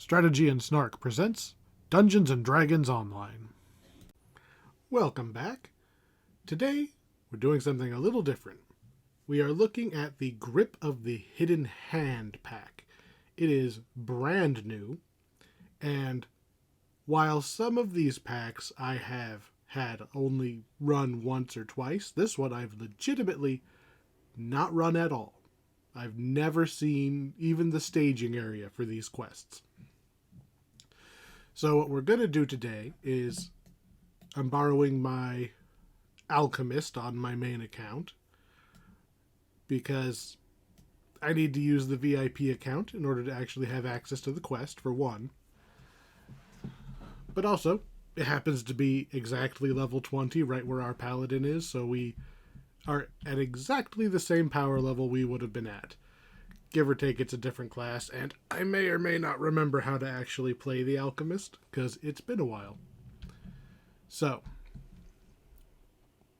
Strategy and Snark presents Dungeons and Dragons Online. Welcome back. Today, we're doing something a little different. We are looking at the Grip of the Hidden Hand pack. It is brand new, and while some of these packs I have had only run once or twice, this one I've legitimately not run at all. I've never seen even the staging area for these quests. So what we're going to do today is I'm borrowing my Alchemist on my main account because I need to use the VIP account in order to actually have access to the quest, for one. But also, it happens to be exactly level 20, right where our Paladin is, so we are at exactly the same power level we would have been at. Give or take, it's a different class, and I may or may not remember how to actually play the Alchemist, because it's been a while. So,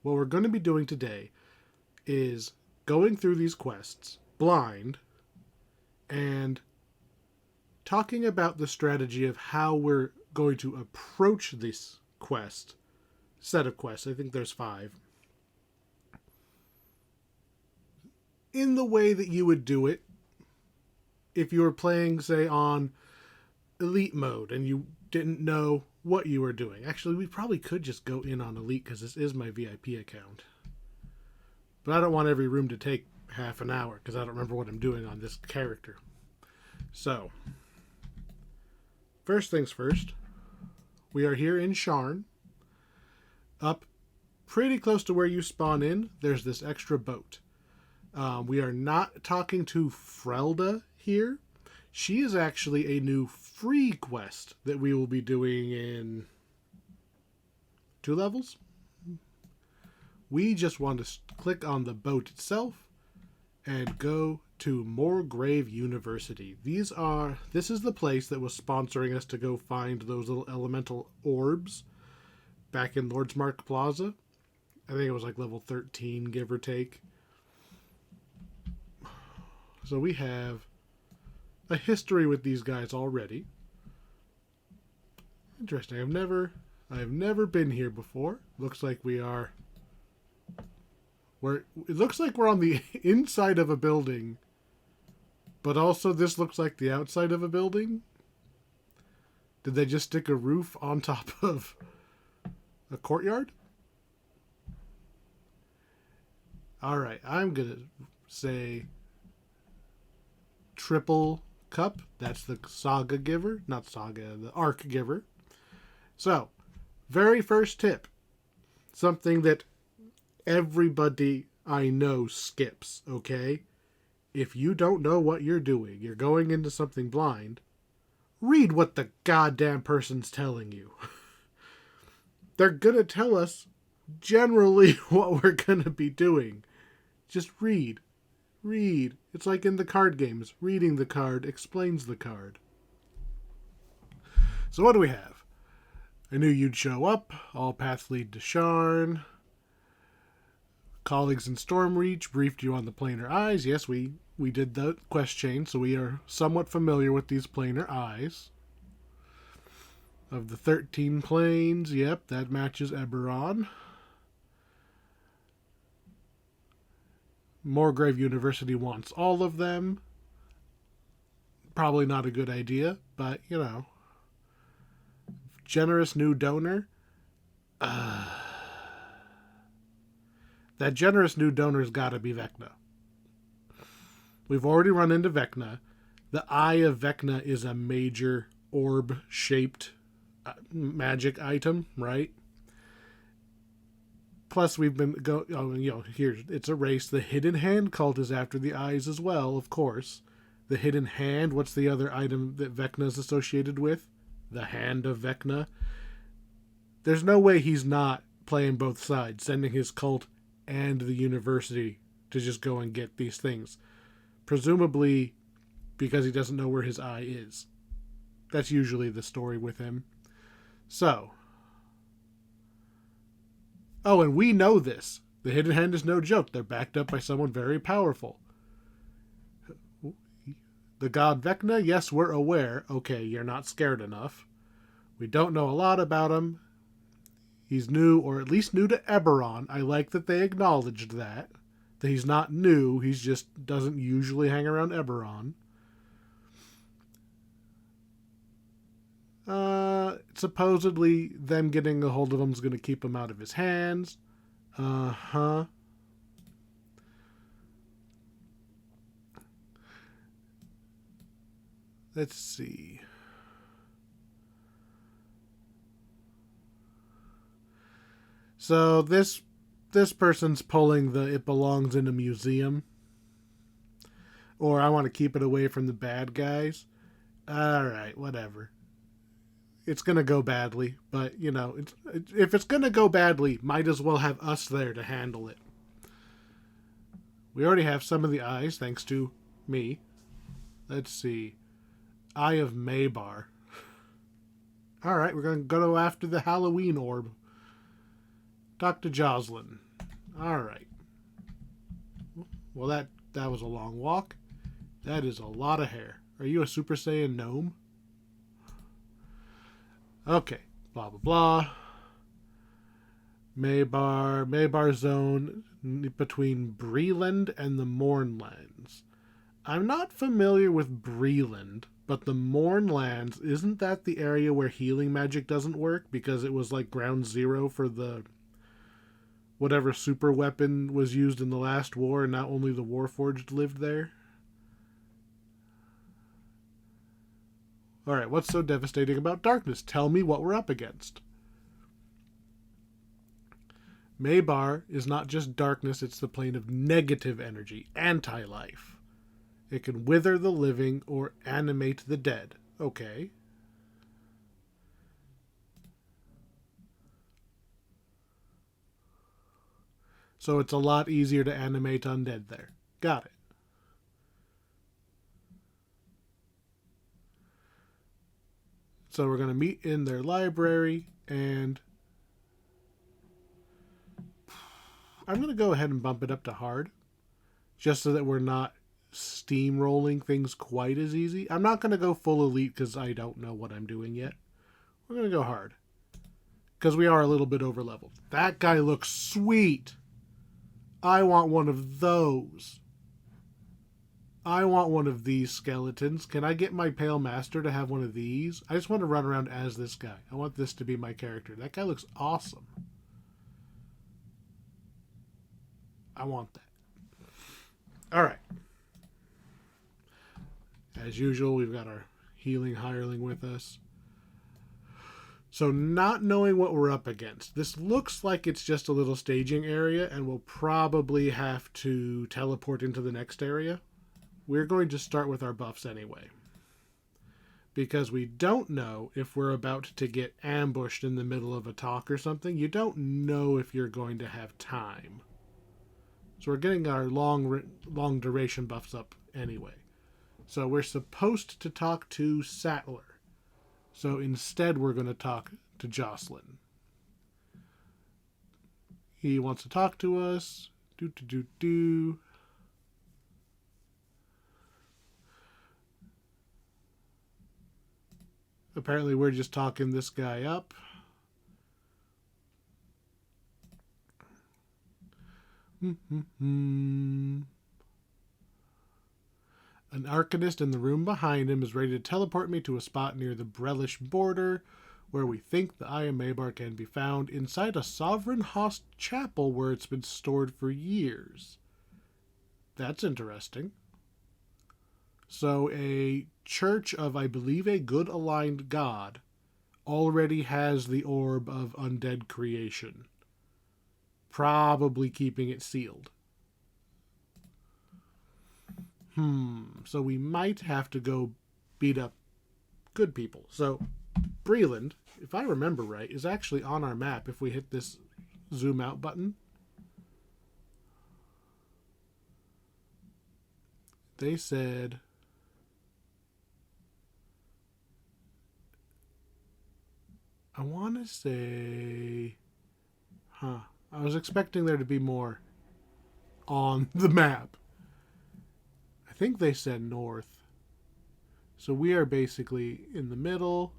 what we're going to be doing today is going through these quests blind and talking about the strategy of how we're going to approach this set of quests. I think there's 5. In the way that you would do it if you were playing, say, on Elite mode and you didn't know what you were doing. Actually, we probably could just go in on Elite because this is my VIP account. But I don't want every room to take half an hour because I don't remember what I'm doing on this character. So, first things first, we are here in Sharn. Up pretty close to where you spawn in, there's this extra boat. We are not talking to Frelda here. She is actually a new free quest that we will be doing in 2 levels. We just want to click on the boat itself and go to Moorgrave University. This is the place that was sponsoring us to go find those little elemental orbs back in Lordsmark Plaza. I think it was like level 13, give or take. So we have a history with these guys already. Interesting. I've never been here before. Looks like it looks like we're on the inside of a building, but also this looks like the outside of a building. Did they just stick a roof on top of a courtyard? Alright, I'm gonna say Triple Cup. That's the Saga Giver. Not Saga, the Arc Giver. So, very first tip. Something that everybody I know skips, okay? If you don't know what you're doing, you're going into something blind, read what the goddamn person's telling you. They're gonna tell us generally what we're gonna be doing. Just read. Read. It's like in the card games. Reading the card explains the card. So what do we have? I knew you'd show up. All paths lead to Sharn. Colleagues in Stormreach briefed you on the planar eyes. Yes, we did the quest chain, so we are somewhat familiar with these planar eyes. Of the 13 planes, yep, that matches Eberron. Moorgrave University wants all of them. Probably not a good idea, but, you know. Generous new donor. That generous new donor's gotta be Vecna. We've already run into Vecna. The Eye of Vecna is a major orb-shaped magic item, right? Plus, we've been here. It's a race. The Hidden Hand cult is after the eyes as well, of course. The Hidden Hand. What's the other item that Vecna is associated with? The Hand of Vecna. There's no way he's not playing both sides, sending his cult and the university to just go and get these things. Presumably, because he doesn't know where his eye is. That's usually the story with him. So. Oh, and we know this. The Hidden Hand is no joke. They're backed up by someone very powerful. The god Vecna, yes, we're aware. Okay, you're not scared enough. We don't know a lot about him. He's new, or at least new to Eberron. I like that they acknowledged that. That he's not new, he's just doesn't usually hang around Eberron. Supposedly, them getting a hold of him is going to keep him out of his hands. Uh-huh. Let's see. So this person's pulling the it belongs in a museum. Or I want to keep it away from the bad guys. Alright, whatever. It's going to go badly, but, you know, if it's going to go badly, might as well have us there to handle it. We already have some of the eyes, thanks to me. Let's see. Eye of Maybar. Alright, we're going to go after the Halloween orb. Talk to Jocelyn. Alright. Well, that was a long walk. That is a lot of hair. Are you a Super Saiyan gnome? Okay. Blah, blah, blah. Maybar zone between Breland and the Mournlands. I'm not familiar with Breland, but the Mournlands, isn't that the area where healing magic doesn't work? Because it was like ground zero for the whatever super weapon was used in the last war, and not only the Warforged lived there. Alright, what's so devastating about darkness? Tell me what we're up against. Maybar is not just darkness, it's the plane of negative energy, anti-life. It can wither the living or animate the dead. Okay. So it's a lot easier to animate undead there. Got it. So we're going to meet in their library, and I'm going to go ahead and bump it up to hard, just so that we're not steamrolling things quite as easy. I'm not going to go full elite because I don't know what I'm doing yet. We're going to go hard, because we are a little bit over leveled. That guy looks sweet. I want one of those. I want one of these skeletons. Can I get my Pale Master to have one of these? I just want to run around as this guy. I want this to be my character. That guy looks awesome. I want that. Alright. As usual, we've got our healing hireling with us. So not knowing what we're up against. This looks like it's just a little staging area, and we'll probably have to teleport into the next area. We're going to start with our buffs anyway, because we don't know if we're about to get ambushed in the middle of a talk or something. You don't know if you're going to have time. So we're getting our long duration buffs up anyway. So we're supposed to talk to Sattler. So instead we're going to talk to Jocelyn. He wants to talk to us. Apparently we're just talking this guy up. An arcanist in the room behind him is ready to teleport me to a spot near the Brelish border where we think the Eye of Maybar can be found, inside a Sovereign Host chapel where it's been stored for years. That's interesting. So a church of, I believe, a good aligned god already has the orb of undead creation. Probably keeping it sealed. So we might have to go beat up good people. So Breland, if I remember right, is actually on our map if we hit this zoom out button. They said I want to say I was expecting there to be more on the map. I think they said north. So we are basically in the middle.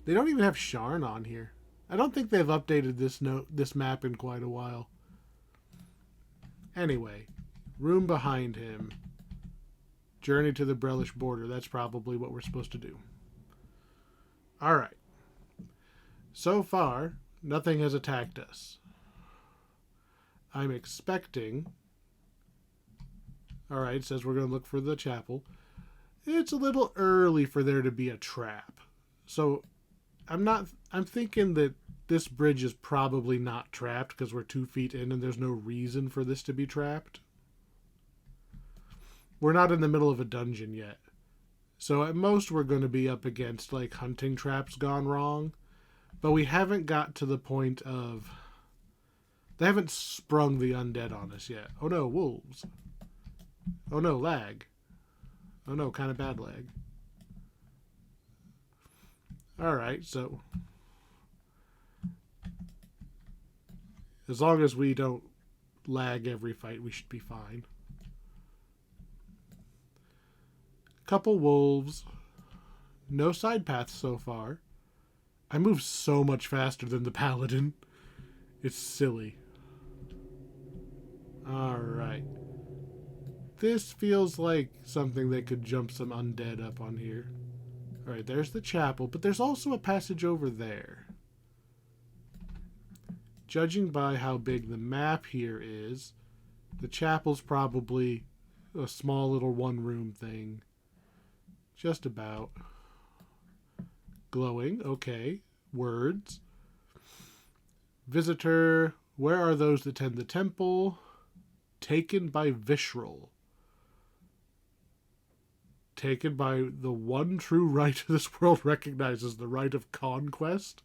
They don't even have Sharn on here. I don't think they've updated this map in quite a while. Anyway, room behind him. Journey to the Brelish border. That's probably what we're supposed to do. Alright. So far, nothing has attacked us. I'm expecting... Alright, it says we're going to look for the chapel. It's a little early for there to be a trap. So, I'm thinking that this bridge is probably not trapped because we're 2 feet in and there's no reason for this to be trapped. We're not in the middle of a dungeon yet. So at most we're going to be up against like hunting traps gone wrong. But we haven't got to the point of... They haven't sprung the undead on us yet. Oh no, wolves. Oh no, lag. Oh no, kind of bad lag. Alright, so... As long as we don't lag every fight, we should be fine. Couple wolves. No side paths so far. I move so much faster than the paladin. It's silly. Alright. This feels like something that could jump some undead up on here. Alright, there's the chapel, but there's also a passage over there. Judging by how big the map here is, the chapel's probably a small little one-room thing. Just about. Glowing, okay. Words. Visitor, where are those that tend the temple? Taken by Visceral. Taken by the one true right this world recognizes, the right of conquest?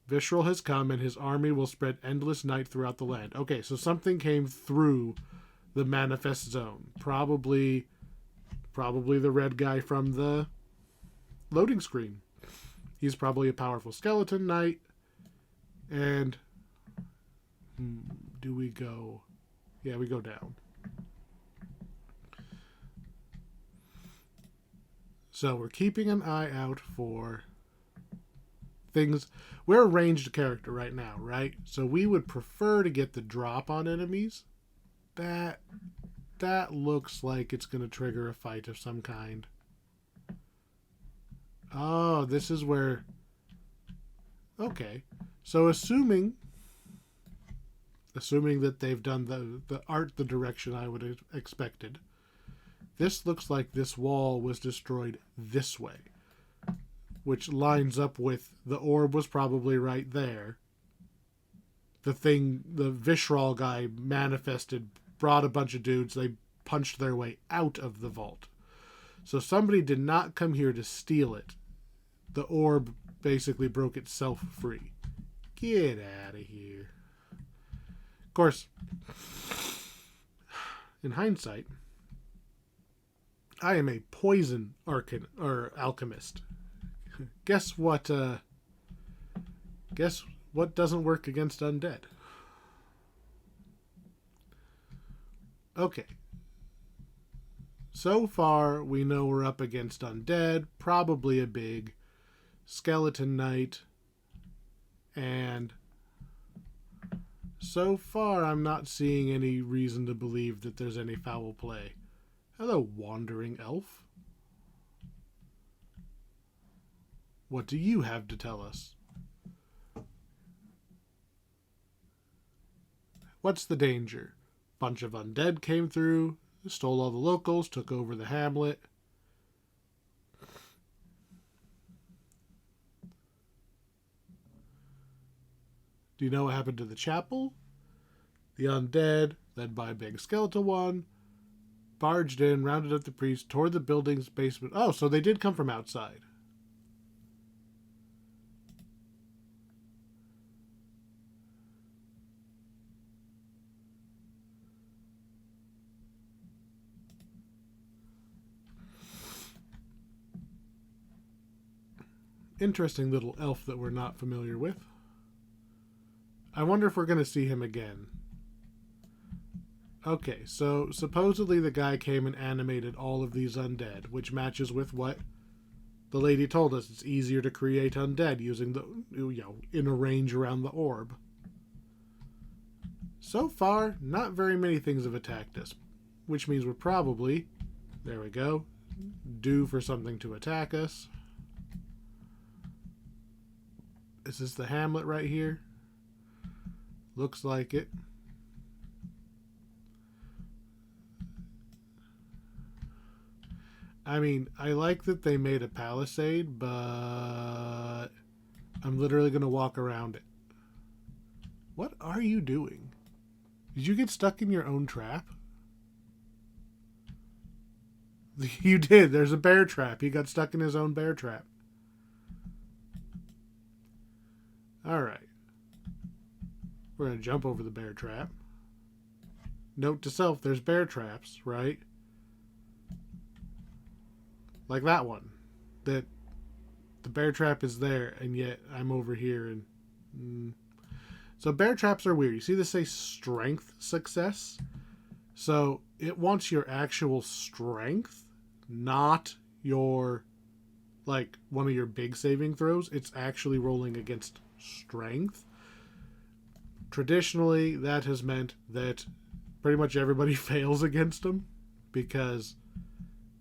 Visceral has come, and his army will spread endless night throughout the land. Okay, so something came through the manifest zone. Probably the red guy from the loading screen. He's probably a powerful skeleton knight. And do we go? Yeah, we go down. So we're keeping an eye out for things. We're a ranged character right now, right? So we would prefer to get the drop on enemies. That looks like it's going to trigger a fight of some kind. Oh, this is where... Okay. So assuming that they've done the art the direction I would have expected, this looks like this wall was destroyed this way, which lines up with the orb was probably right there. The Visceral guy manifested, brought a bunch of dudes, they punched their way out of the vault. So somebody did not come here to steal it. The orb basically broke itself free. Get out of here. Of course, in hindsight, I am a poison alchemist. Guess what doesn't work against undead? Okay. So far, we know we're up against undead, probably a big skeleton knight, and so far I'm not seeing any reason to believe that there's any foul play. Hello, wandering elf. What do you have to tell us? What's the danger? Bunch of undead came through, stole all the locals, took over the hamlet. Do you know what happened to the chapel? The undead, led by a big skeletal one, barged in, rounded up the priest, tore the building's basement. Oh, so they did come from outside. Interesting little elf that we're not familiar with. I wonder if we're going to see him again. Okay, so supposedly the guy came and animated all of these undead, which matches with what the lady told us. It's easier to create undead using the, in a range around the orb. So far, not very many things have attacked us, which means we're probably, there we go, due for something to attack us. Is this the hamlet right here? Looks like it. I mean, I like that they made a palisade, but I'm literally going to walk around it. What are you doing? Did you get stuck in your own trap? You did. There's a bear trap. He got stuck in his own bear trap. Alright. We're going to jump over the bear trap. Note to self, there's bear traps, right? Like that one. That the bear trap is there, and yet I'm over here. And So bear traps are weird. You see this say strength success? So it wants your actual strength, not your, like, one of your big saving throws. It's actually rolling against strength. Traditionally, that has meant that pretty much everybody fails against them because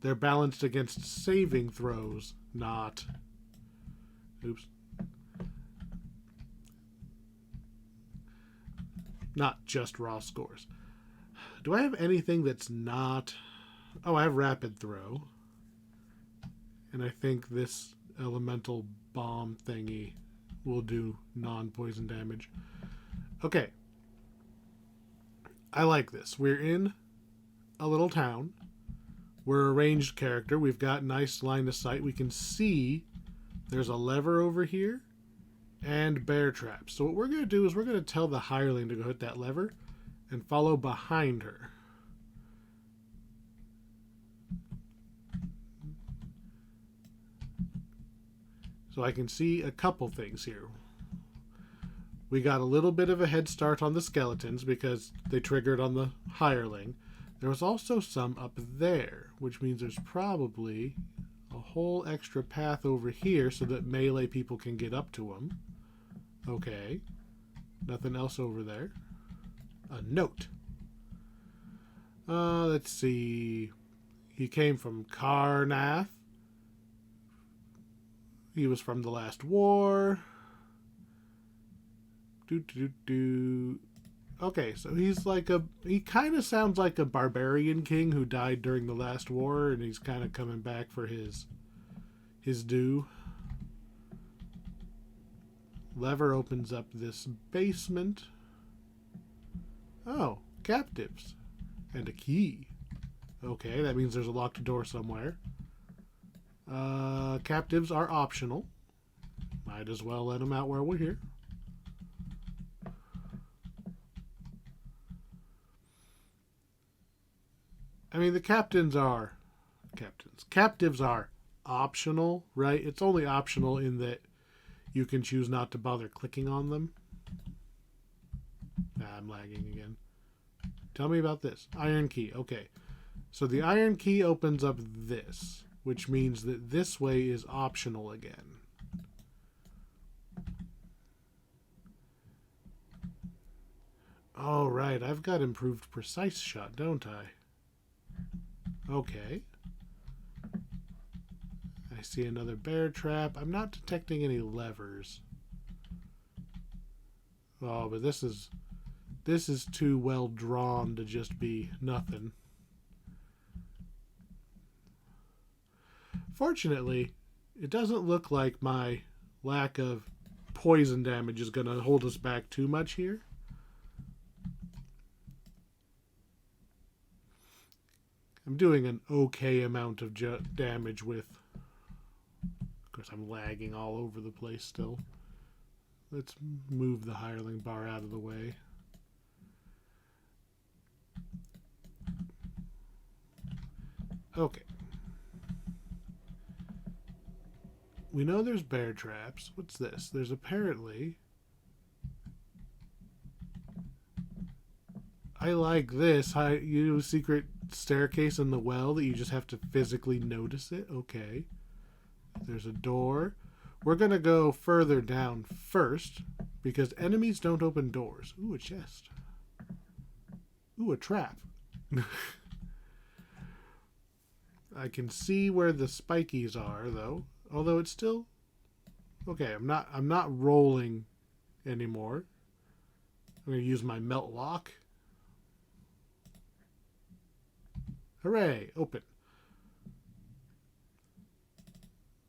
they're balanced against saving throws, not... Oops. Not just raw scores. Do I have anything that's not... Oh, I have rapid throw. And I think this elemental bomb thingy will do non-poison damage. Okay. I like this. We're in a little town. We're a ranged character. We've got nice line of sight. We can see there's a lever over here and bear traps. So what we're going to do is we're going to tell the hireling to go hit that lever and follow behind her. So I can see a couple things here. We got a little bit of a head start on the skeletons because they triggered on the hireling. There was also some up there, which means there's probably a whole extra path over here so that melee people can get up to them. Okay. Nothing else over there. A note. Let's see. He came from Karnath. He was from the last war. Okay, so he's like he kind of sounds like a barbarian king who died during the last war, and he's kind of coming back for his due. Lever opens up this basement. Oh, captives. And a key. Okay, that means there's a locked door somewhere. Captives are optional. Might as well let them out while we're here. I mean, the captives are optional, right? It's only optional in that you can choose not to bother clicking on them. I'm lagging again. Tell me about this. Iron key. Okay. So the iron key opens up this, which means that this way is optional again. Oh, right. I've got improved precise shot, don't I? Okay. I see another bear trap. I'm not detecting any levers. Oh, but this is too well drawn to just be nothing. Fortunately, it doesn't look like my lack of poison damage is going to hold us back too much here. I'm doing an okay amount of damage with... Of course, I'm lagging all over the place still. Let's move the hireling bar out of the way. Okay. We know there's bear traps. What's this? There's apparently I like this. You secret staircase in the well that you just have to physically notice it. Okay. There's a door. We're going to go further down first because enemies don't open doors. Ooh, a chest. Ooh, a trap. I can see where the spikies are though. Although it's still okay, I'm not rolling anymore. I'm going to use my melt lock. Hooray, open.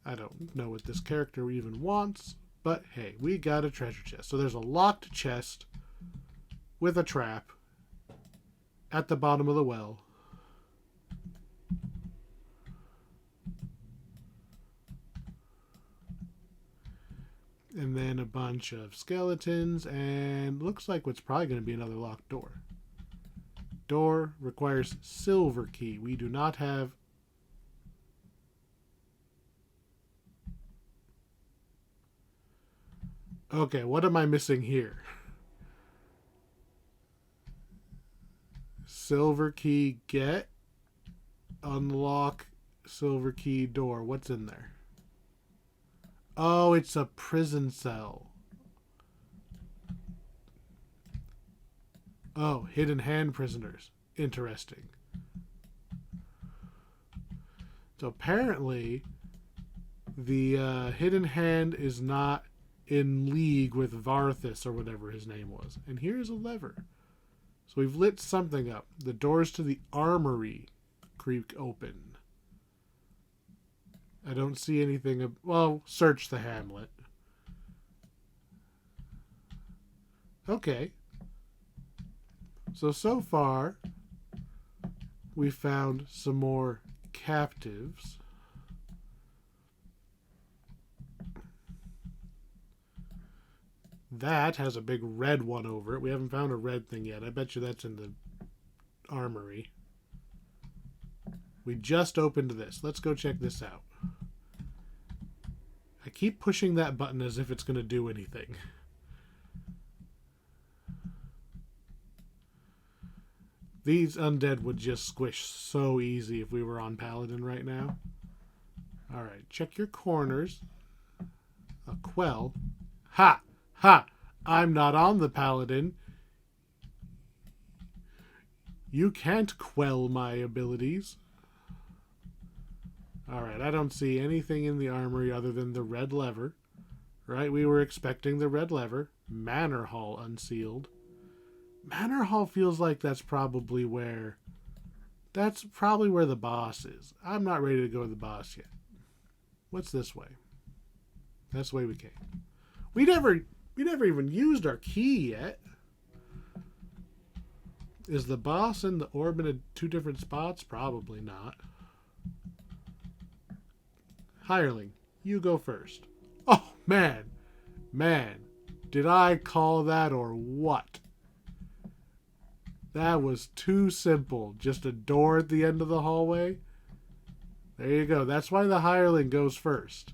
I don't know what this character even wants, but hey, we got a treasure chest. So there's a locked chest with a trap at the bottom of the well. And then a bunch of skeletons, and looks like what's probably going to be another locked door. Door requires silver key. We do not have... Okay, what am I missing here? Silver key get. Unlock silver key door. What's in there? Oh, it's a prison cell. Oh, hidden hand prisoners. Interesting. So apparently, the hidden hand is not in league with Varthus or whatever his name was. And here's a lever. So we've lit something up. The doors to the armory creak open. I don't see anything. Well, search the hamlet. Okay. So far, we found some more captives. That has a big red one over it. We haven't found a red thing yet. I bet you that's in the armory. We just opened this. Let's go check this out. I keep pushing that button as if it's going to do anything. These undead would just squish so easy if we were on Paladin right now. Alright, check your corners. A quell. Ha! Ha! I'm not on the Paladin. You can't quell my abilities. Alright, I don't see anything in the armory other than the red lever. Right, we were expecting the red lever. Manor Hall unsealed. Manor Hall feels like that's probably where the boss is. I'm not ready to go to the boss yet. What's this way? That's the way we came. We never even used our key yet. Is the boss and the orb in two different spots? Probably not. Hireling, you go first. Oh, man. Man. Did I call that or what? That was too simple. Just a door at the end of the hallway. There you go. That's why the hireling goes first.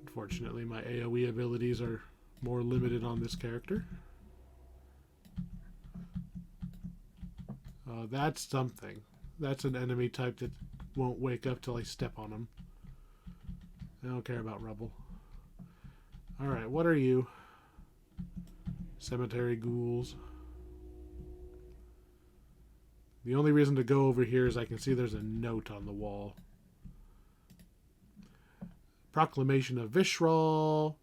Unfortunately, my AoE abilities are more limited on this character. That's something. That's an enemy type that won't wake up till I step on them. I don't care about rubble. Alright, what are you? Cemetery ghouls. The only reason to go over here is I can see there's a note on the wall. Proclamation of Vishral.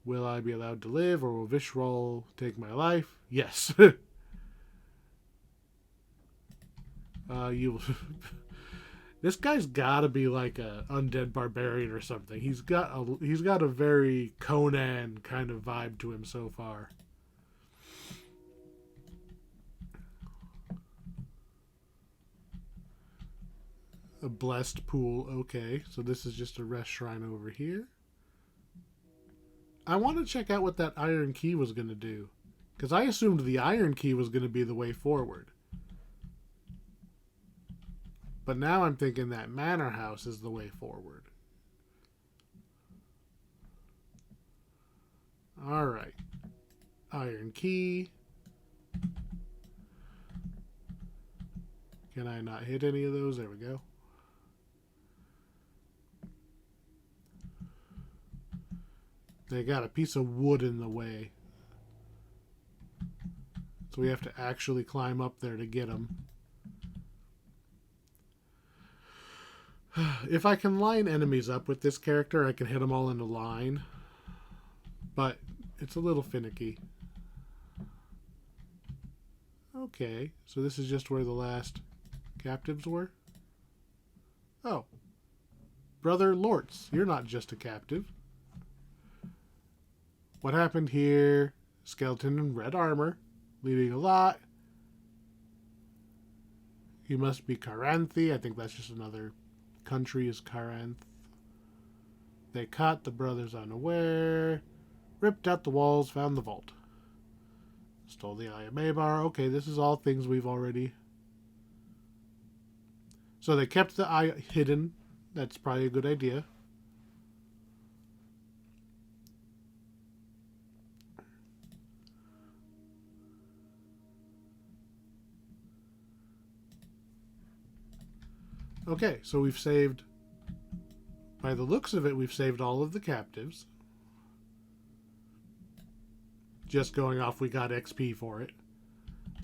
Will I be allowed to live, or will Vishral take my life? Yes. This guy's got to be like a undead barbarian or something. He's got a very Conan kind of vibe to him so far. A blessed pool. Okay, so this is just a rest shrine over here. I want to check out what that iron key was going to do, because I assumed the iron key was going to be the way forward. But now I'm thinking that manor house is the way forward. Alright. Iron key. Can I not hit any of those? There we go. They got a piece of wood in the way. So we have to actually climb up there to get them. If I can line enemies up with this character, I can hit them all in a line. But it's a little finicky. Okay, so this is just where the last captives were? Oh. Brother Lortz, you're not just a captive. What happened here? Skeleton in red armor, leading a lot. He must be Caranthi. I think that's just another country is Caranth. They caught the brothers unaware. Ripped out the walls, found the vault. Stole the Eye of Maybar. Okay, this is all things we've already... So they kept the eye hidden. That's probably a good idea. Okay, so we've saved... By the looks of it, we've saved all of the captives. Just going off, we got XP for it.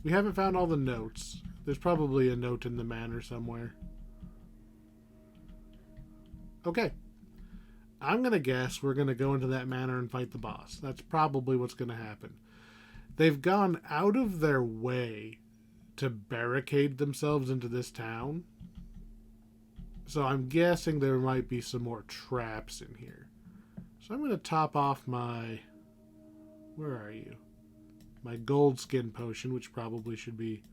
We haven't found all the notes. There's probably a note in the manor somewhere. Okay. I'm going to guess we're going to go into that manor and fight the boss. That's probably what's going to happen. They've gone out of their way to barricade themselves into this town. So I'm guessing there might be some more traps in here. So I'm going to top off my... Where are you? My gold skin potion, which probably should be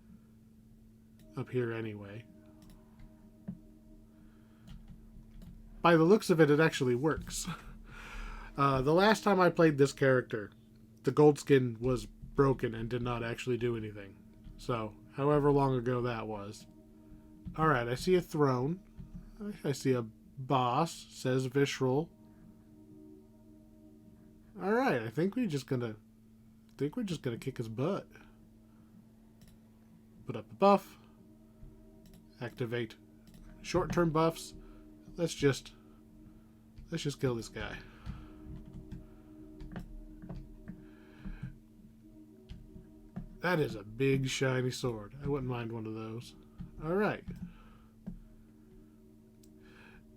up here anyway. By the looks of it, it actually works. The last time I played this character, the gold skin was broken and did not actually do anything. So, however long ago that was. Alright, I see a throne. I see a boss, says Visceral. Alright, I think we're just gonna kick his butt. Put up a buff. Activate short-term buffs. Let's just kill this guy. That is a big shiny sword. I wouldn't mind one of those. Alright.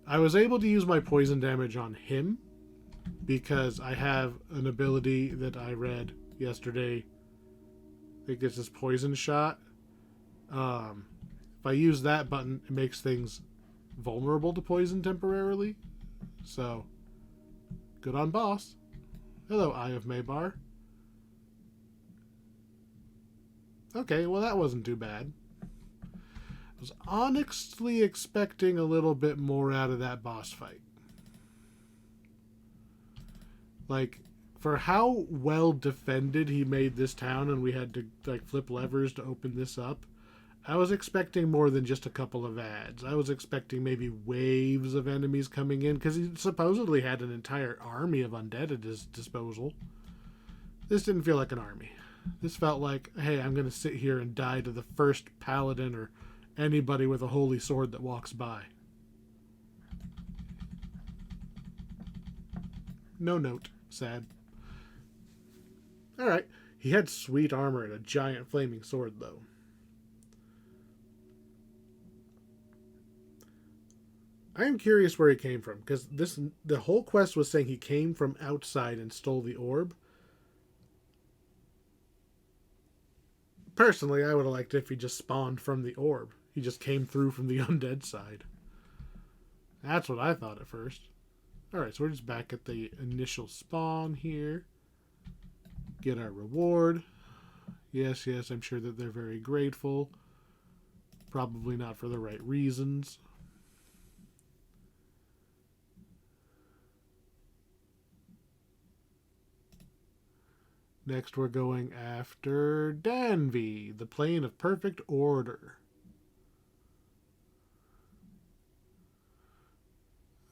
I was able to use my poison damage on him because I have an ability that I read yesterday. I think it's this poison shot. If I use that button, it makes things vulnerable to poison temporarily. So, good on boss. Hello, Eye of Maybar. Okay, well that wasn't too bad. I was honestly expecting a little bit more out of that boss fight. Like, for how well defended he made this town and we had to like flip levers to open this up, I was expecting more than just a couple of ads. I was expecting maybe waves of enemies coming in because he supposedly had an entire army of undead at his disposal. This didn't feel like an army. This felt like, hey, I'm going to sit here and die to the first paladin or anybody with a holy sword that walks by. No note. Sad. Alright. He had sweet armor and a giant flaming sword, though. I am curious where he came from, because the whole quest was saying he came from outside and stole the orb. Personally, I would have liked it if he just spawned from the orb. He just came through from the undead side. That's what I thought at first. Alright, so we're just back at the initial spawn here. Get our reward. Yes, I'm sure that they're very grateful. Probably not for the right reasons. Next, we're going after Daanvi, the plane of perfect order.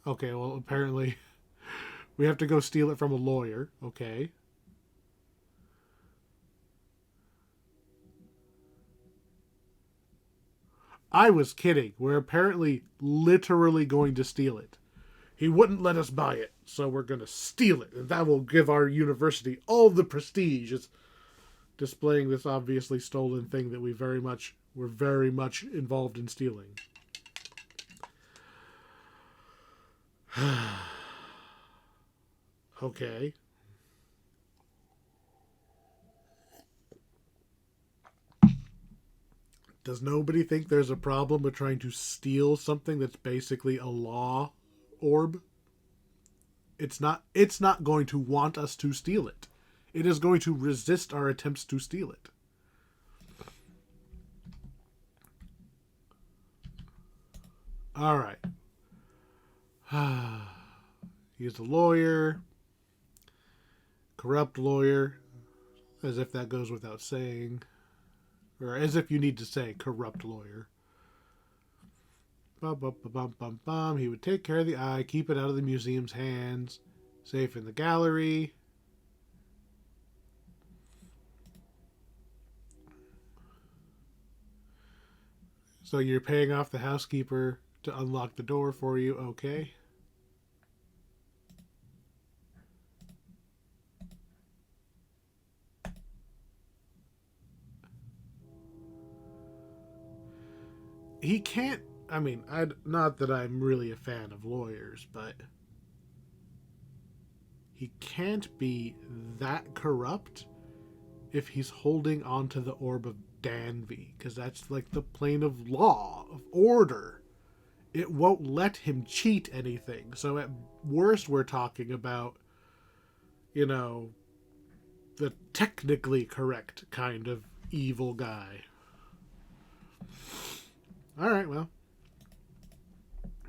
Okay, well, apparently we have to go steal it from a lawyer. Okay. I was kidding. We're apparently literally going to steal it. He wouldn't let us buy it, so we're going to steal it. And that will give our university all the prestige. It's displaying this obviously stolen thing that we're very much involved in stealing. Okay. Does nobody think there's a problem with trying to steal something that's basically a law orb? It's not going to want us to steal it. It is going to resist our attempts to steal it. All right. He's a lawyer. Corrupt lawyer. As if that goes without saying. Or as if you need to say corrupt lawyer. Bum, bum, bum, bum, bum, bum. He would take care of the eye, keep it out of the museum's hands. Safe in the gallery. So you're paying off the housekeeper to unlock the door for you, okay? He can't, not that I'm really a fan of lawyers, but he can't be that corrupt if he's holding onto the orb of Daanvi, because that's like the plane of law, of order. It won't let him cheat anything. So at worst, we're talking about, the technically correct kind of evil guy. Alright, well.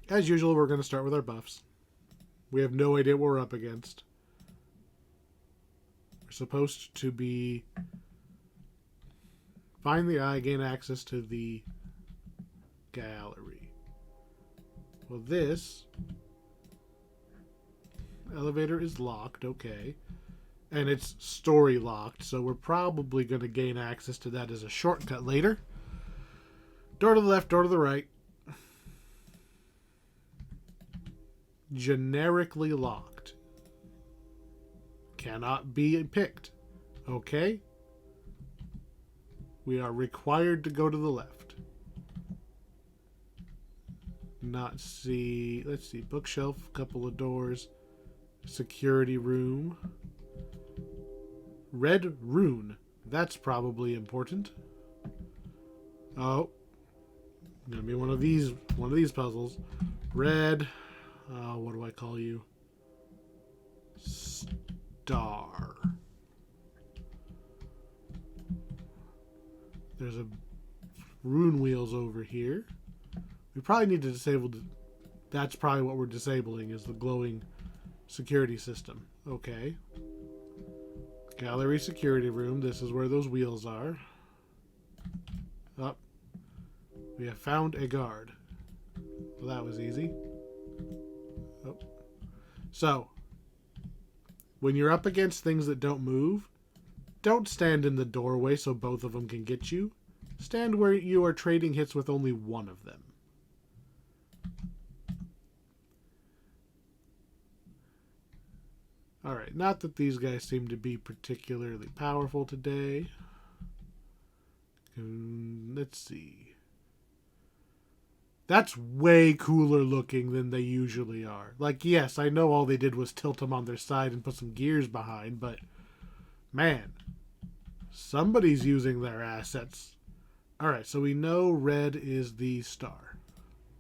As usual, we're going to start with our buffs. We have no idea what we're up against. We're supposed to be... Find the eye, gain access to the gallery. Well, this... Elevator is locked, okay. And it's story locked, so we're probably going to gain access to that as a shortcut later. Door to the left, door to the right. Generically locked. Cannot be picked. Okay. We are required to go to the left. Let's see, bookshelf, couple of doors. Security room. Red rune. That's probably important. Oh. Gonna be one of these puzzles. Red. What do I call you? Star. There's a rune wheels over here. We probably need to disable. That's probably what we're disabling, is the glowing security system. Okay. Gallery security room. This is where those wheels are. Up. We have found a guard. Well, that was easy. Oh. So, when you're up against things that don't move, don't stand in the doorway so both of them can get you. Stand where you are trading hits with only one of them. Alright, not that these guys seem to be particularly powerful today. Let's see. That's way cooler looking than they usually are. Like, yes, I know all they did was tilt them on their side and put some gears behind, but man, somebody's using their assets. Alright, so we know red is the star.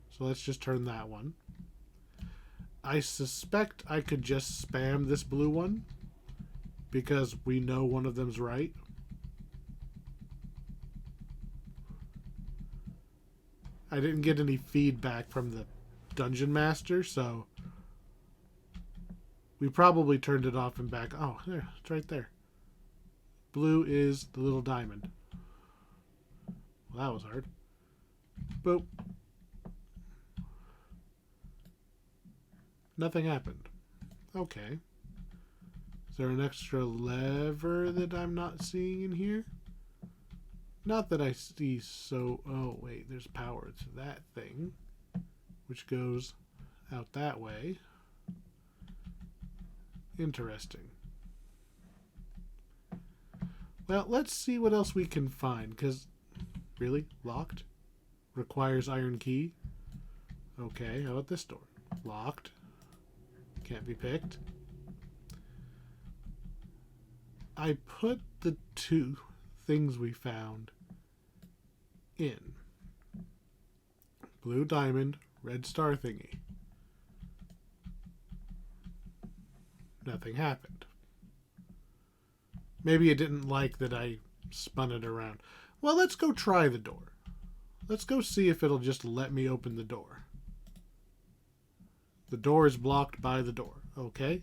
So let's just turn that one. I suspect I could just spam this blue one because we know one of them's right. I didn't get any feedback from the dungeon master, so we probably turned it off and back. Oh, there, it's right there. Blue is the little diamond. Well, that was hard. Boop. Nothing happened. Okay. Is there an extra lever that I'm not seeing in here? Not that I see so... Oh, wait, there's power to that thing, which goes out that way. Interesting. Well, let's see what else we can find, because... Really? Locked? Requires iron key? Okay, how about this door? Locked. Can't be picked. I put the two things we found in. Blue diamond, red star thingy. Nothing happened. Maybe it didn't like that I spun it around. Well, let's go try the door. Let's go see if it'll just let me open the door. The door is blocked by the door. Okay.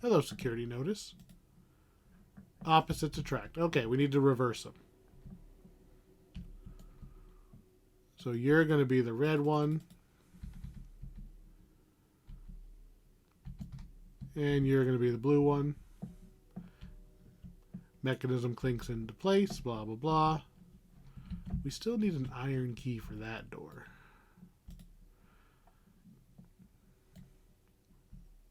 Hello, security notice. Opposites attract. Okay, we need to reverse them. So you're going to be the red one. And you're going to be the blue one. Mechanism clinks into place. Blah, blah, blah. We still need an iron key for that door.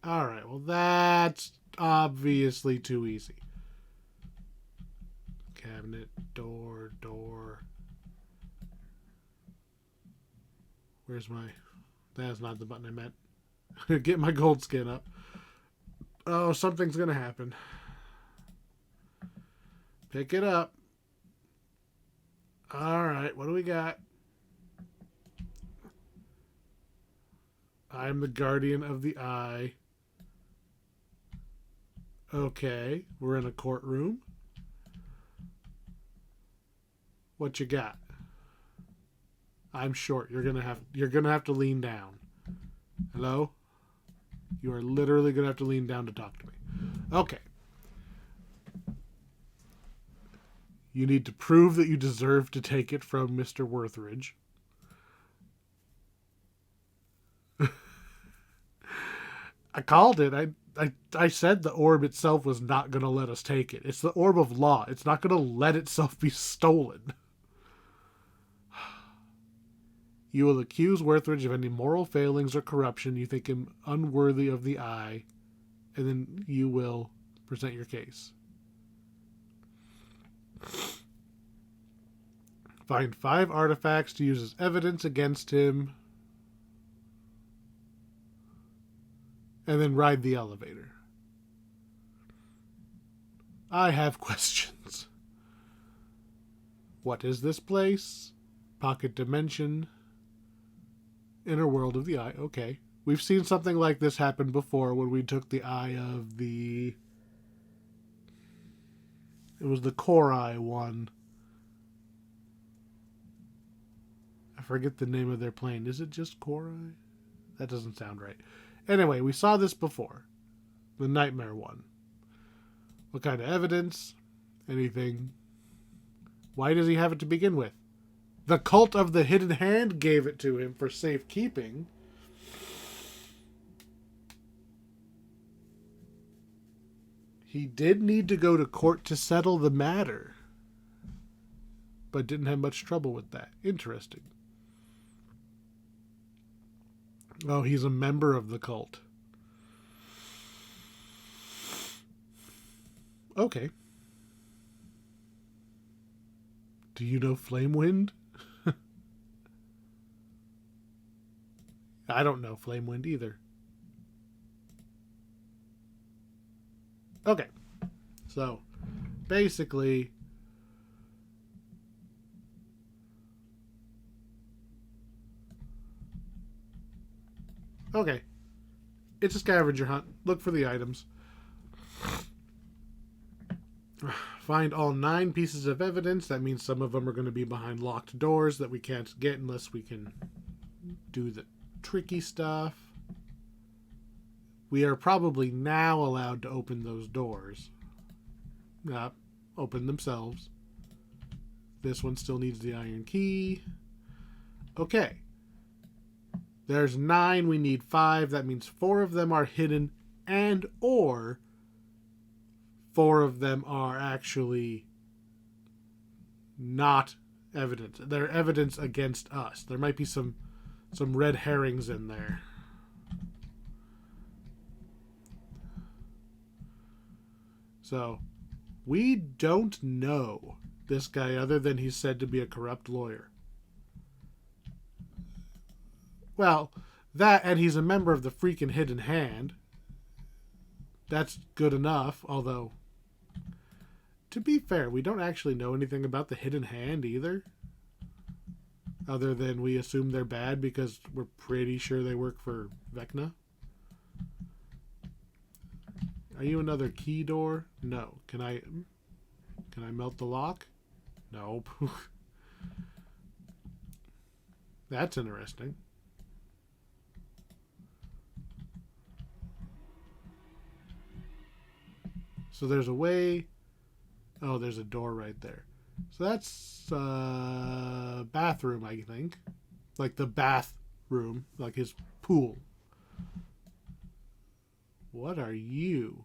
Alright, well that's obviously too easy. Cabinet, door. Where's my... That's not the button I meant. Get my gold skin up. Oh, something's gonna happen. Pick it up. Alright, what do we got? I'm the guardian of the eye. Okay, we're in a courtroom. What you got? I'm short. You're gonna have to lean down. Hello? You are literally gonna have to lean down to talk to me. Okay. You need to prove that you deserve to take it from Mr. Worthridge. I called it. I said the orb itself was not going to let us take it. It's the orb of law. It's not going to let itself be stolen. You will accuse Worthridge of any moral failings or corruption you think him unworthy of the eye, and then you will present your case. Find 5 artifacts to use as evidence against him, and then ride the elevator. I have questions. What is this place? Pocket dimension. Inner world of the eye. Okay. We've seen something like this happen before when we took the eye of the... It was the core eye one. I forget the name of their plane. Is it just core eye? That doesn't sound right. Anyway, we saw this before. The nightmare one. What kind of evidence? Anything? Why does he have it to begin with? The cult of the hidden hand gave it to him for safekeeping. He did need to go to court to settle the matter, but didn't have much trouble with that. Interesting. Oh, he's a member of the cult. Okay. Do you know Flamewind? I don't know Flamewind either. Okay. So, basically... Okay. It's a scavenger hunt. Look for the items. Find all 9 pieces of evidence. That means some of them are going to be behind locked doors that we can't get unless we can do the tricky stuff. We are probably now allowed to open those doors. Open themselves. This one still needs the iron key. Okay. There's 9. We need 5. That means 4 of them are hidden and or 4 of them are actually not evidence. They're evidence against us. There might be some red herrings in there. So, we don't know this guy other than he's said to be a corrupt lawyer. Well, that, and he's a member of the freaking Hidden Hand. That's good enough, although, to be fair, we don't actually know anything about the Hidden Hand either. Other than we assume they're bad because we're pretty sure they work for Vecna. Are you another key door? No. Can I melt the lock? Nope. That's interesting. So there's a way. Oh, there's a door right there. So that's bathroom, I think. Like the bathroom, like his pool. What are you?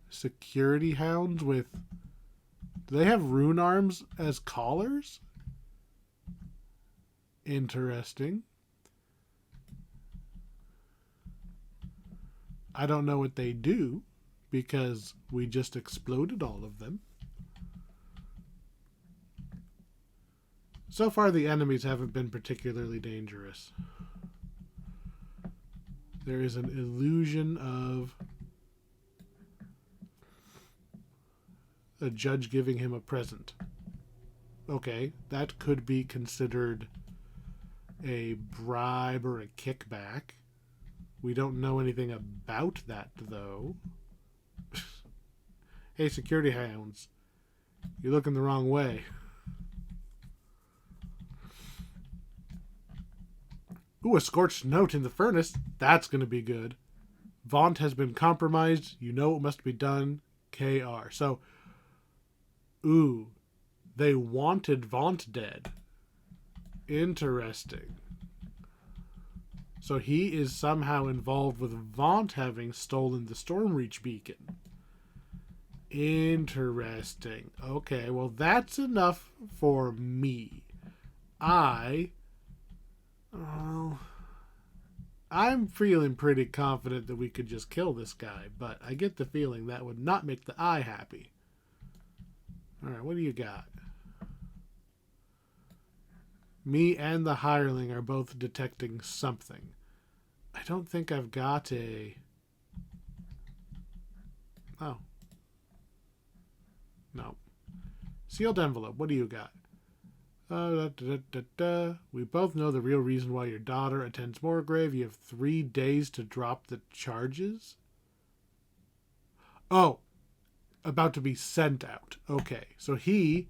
Security hounds with... Do they have rune arms as collars? Interesting. I don't know what they do because we just exploded all of them. So far, the enemies haven't been particularly dangerous. There is an illusion of a judge giving him a present. Okay, that could be considered a bribe or a kickback. We don't know anything about that, though. Hey, security hounds. You're looking the wrong way. Ooh, a scorched note in the furnace. That's going to be good. Vaunt has been compromised. You know it must be done. KR. So, ooh, they wanted Vaunt dead. Interesting. So he is somehow involved with Vaunt having stolen the Stormreach beacon. Interesting. Okay, well that's enough for me. I'm feeling pretty confident that we could just kill this guy, but I get the feeling that would not make the eye happy. Alright, what do you got? Me and the hireling are both detecting something. I don't think I've got a... Oh. No. Sealed envelope. What do you got? We both know the real reason why your daughter attends Morgrave. You have 3 days to drop the charges. Oh. About to be sent out. Okay. So he's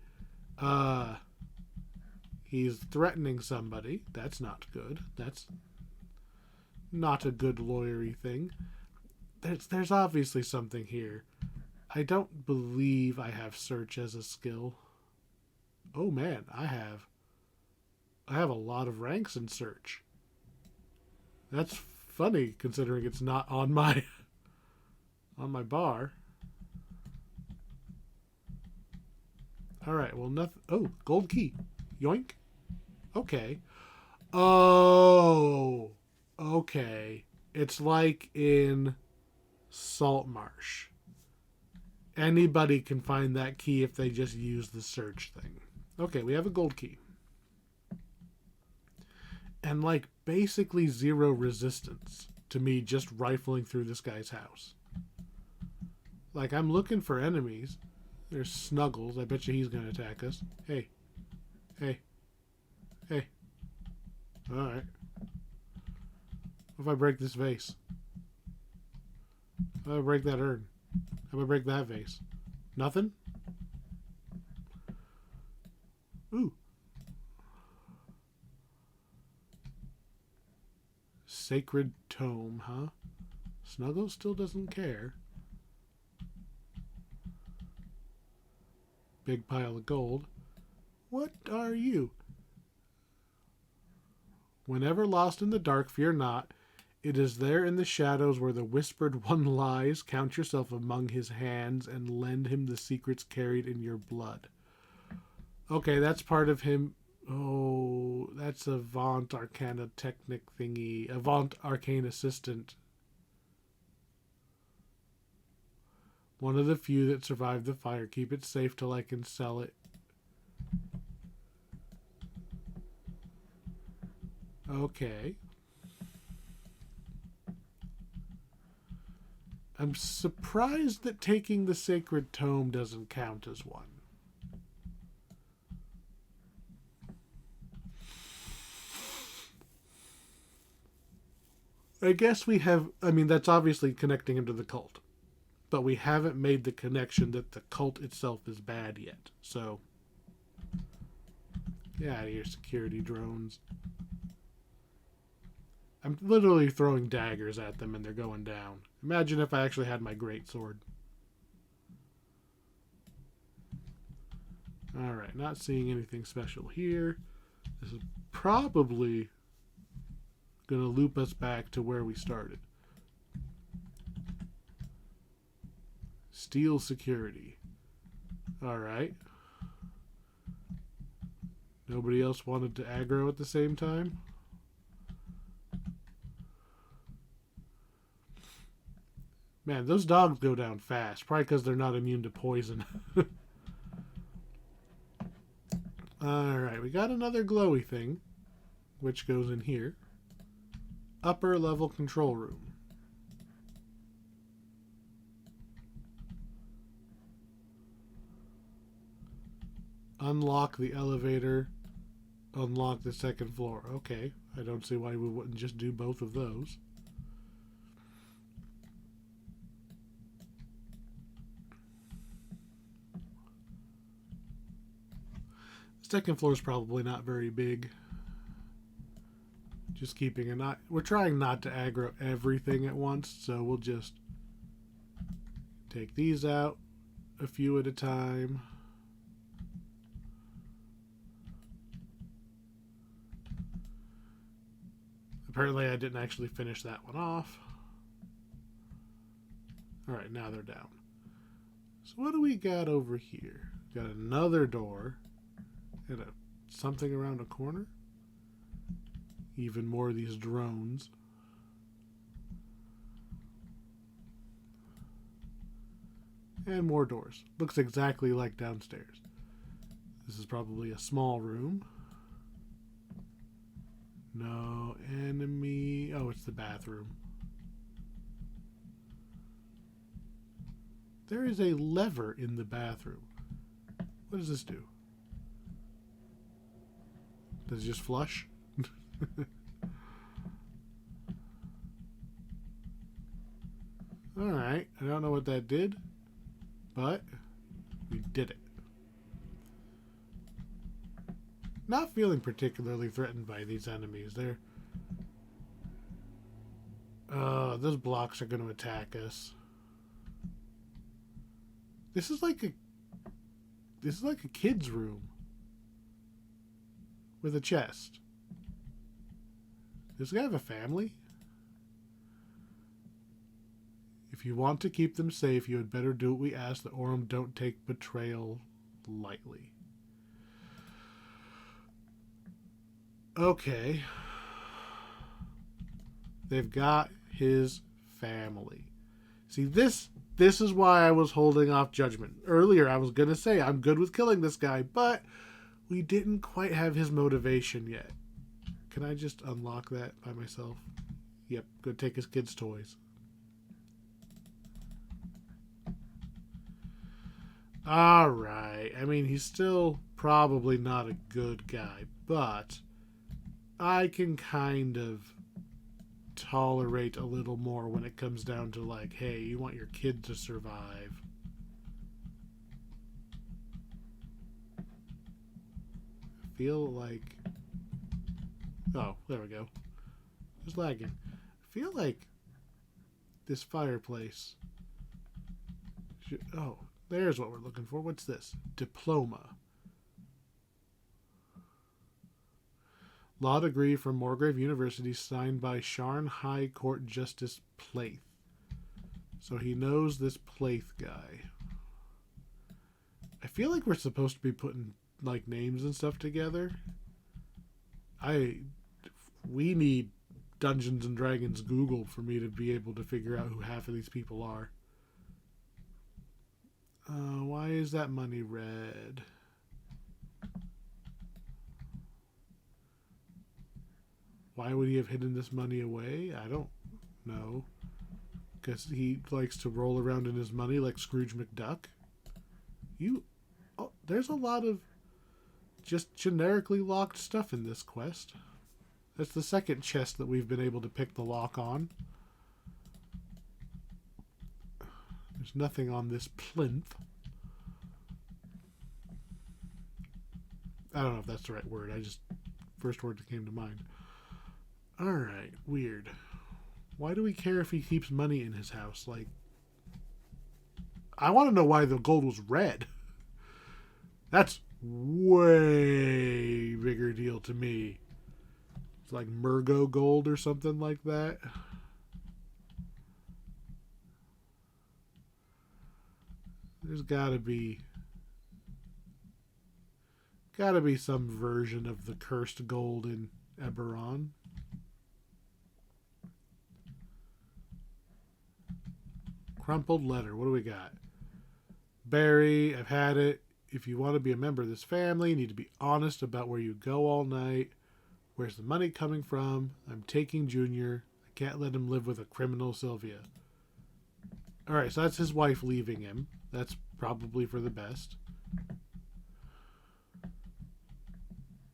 threatening somebody. That's not good. That's not a good lawyery thing. There's obviously something here. I don't believe I have search as a skill. Oh man, I have a lot of ranks in search. That's funny considering it's not on my bar. All right, well nothing. Oh, gold key. Yoink. Okay. Oh. Okay. It's like in Saltmarsh. Anybody can find that key if they just use the search thing. Okay, we have a gold key. And like basically zero resistance to me just rifling through this guy's house. Like I'm looking for enemies. There's Snuggles. I bet you he's going to attack us. Hey. Hey. Hey. Alright. What if I break this vase? How do I break that urn? How do I break that vase? Nothing? Ooh. Sacred tome, huh? Snuggles still doesn't care. Big pile of gold. What are you? Whenever lost in the dark, fear not. It is there in the shadows where the whispered one lies. Count yourself among his hands and lend him the secrets carried in your blood. Okay, that's part of him. Oh, that's Avant Arcana Technic thingy. Avant Arcane Assistant. One of the few that survived the fire. Keep it safe till I can sell it. Okay. I'm surprised that taking the sacred tome doesn't count as one. I guess we have... I mean, that's obviously connecting him to the cult. But we haven't made the connection that the cult itself is bad yet. So, get out of here, security drones. I'm literally throwing daggers at them and they're going down. Imagine if I actually had my greatsword. Alright, not seeing anything special here. This is probably going to loop us back to where we started. Steal security. Alright. Nobody else wanted to aggro at the same time? Man, those dogs go down fast. Probably because they're not immune to poison. Alright, we got another glowy thing, which goes in here. Upper level control room. Unlock the elevator. Unlock the second floor. Okay, I don't see why we wouldn't just do both of those. Second floor is probably not very big. Just keeping an eye. We're trying not to aggro everything at once, so we'll just take these out a few at a time. Apparently I didn't actually finish that one off. Alright, now they're down. So what do we got over here? Got another door. And something around a corner. Even more of these drones. And more doors. Looks exactly like downstairs. This is probably a small room. No enemy. Oh, it's the bathroom. There is a lever in the bathroom. What does this do? Does it just flush? Alright, I don't know what that did, but we did it. Not feeling particularly threatened by these enemies. Those blocks are going to attack us. This is like a kid's room with a chest. Does this guy have a family? If you want to keep them safe, you had better do what we ask. The Aurum don't take betrayal lightly. Okay. They've got his family. See, this is why I was holding off judgment. Earlier, I was going to say I'm good with killing this guy, but we didn't quite have his motivation yet. Can I just unlock that by myself? Yep, go take his kids' toys. Alright, I mean, he's still probably not a good guy, but I can kind of tolerate a little more when it comes down to like, hey, you want your kid to survive. I feel like... Oh, there we go. Just lagging. I feel like this fireplace... Oh, there's what we're looking for. What's this? Diploma. Law degree from Morgrave University signed by Sharn High Court Justice Plaith. So he knows this Plaith guy. I feel like we're supposed to be putting like names and stuff together. We need Dungeons and Dragons Google for me to be able to figure out who half of these people are. Why is that money red? Why would he have hidden this money away? I don't know. Because he likes to roll around in his money like Scrooge McDuck. There's a lot of just generically locked stuff in this quest. That's the second chest that we've been able to pick the lock on. There's nothing on this plinth. I don't know if that's the right word. First word that came to mind. Alright, weird. Why do we care if he keeps money in his house? Like, I want to know why the gold was red. That's way bigger deal to me. It's like Murgo gold or something like that. There's gotta be some version of the cursed gold in Eberron. Crumpled letter. What do we got? Barry, I've had it. If you want to be a member of this family, you need to be honest about where you go all night. Where's the money coming from? I'm taking Junior. I can't let him live with a criminal Sylvia. Alright, so that's his wife leaving him. That's probably for the best.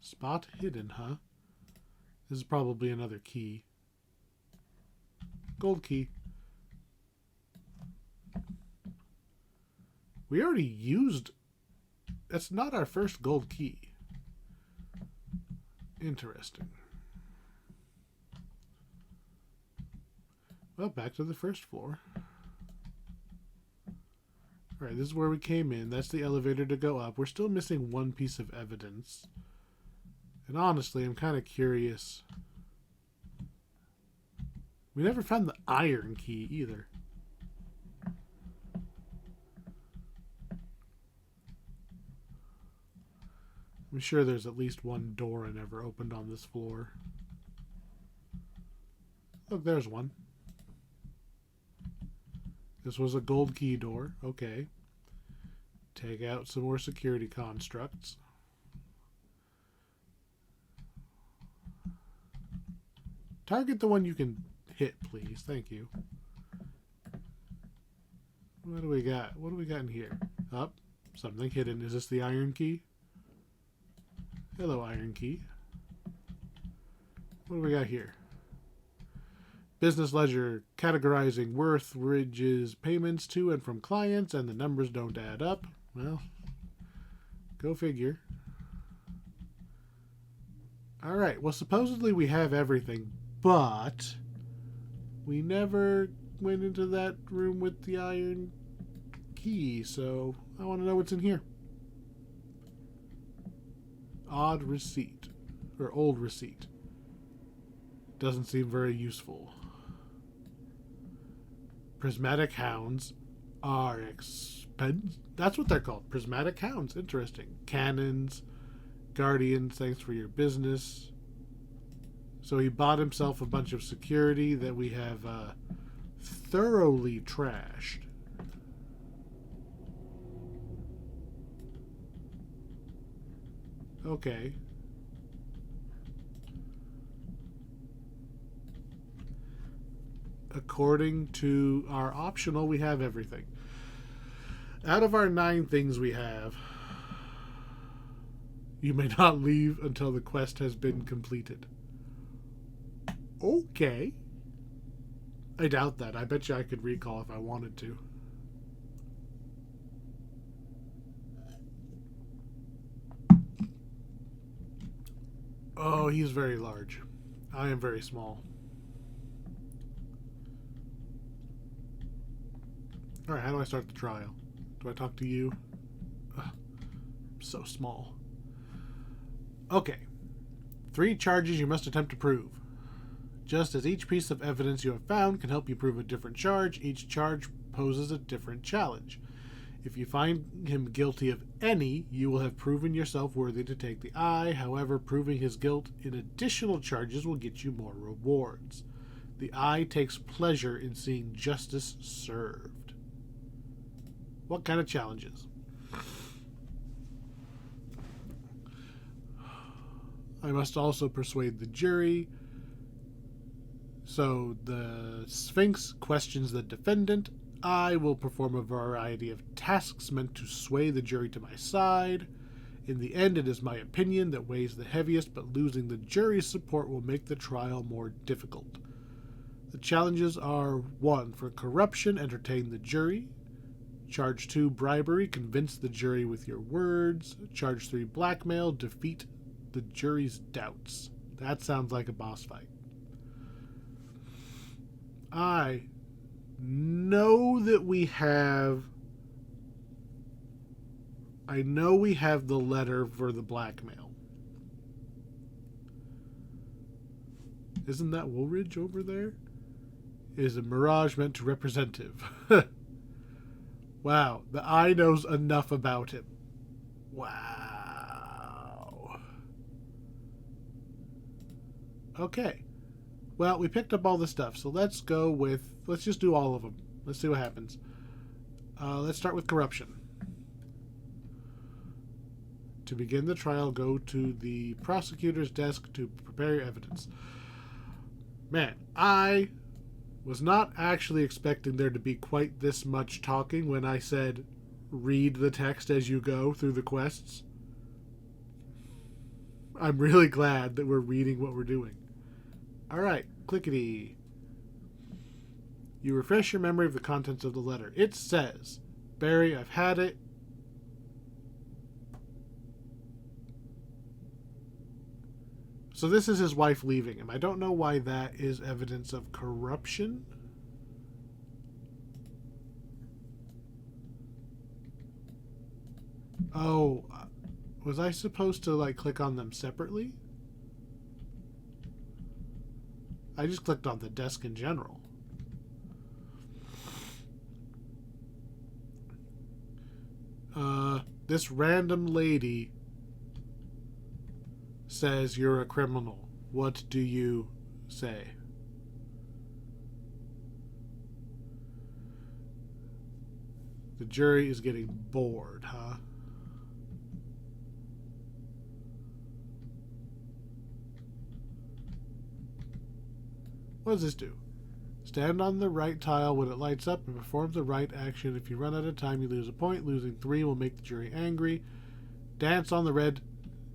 Spot hidden, huh? This is probably another key. Gold key. We already used... That's not our first gold key. Interesting. Well, back to the first floor. Alright, this is where we came in. That's the elevator to go up. We're still missing one piece of evidence. And honestly, I'm kind of curious. We never found the iron key either. I'm sure there's at least one door I never opened on this floor. Look, there's one. This was a gold key door. Okay. Take out some more security constructs. Target the one you can hit, please. Thank you. What do we got? What do we got in here? Oh, something hidden. Is this the iron key? Hello, iron key. What do we got here? Business ledger categorizing worth ridges payments to and from clients, and the numbers don't add up. Well, go figure. Alright, well, supposedly we have everything, but we never went into that room with the iron key, so I want to know what's in here. Odd receipt. Or old receipt. Doesn't seem very useful. Prismatic hounds are expensive. That's what they're called. Prismatic hounds. Interesting. Cannons. Guardians. Thanks for your business. So he bought himself a bunch of security that we have thoroughly trashed. Okay. According to our optional, we have everything. Out of our 9 things we have, you may not leave until the quest has been completed. Okay. I doubt that. I bet you I could recall if I wanted to. Oh, he's very large. I am very small. Alright, how do I start the trial? Do I talk to you? Ugh, I'm so small. Okay. 3 charges you must attempt to prove. Just as each piece of evidence you have found can help you prove a different charge, each charge poses a different challenge. If you find him guilty of any, you will have proven yourself worthy to take the eye. However, proving his guilt in additional charges will get you more rewards. The eye takes pleasure in seeing justice served. What kind of challenges? I must also persuade the jury. So the Sphinx questions the defendant. I will perform a variety of tasks meant to sway the jury to my side. In the end, it is my opinion that weighs the heaviest, but losing the jury's support will make the trial more difficult. The challenges are: 1. For corruption, entertain the jury. Charge 2, bribery, convince the jury with your words. Charge 3, blackmail, defeat the jury's doubts. That sounds like a boss fight. I know we have the letter for the blackmail. Isn't that Woolridge over there? Is a mirage meant to representative? Wow, the eye knows enough about him. Wow. Okay. Well, we picked up all the stuff, so let's just do all of them. Let's see what happens. Let's start with corruption. To begin the trial, go to the prosecutor's desk to prepare your evidence. Man, I was not actually expecting there to be quite this much talking when I said read the text as you go through the quests. I'm really glad that we're reading what we're doing. Alright, clickety. You refresh your memory of the contents of the letter. It says, Barry, I've had it. So this is his wife leaving him. I don't know why that is evidence of corruption. Oh, was I supposed to click on them separately? I just clicked on the desk in general. This random lady says you're a criminal. What do you say? The jury is getting bored, huh? What does this do? Stand on the right tile when it lights up and perform the right action. If you run out of time, you lose a point. Losing 3 will make the jury angry. Dance on the red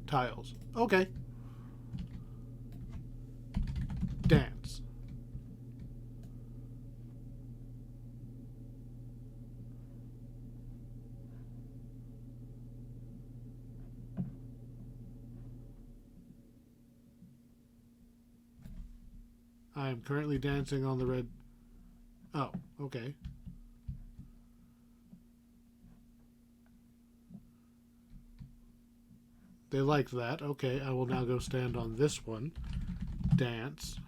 tiles. Okay. Dance. I am currently dancing on the red... Oh, okay. They liked that. Okay, I will now go stand on this one. Dance.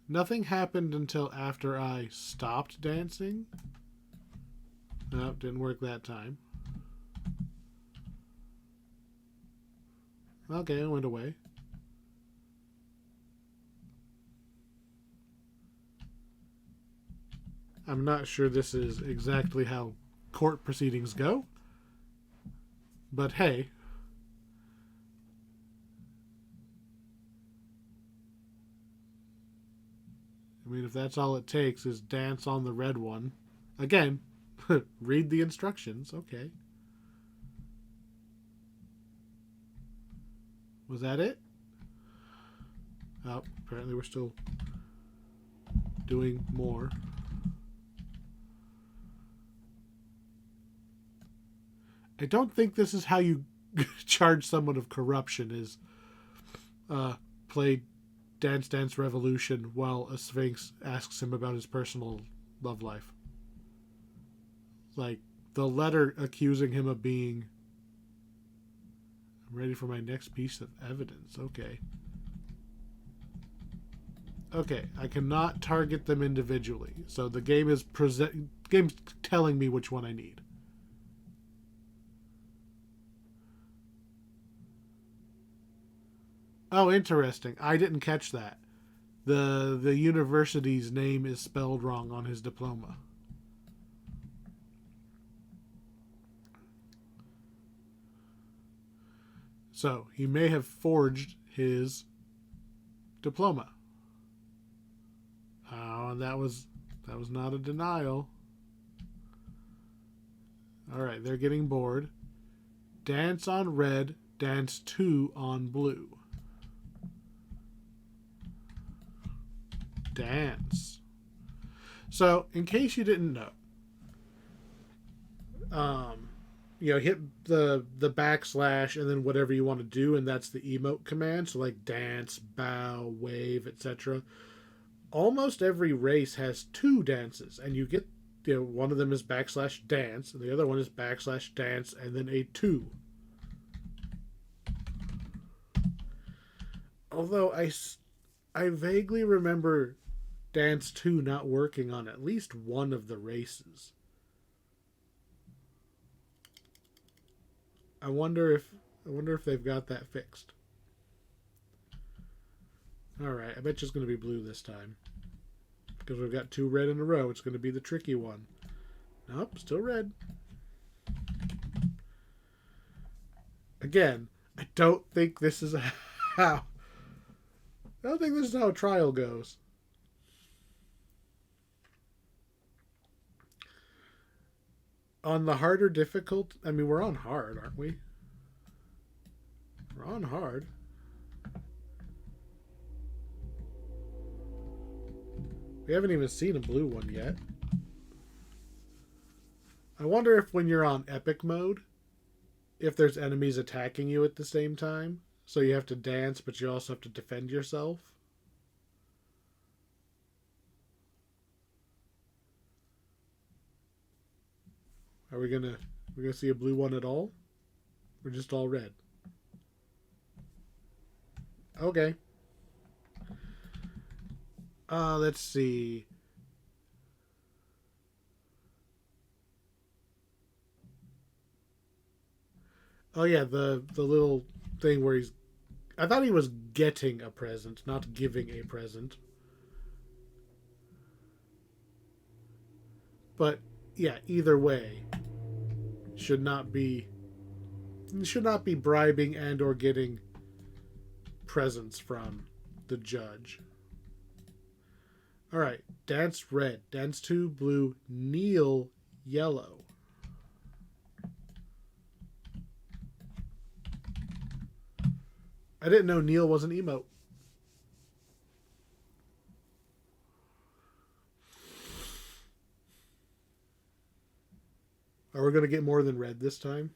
Nothing happened until after I stopped dancing. Nope, didn't work that time. Okay, it went away. I'm not sure this is exactly how court proceedings go. But hey. I mean, if that's all it takes is dance on the red one. Again, read the instructions. Okay. Was that it? Oh, apparently we're still doing more. I don't think this is how you charge someone of corruption, is play Dance Dance Revolution while a Sphinx asks him about his personal love life. Like, the letter accusing him of being I'm ready for my next piece of evidence. Okay. Okay, I cannot target them individually. So the game is game's telling me which one I need. Oh, interesting. I didn't catch that. The university's name is spelled wrong on his diploma. So he may have forged his diploma. Oh, that was not a denial. All right, they're getting bored. Dance on red, dance 2 on blue. Dance. So, in case you didn't know, hit the backslash and then whatever you want to do, and that's the emote command. So, like dance, bow, wave, etc. Almost every race has 2 dances, and you get, one of them is backslash dance, and the other one is backslash dance, and then a 2. Although I vaguely remember Dance 2 not working on at least one of the races. I wonder if they've got that fixed. Alright, I bet you it's going to be blue this time. Because we've got 2 red in a row. It's going to be the tricky one. Nope, still red. Again, I don't think this is how... I don't think this is how a trial goes. On the harder difficult... I mean, we're on hard, aren't we? We're on hard. We haven't even seen a blue one yet. I wonder if when you're on epic mode, if there's enemies attacking you at the same time. So you have to dance, but you also have to defend yourself. Are we gonna see a blue one at all? We're just all red. Okay. Let's see. Oh yeah, the little thing where he's... I thought he was getting a present, not giving a present. But yeah, either way, should not be bribing and or getting presents from the judge. All right, dance red, dance 2 blue, kneel yellow. I didn't know kneel was an emote. Are we going to get more than red this time?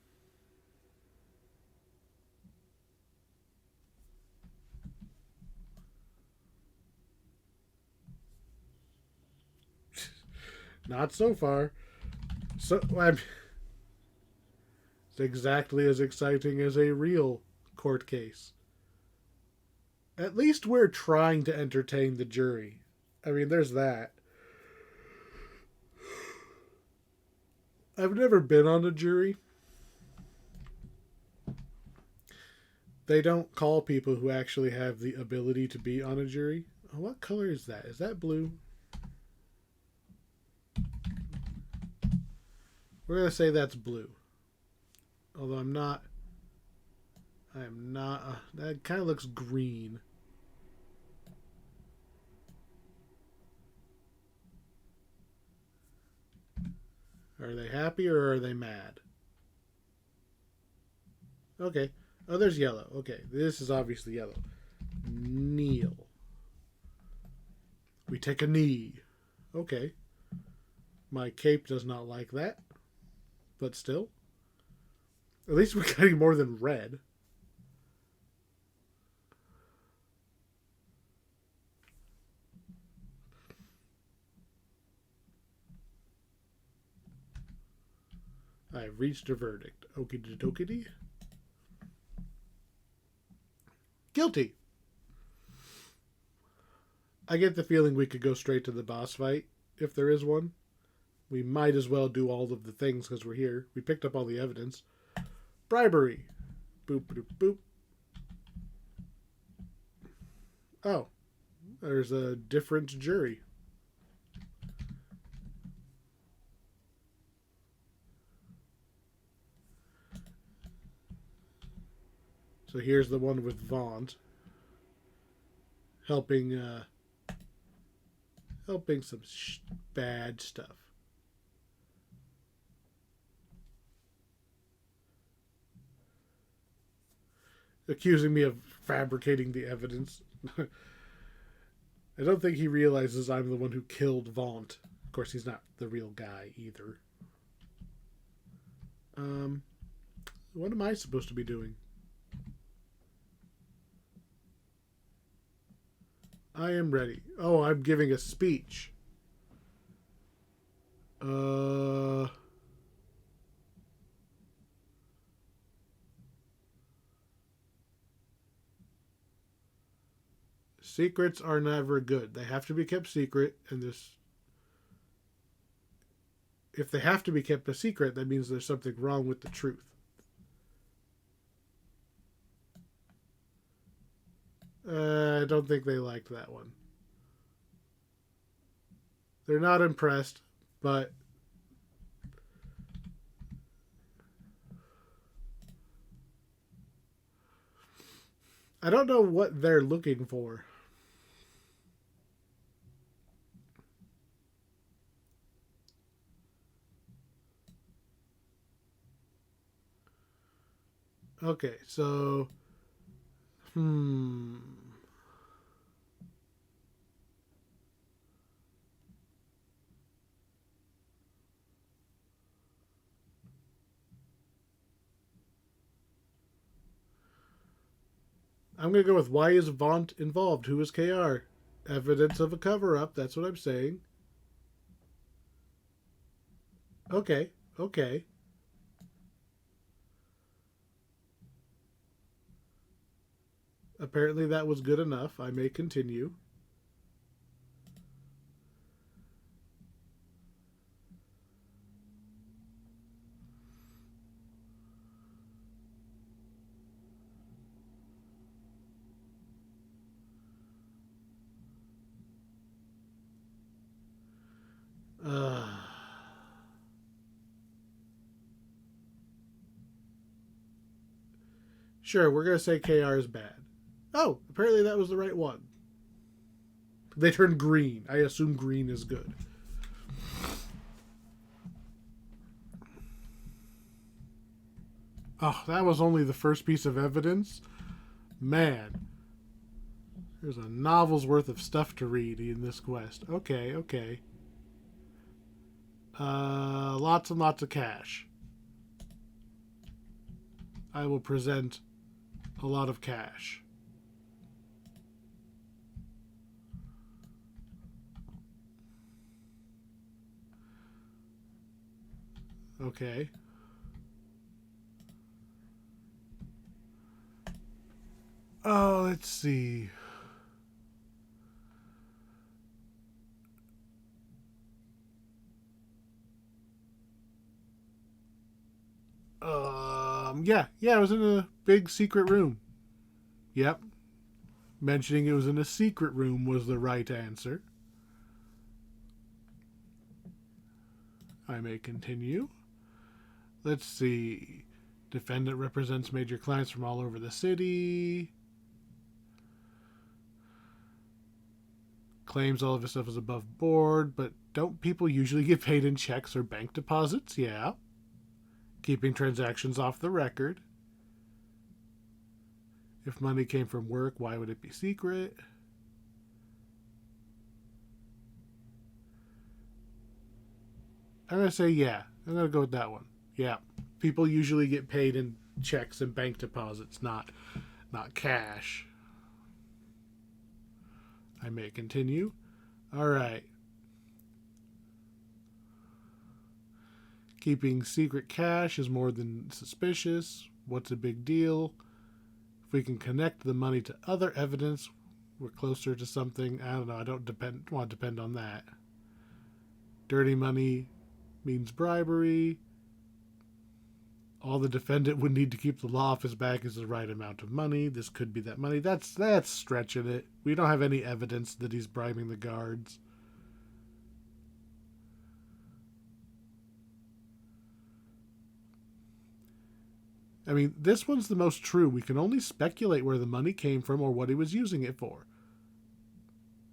Not so far. So it's exactly as exciting as a real court case. At least we're trying to entertain the jury. I mean, there's that. I've never been on a jury. They don't call people who actually have the ability to be on a jury. Oh, what color is that? Is that blue? We're going to say that's blue. Although I am not... that kind of looks green. Are they happy or are they mad? Okay. Oh, there's yellow. Okay, this is obviously yellow. Kneel. We take a knee. Okay. My cape does not like that. But still. At least we're getting more than red. I've reached a verdict. Okie dokie. Guilty. I get the feeling we could go straight to the boss fight, if there is one. We might as well do all of the things because we're here. We picked up all the evidence. Bribery. Boop, boop, boop. Oh, there's a different jury. So here's the one with Vaunt. Helping some bad stuff. Accusing me of fabricating the evidence. I don't think he realizes I'm the one who killed Vaunt. Of course, he's not the real guy either. What am I supposed to be doing? I am ready. Oh, I'm giving a speech. Secrets are never good. They have to be kept secret, and if they have to be kept a secret, that means there's something wrong with the truth. I don't think they liked that one. They're not impressed, but I don't know what they're looking for. Okay, so I'm going to go with why is Vaunt involved? Who is KR? Evidence of a cover-up. That's what I'm saying. Okay. Apparently that was good enough. I may continue. Sure, we're going to say KR is bad. Oh, apparently that was the right one. They turned green. I assume green is good. Oh, that was only the first piece of evidence? Man. There's a novel's worth of stuff to read in this quest. Okay. Lots and lots of cash. I will present a lot of cash. Okay. Oh, let's see. Yeah, I was in a big secret room. Yep. Mentioning it was in a secret room was the right answer. I may continue. Let's see. Defendant represents major clients from all over the city. Claims all of his stuff is above board, but don't people usually get paid in checks or bank deposits? Yeah. Keeping transactions off the record. If money came from work, why would it be secret? I'm going to say yeah. I'm going to go with that one. Yeah. People usually get paid in checks and bank deposits, not cash. I may continue. All right. Keeping secret cash is more than suspicious. What's a big deal? If we can connect the money to other evidence, we're closer to something. I don't know. I don't want to depend on that. Dirty money means bribery. All the defendant would need to keep the law off his back is the right amount of money. This could be that money. That's stretching it. We don't have any evidence that he's bribing the guards. I mean, this one's the most true. We can only speculate where the money came from or what he was using it for.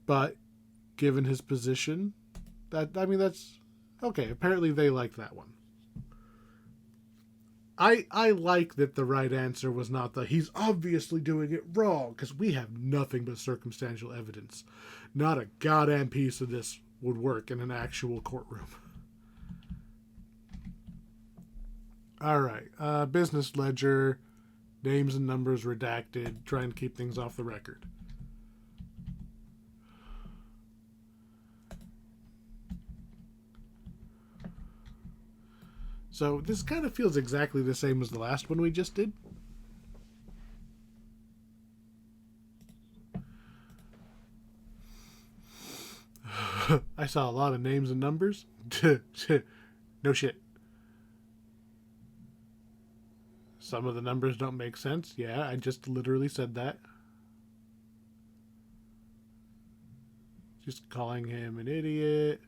But given his position, that's okay. Apparently they like that one. I like that the right answer was not he's obviously doing it wrong, because we have nothing but circumstantial evidence. Not a goddamn piece of this would work in an actual courtroom. All right. Business ledger, names and numbers redacted, trying to keep things off the record. So this kind of feels exactly the same as the last one we just did. I saw a lot of names and numbers. No shit. Some of the numbers don't make sense. Yeah, I just literally said that. Just calling him an idiot.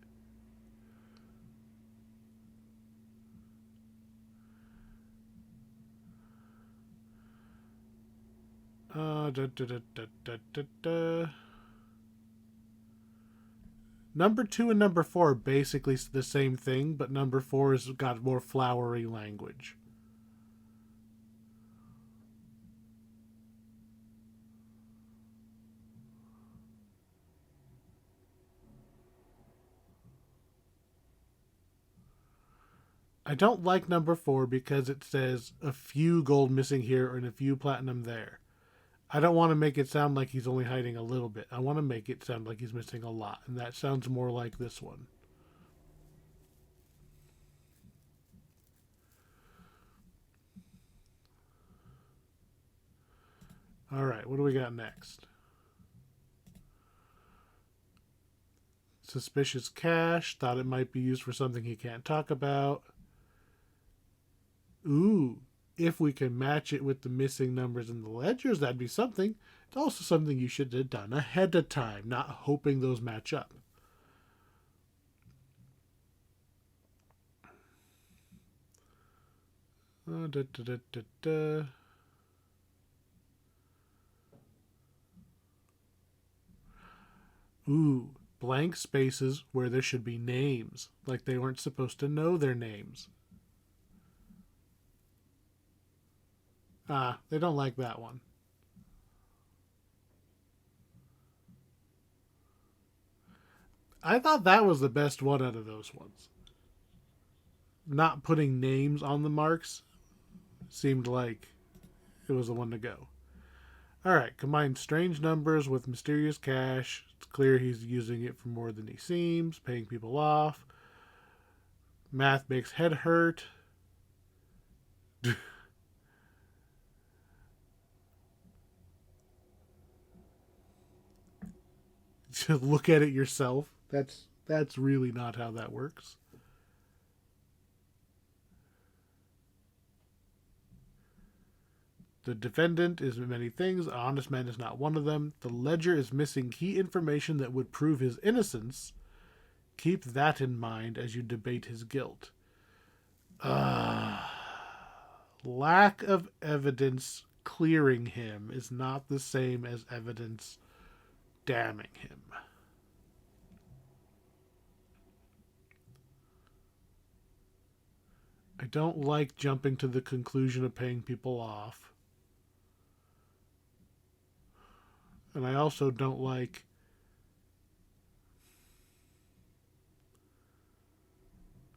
Number 2 and number 4 are basically the same thing, but number 4 has got more flowery language. I don't like number 4 because it says a few gold missing here and a few platinum there. I don't want to make it sound like he's only hiding a little bit. I want to make it sound like he's missing a lot, and that sounds more like this one. All right, what do we got next? Suspicious cash. Thought it might be used for something he can't talk about. Ooh, if we can match it with the missing numbers in the ledgers, that'd be something. It's also something you should have done ahead of time, not hoping those match up. Ooh, blank spaces where there should be names, like they weren't supposed to know their names. They don't like that one. I thought that was the best one out of those ones. Not putting names on the marks seemed like it was the one to go. Alright, combine strange numbers with mysterious cash. It's clear he's using it for more than he seems, paying people off. Math makes head hurt. Just look at it yourself. That's really not how that works. The defendant is many things. An honest man is not one of them. The ledger is missing key information that would prove his innocence. Keep that in mind as you debate his guilt. Lack of evidence clearing him is not the same as evidence damning him. I don't like jumping to the conclusion of paying people off. And I also don't like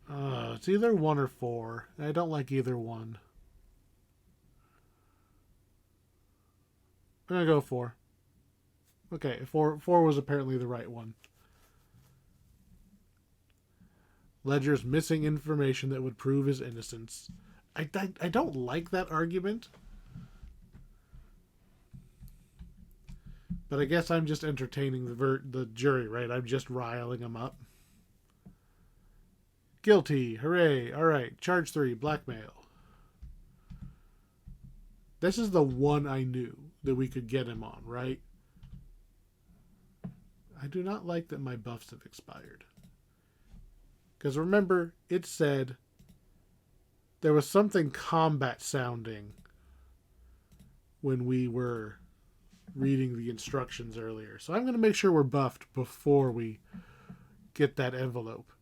it's either 1 or 4. I don't like either one. I'm going to go 4. Okay, 4 was apparently the right one. Ledger's missing information that would prove his innocence. I don't like that argument. But I guess I'm just entertaining the jury, right? I'm just riling them up. Guilty. Hooray. All right. Charge 3. Blackmail. This is the one I knew that we could get him on, right? I do not like that my buffs have expired. Because remember, it said there was something combat sounding when we were reading the instructions earlier. So I'm going to make sure we're buffed before we get that envelope.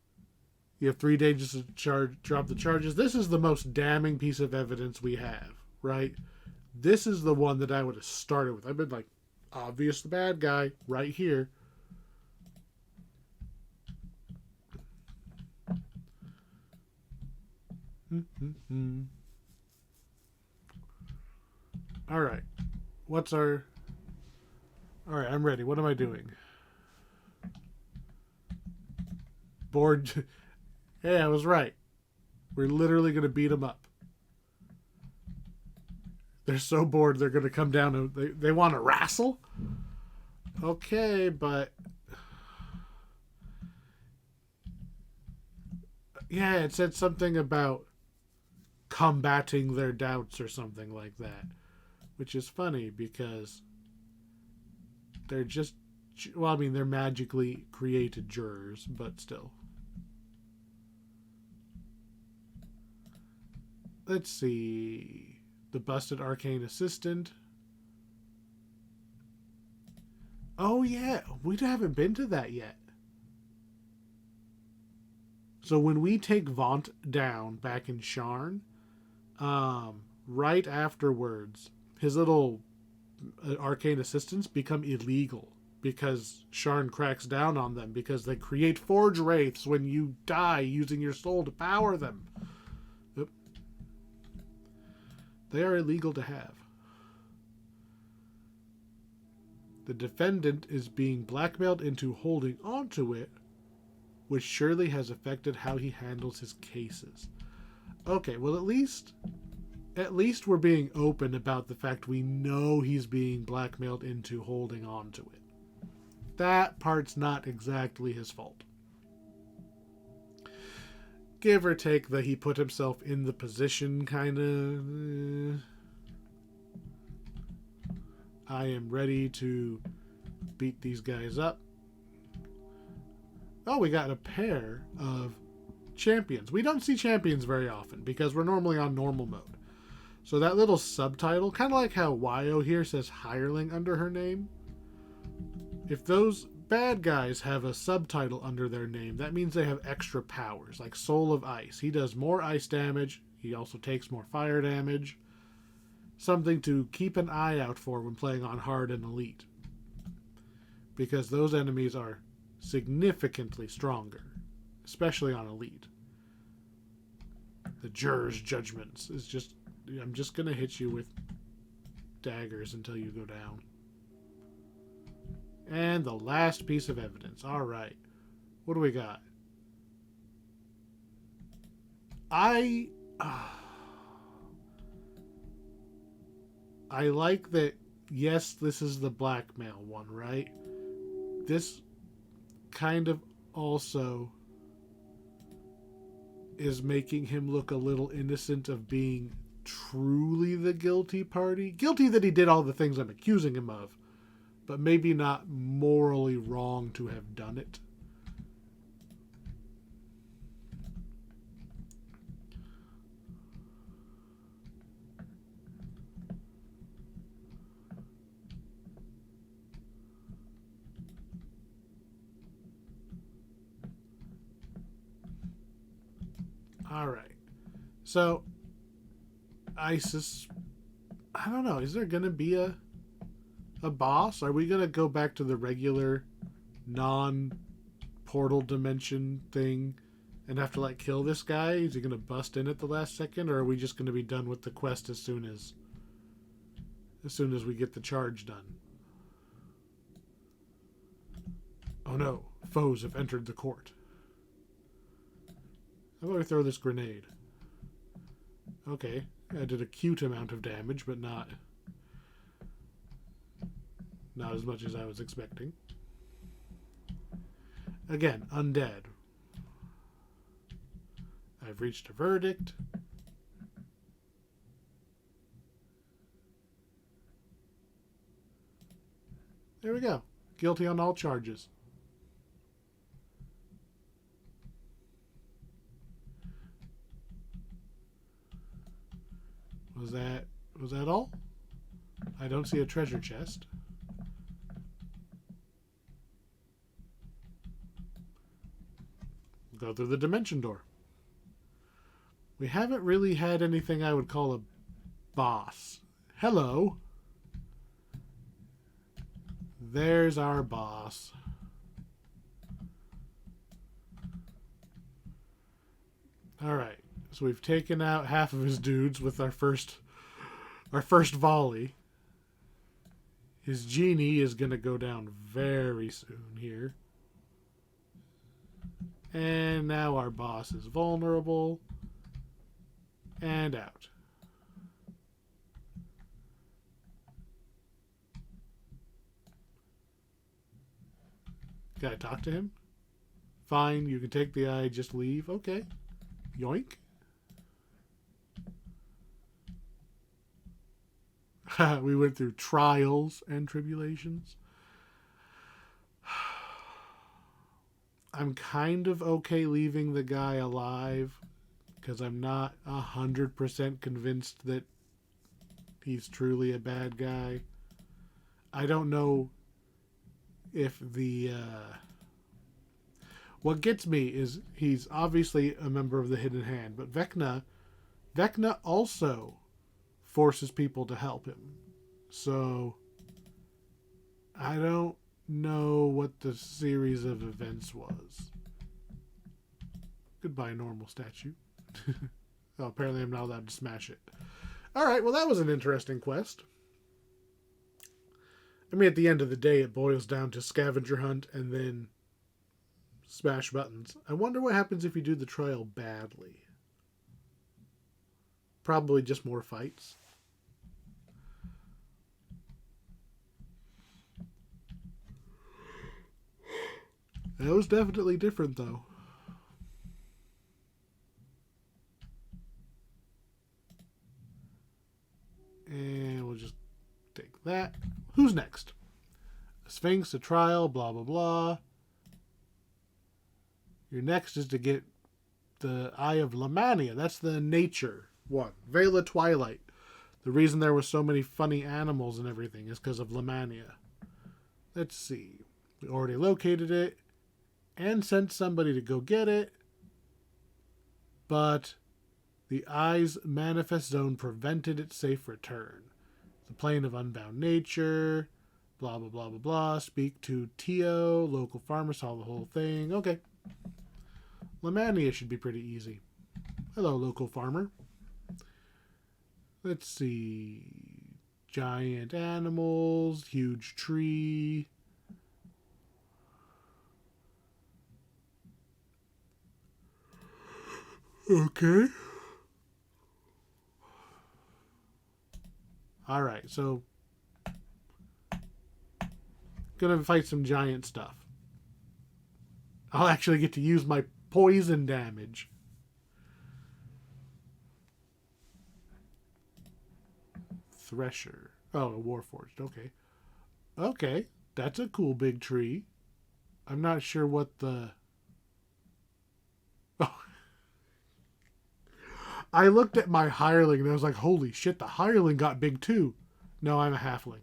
You have 3 days to drop the charges. This is the most damning piece of evidence we have, right? This is the one that I would have started with. I've been like, obvious the bad guy right here. All right. What's our... All right, I'm ready. What am I doing? Board. Hey, I was right. We're literally going to beat them up. They're so bored they're going to come down and they want to wrestle? Okay, but... Yeah, it said something about combating their doubts or something like that. Which is funny because they're just... Well, I mean, they're magically created jurors, but still. Let's see... The busted arcane assistant. Oh yeah, we haven't been to that yet. So when we take Vaunt down back in Sharn, right afterwards, his little arcane assistants become illegal because Sharn cracks down on them because they create forge wraiths when you die using your soul to power them. They are illegal to have. The defendant is being blackmailed into holding onto it, which surely has affected how he handles his cases. Okay, well at least we're being open about the fact we know he's being blackmailed into holding onto it. That part's not exactly his fault. Give or take that he put himself in the position, kind of. I am ready to beat these guys up. Oh, we got a pair of champions. We don't see champions very often because we're normally on normal mode. So that little subtitle, kind of like how Wyo here says hireling under her name. If those bad guys have a subtitle under their name, that means they have extra powers, like Soul of Ice. He does more ice damage. He also takes more fire damage. Something to keep an eye out for when playing on hard and elite. Because those enemies are significantly stronger, especially on elite. The juror's judgments is just... I'm just going to hit you with daggers until you go down. And the last piece of evidence. All right. What do we got? I like that, yes, this is the blackmail one, right? This kind of also is making him look a little innocent of being truly the guilty party. Guilty that he did all the things I'm accusing him of, but maybe not morally wrong to have done it. All right. So, I don't know. Is there going to be a boss? Are we going to go back to the regular non-portal dimension thing and have to, like, kill this guy? Is he going to bust in at the last second? Or are we just going to be done with the quest as soon as we get the charge done? Oh no. Foes have entered the court. How about we throw this grenade? Okay. I did a cute amount of damage, but not... Not as much as I was expecting. Again, undead. I've reached a verdict. There we go. Guilty on all charges. Was that all? I don't see a treasure chest. Go through the dimension door. We haven't really had anything I would call a boss. Hello. There's our boss. Alright. So we've taken out half of his dudes with our first volley. His genie is going to go down very soon here. And now our boss is vulnerable. And out. Can I talk to him? Fine, you can take the eye, just leave. Okay. Yoink. We went through trials and tribulations. I'm kind of okay leaving the guy alive because I'm not 100% convinced that he's truly a bad guy. I don't know if the... What gets me is he's obviously a member of the Hidden Hand, but Vecna also forces people to help him. So I don't know what the series of events was. Goodbye, normal statue. Oh, apparently I'm not allowed to smash it. Alright, well that was an interesting quest. I mean, at the end of the day, it boils down to scavenger hunt and then smash buttons. I wonder what happens if you do the trial badly. Probably just more fights. That was definitely different, though. And we'll just take that. Who's next? A Sphinx, a trial, blah, blah, blah. Your next is to get the Eye of Lamannia. That's the nature one. Veil of Twilight. The reason there were so many funny animals and everything is because of Lamannia. Let's see. We already located it and sent somebody to go get it. But the Eye's manifest zone prevented its safe return. The plane of unbound nature. Blah, blah, blah, blah, blah. Speak to Tio. Local farmer saw the whole thing. Okay. Lamannia should be pretty easy. Hello, local farmer. Let's see. Giant animals. Huge tree. Okay. Alright, so gonna fight some giant stuff. I'll actually get to use my poison damage. Thresher. Oh, a Warforged. Okay. Okay. That's a cool big tree. I'm not sure what the... Oh. I looked at my hireling and I was like, holy shit, the hireling got big too. No, I'm a halfling.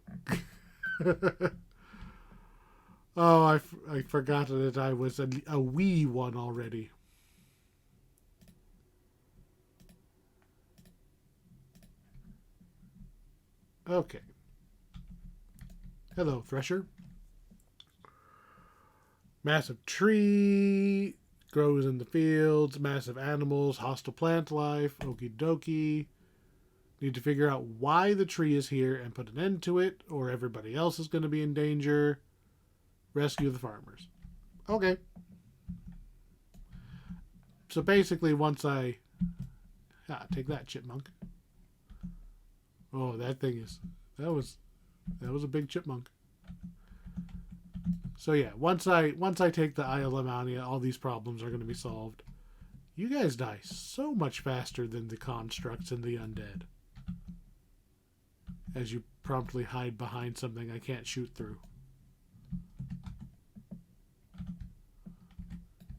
Oh, I forgot that I was a wee one already. Okay. Hello, Thresher. Massive tree grows in the fields. Massive animals, hostile plant life. Okie dokie. Need to figure out why the tree is here and put an end to it, or everybody else is going to be in danger. Rescue the farmers. Okay. So basically, once I... take that, chipmunk. Oh, that thing is... That was a big chipmunk. So yeah, once I take the Eye of Lamannia, all these problems are going to be solved. You guys die so much faster than the constructs and the undead. As you promptly hide behind something I can't shoot through.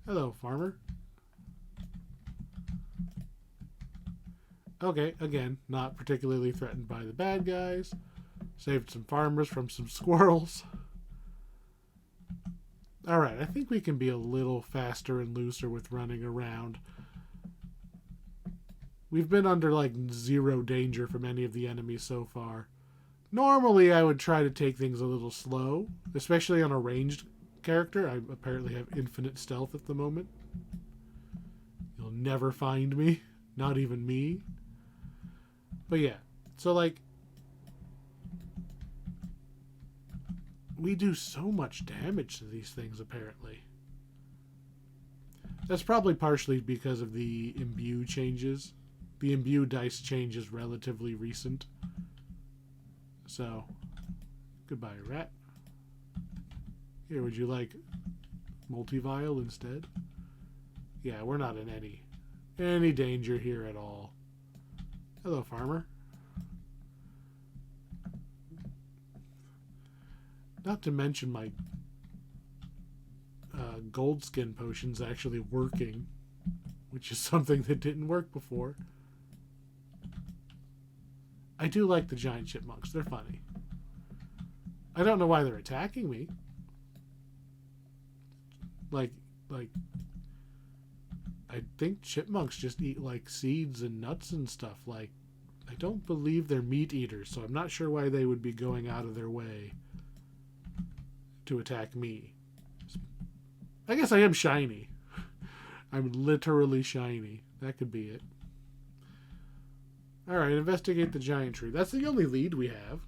Hello, farmer. Okay, again, not particularly threatened by the bad guys. Saved some farmers from some squirrels. Alright, I think we can be a little faster and looser with running around. We've been under, like, zero danger from any of the enemies so far. Normally, I would try to take things a little slow, especially on a ranged character. I apparently have infinite stealth at the moment. You'll never find me. Not even me. But yeah, so, like, we do so much damage to these things, apparently. That's probably partially because of the imbue changes. The imbue dice change is relatively recent. So, goodbye, rat. Here, would you like multi-vial instead? Yeah, we're not in any danger here at all. Hello, farmer. Not to mention my gold skin potion's actually working, which is something that didn't work before. I do like the giant chipmunks. They're funny. I don't know why they're attacking me. Like, I think chipmunks just eat, like, seeds and nuts and stuff. Like, I don't believe they're meat eaters, so I'm not sure why they would be going out of their way to attack me. I guess I am shiny. I'm literally shiny. That could be it. Alright, investigate the giant tree. That's the only lead we have.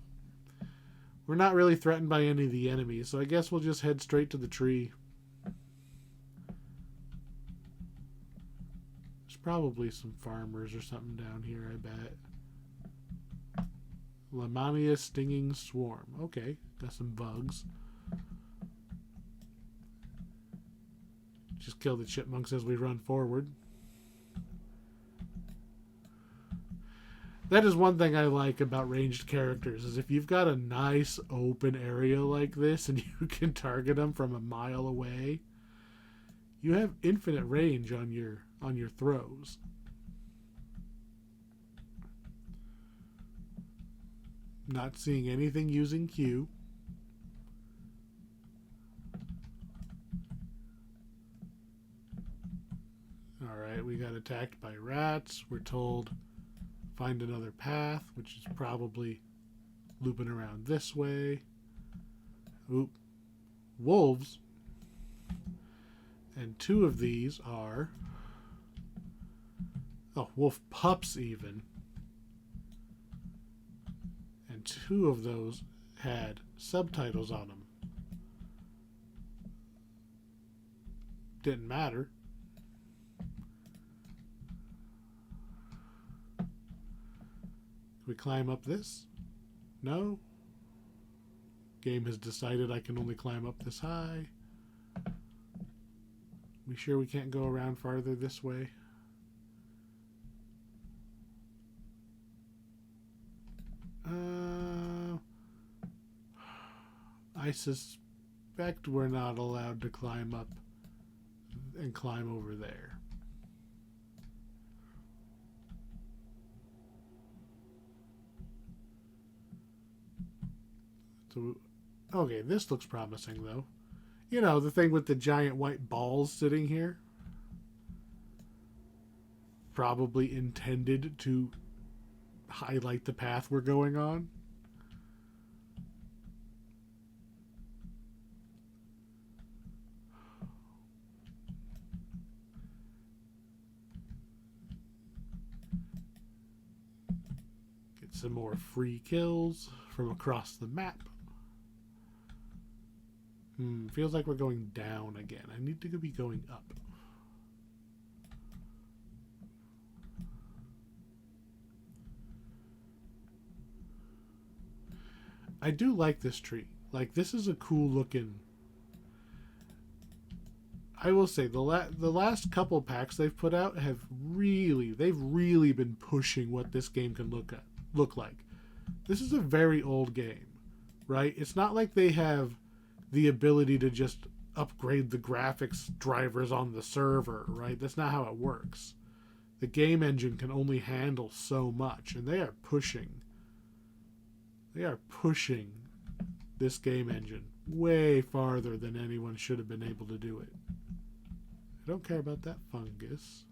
We're not really threatened by any of the enemies, so I guess we'll just head straight to the tree. There's probably some farmers or something down here, I bet. Lamannia stinging swarm. Okay, got some bugs. Just kill the chipmunks as we run forward. That is one thing I like about ranged characters, is if you've got a nice open area like this and you can target them from a mile away, you have infinite range on your throws. Not seeing anything using Q. Alright, we got attacked by rats. We're told find another path, which is probably looping around this way. Oop. Wolves. And two of these are... oh, wolf pups even. And two of those had subtitles on them. Didn't matter. We climb up this? No? Game has decided I can only climb up this high. We sure we can't go around farther this way? I suspect we're not allowed to climb up and climb over there. So, okay, this looks promising, though. You know, the thing with the giant white balls sitting here. Probably intended to highlight the path we're going on. Get some more free kills from across the map. Feels like we're going down again. I need to be going up. I do like this tree. Like, this is a cool looking I will say the last couple packs they've put out have they've really been pushing what this game can look like. This is a very old game, right? It's not like they have the ability to just upgrade the graphics drivers on the server, right? That's not how it works. The game engine can only handle so much, and they are pushing this game engine way farther than anyone should have been able to do it. I don't care about that fungus.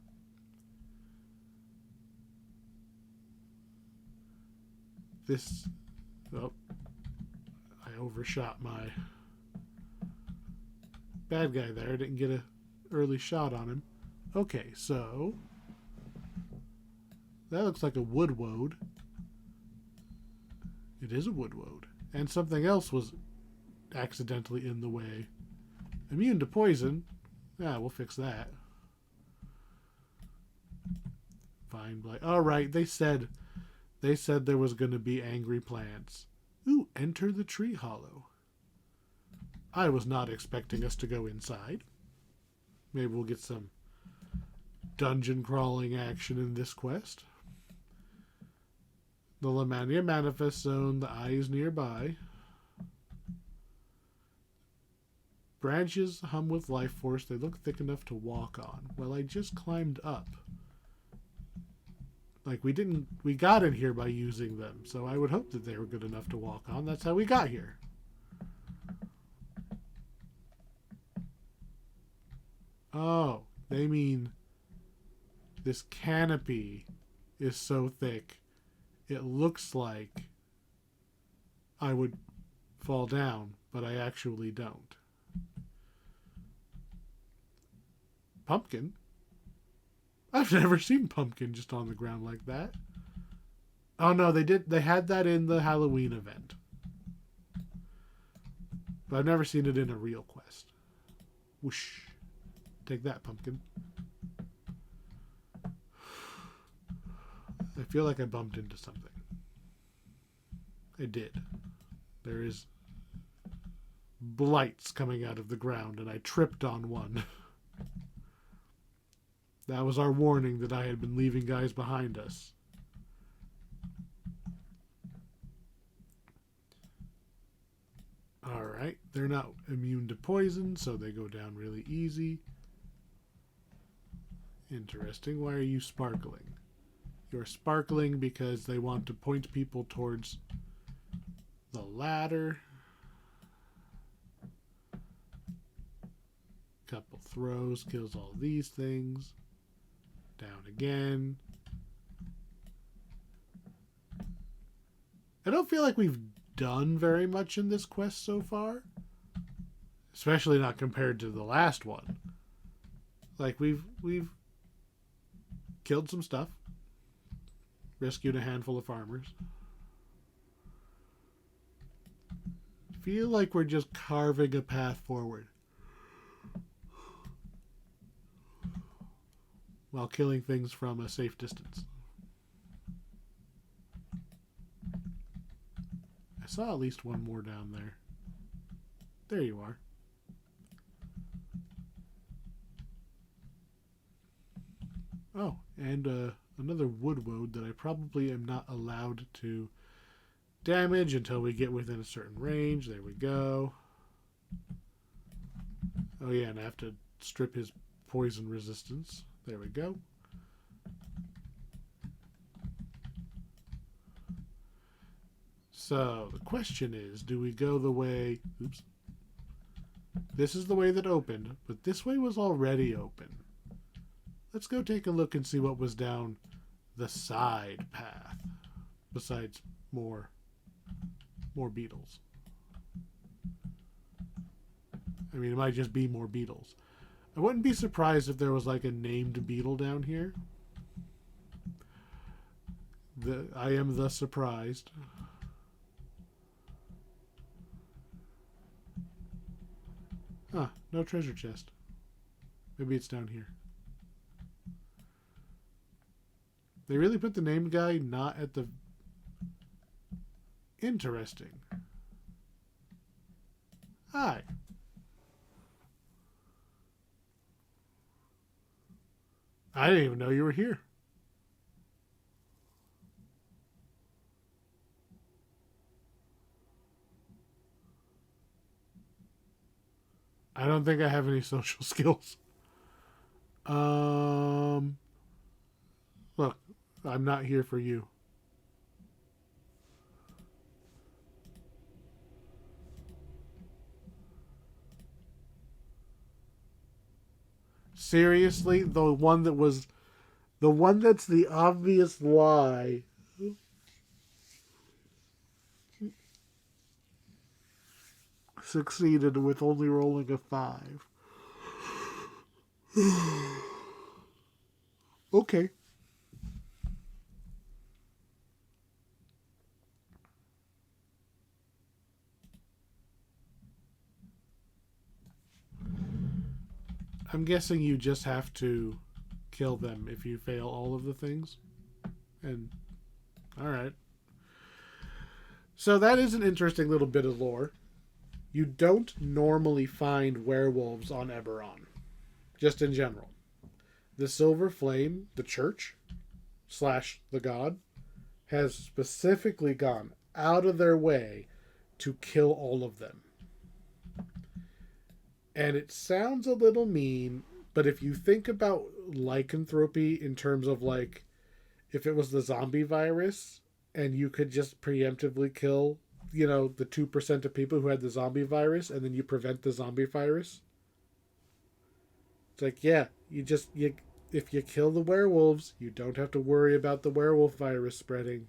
This... Oh. I overshot my... Bad guy there. Didn't get an early shot on him. Okay, so... That looks like a woodwode. It is a woodwode. And something else was accidentally in the way. Immune to poison. Yeah, we'll fix that. Vine blight. Alright, they said there was going to be angry plants. Ooh, enter the tree hollow. I was not expecting us to go inside. Maybe we'll get some dungeon crawling action in this quest. The Lamannia manifest zone, the eye is nearby. Branches hum with life force. They look thick enough to walk on. Well, I just climbed up. Like, we got in here by using them, so I would hope that they were good enough to walk on. That's how we got here. Oh, they mean this canopy is so thick it looks like I would fall down, but I actually don't. Pumpkin? I've never seen pumpkin just on the ground like that. Oh no, they had that in the Halloween event. But I've never seen it in a real quest. Whoosh. Take that, pumpkin. I feel like I bumped into something. I did. There is blights coming out of the ground, and I tripped on one. That was our warning that I had been leaving guys behind us. Alright, they're not immune to poison, so they go down really easy. Interesting. Why are you sparkling? You're sparkling because they want to point people towards the ladder. Couple throws, kills all these things. Down again. I don't feel like we've done very much in this quest so far. Especially not compared to the last one. Like, we've killed some stuff. Rescued a handful of farmers. Feel like we're just carving a path forward. While killing things from a safe distance. I saw at least one more down there. There you are. Oh, and another woodwode that I probably am not allowed to damage until we get within a certain range. There we go. Oh yeah, and I have to strip his poison resistance. There we go. So the question is, do we go the way... Oops. This is the way that opened, but this way was already open. Let's go take a look and see what was down the side path. Besides more beetles. I mean, it might just be more beetles. I wouldn't be surprised if there was like a named beetle down here. I am thus surprised. Huh, no treasure chest. Maybe it's down here. They really put the named guy not at the... Interesting. Hi. I didn't even know you were here. I don't think I have any social skills. Um, Look, I'm not here for you. Seriously, the one that's the obvious lie succeeded with only rolling a 5. Okay. I'm guessing you just have to kill them if you fail all of the things. And all right. So that is an interesting little bit of lore. You don't normally find werewolves on Eberron, just in general. The Silver Flame, the church slash the god, has specifically gone out of their way to kill all of them. And it sounds a little mean, but if you think about lycanthropy in terms of like if it was the zombie virus and you could just preemptively kill, the 2% of people who had the zombie virus and then you prevent the zombie virus. It's like, yeah, if you kill the werewolves, you don't have to worry about the werewolf virus spreading.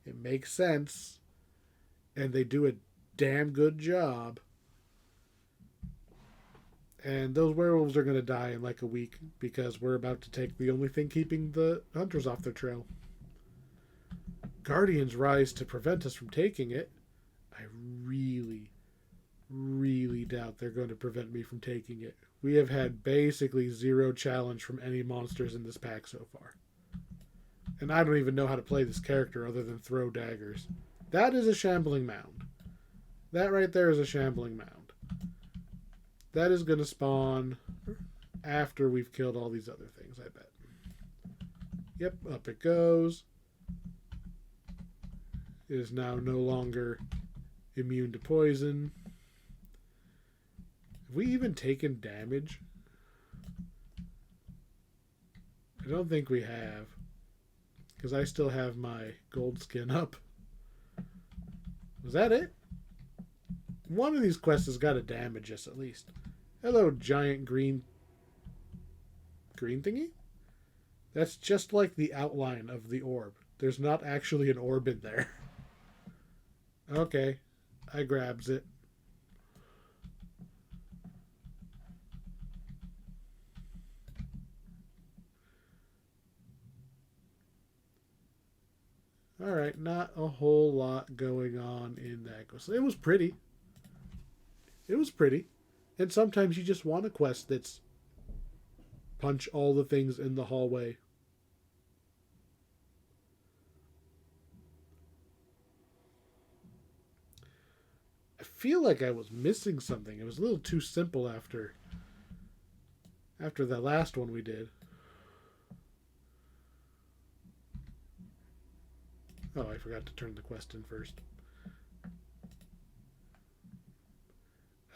It makes sense. And they do a damn good job. And those werewolves are going to die in like a week because we're about to take the only thing keeping the hunters off their trail. Guardians rise to prevent us from taking it. I really, really doubt they're going to prevent me from taking it. We have had basically zero challenge from any monsters in this pack so far. And I don't even know how to play this character other than throw daggers. That is a shambling mound. That right there is a shambling mound. That is going to spawn after we've killed all these other things, I bet. Yep, up it goes. It is now no longer immune to poison. Have we even taken damage? I don't think we have. Because I still have my gold skin up. Was that it? One of these quests has got to damage us at least. Hello, giant green thingy? That's just like the outline of the orb. There's not actually an orb in there. Okay, I grabs it. Alright, not a whole lot going on in that quest. It was pretty. It was pretty. And sometimes you just want a quest that's punch all the things in the hallway. I feel like I was missing something. It was a little too simple after the last one we did. Oh, I forgot to turn the quest in first.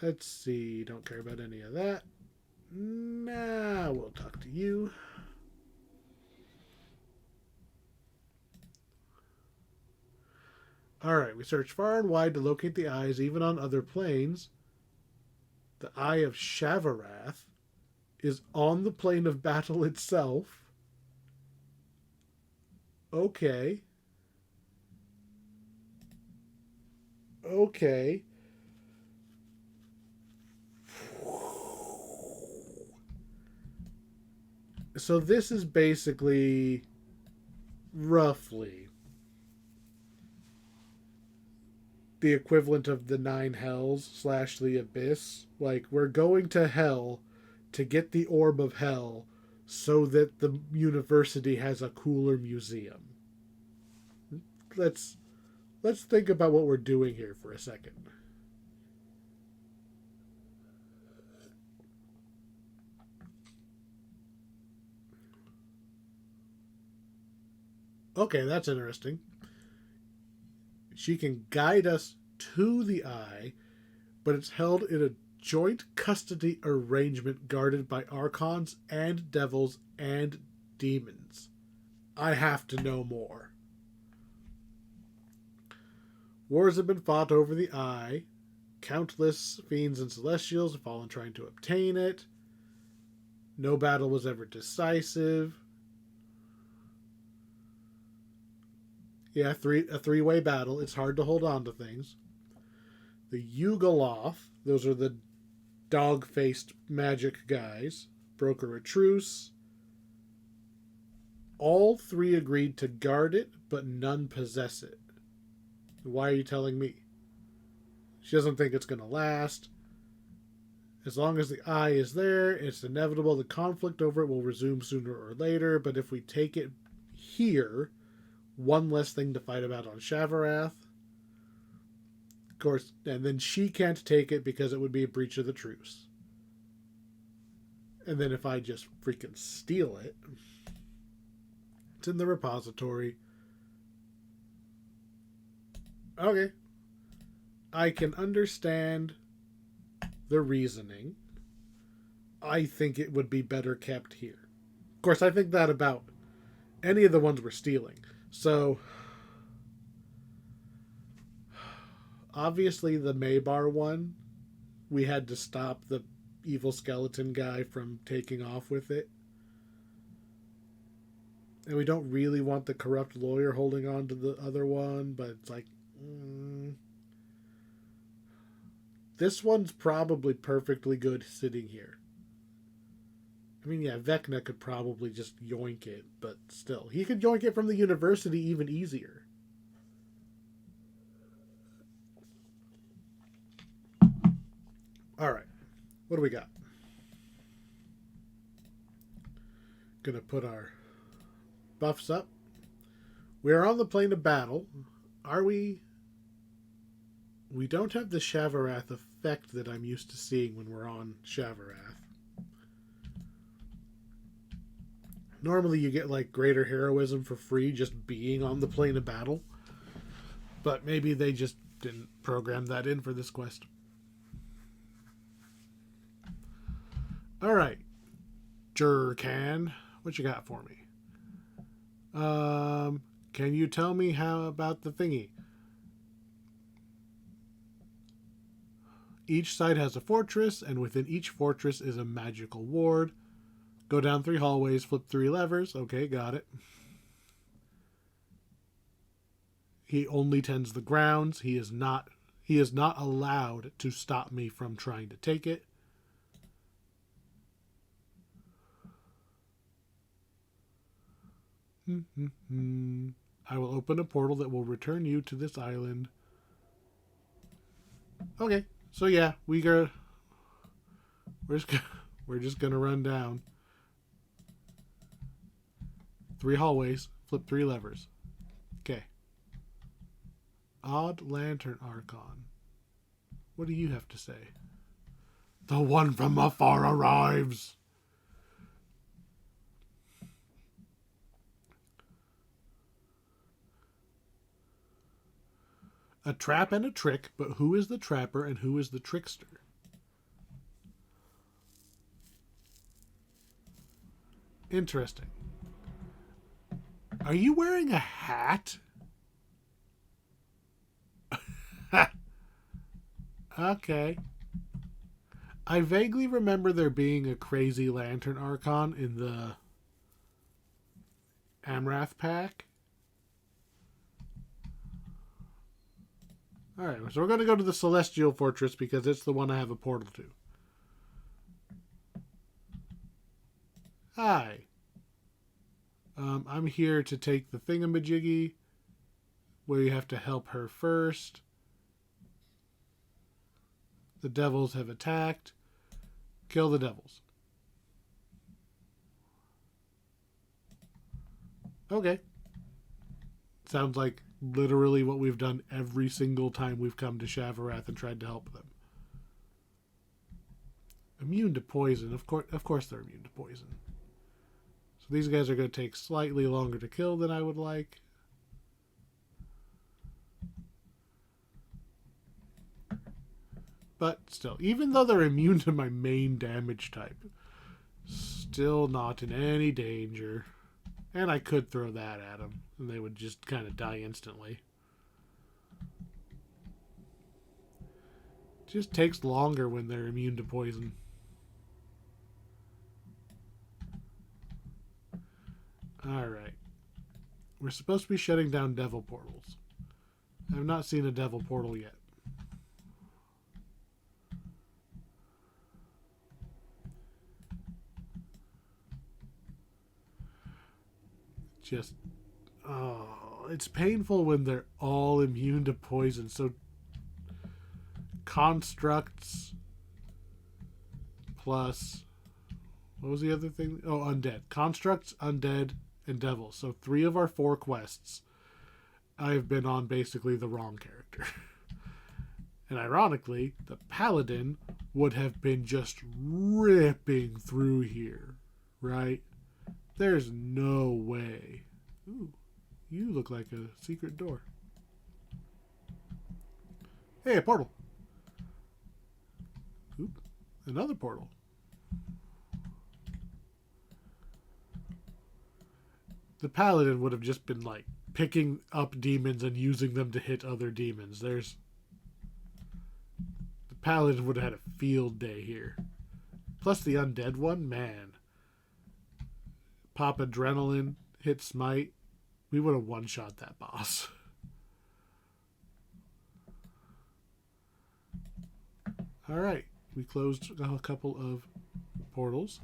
Let's see. Don't care about any of that. Nah, we'll talk to you. Alright, we search far and wide to locate the eyes, even on other planes. The Eye of Shavarath is on the plane of battle itself. Okay. Okay. So this is basically roughly the equivalent of the 9 hells / the abyss. Like, we're going to hell to get the orb of hell so that the university has a cooler museum. Let's think about what we're doing here for a second. Okay, that's interesting. She can guide us to the eye, but it's held in a joint custody arrangement guarded by archons and devils and demons. I have to know more. Wars have been fought over the eye. Countless fiends and celestials have fallen trying to obtain it. No battle was ever decisive. Yeah, a three-way battle. It's hard to hold on to things. The Yugoloth, those are the dog-faced magic guys, broker a truce. All three agreed to guard it, but none possess it. Why are you telling me? She doesn't think it's going to last. As long as the eye is there, it's inevitable the conflict over it will resume sooner or later, but if we take it here, one less thing to fight about on Shavarath. Of course, and then she can't take it because it would be a breach of the truce. And then if I just freaking steal it, it's in the repository. Okay. I can understand the reasoning. I think it would be better kept here. Of course, I think that about any of the ones we're stealing. So, obviously the Maybar one, we had to stop the evil skeleton guy from taking off with it. And we don't really want the corrupt lawyer holding on to the other one, but it's like, this one's probably perfectly good sitting here. I mean, yeah, Vecna could probably just yoink it, but still. He could yoink it from the university even easier. Alright. What do we got? Gonna put our buffs up. We are on the plane of battle. Are we... We don't have the Shavarath effect that I'm used to seeing when we're on Shavarath. Normally you get like greater heroism for free just being on the plane of battle. But maybe they just didn't program that in for this quest. Alright. Jerkan, what you got for me? Can you tell me how about the thingy? Each side has a fortress, and within each fortress is a magical ward. Go down 3 hallways, flip 3 levers. Okay, got it. He only tends the grounds. He is not allowed to stop me from trying to take it. I will open a portal that will return you to this island. Okay. So yeah, we're just gonna run down 3 hallways, flip 3 levers. Okay. Odd Lantern Archon. What do you have to say? The one from afar arrives. A trap and a trick, but who is the trapper and who is the trickster? Interesting. Are you wearing a hat? Okay. I vaguely remember there being a crazy Lantern Archon in the Amrath pack. Alright, so we're going to go to the Celestial Fortress because it's the one I have a portal to. Hi. I'm here to take the thingamajiggy, where you have to help her first. The devils have attacked. Kill the devils. Okay. Sounds like literally what we've done every single time we've come to Shavarath and tried to help them. Immune to poison. Of course they're immune to poison. So these guys are going to take slightly longer to kill than I would like. But still, even though they're immune to my main damage type, still not in any danger. And I could throw that at them, and they would just kind of die instantly. Just takes longer when they're immune to poison. Alright. We're supposed to be shutting down devil portals. I have not seen a devil portal yet. Just... oh, it's painful when they're all immune to poison. So... constructs plus... what was the other thing? Oh, undead. Constructs, undead, and devils. So 3 of our 4 quests I have been on basically the wrong character. And ironically, the paladin would have been just ripping through here, right? There's no way. Ooh, you look like a secret door. Hey, a portal. Oop, another portal. The paladin would have just been like picking up demons and using them to hit other demons. The paladin would have had a field day here. Plus the undead one, man. Pop adrenaline, hit smite. We would have one-shot that boss. Alright, we closed a couple of portals.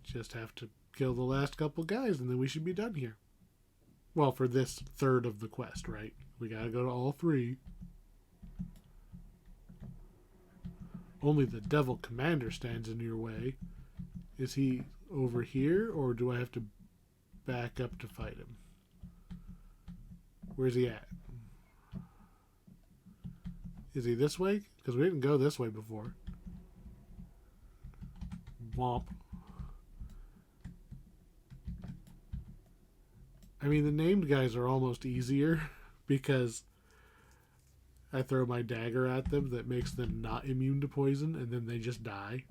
Just have to kill the last couple guys and then we should be done here. Well, for this third of the quest, right? We gotta go to all 3. Only the devil commander stands in your way. Is he over here or do I have to back up to fight him? Where's he at? Is he this way? Because we didn't go this way before. Womp. I mean, the named guys are almost easier because I throw my dagger at them that makes them not immune to poison and then they just die.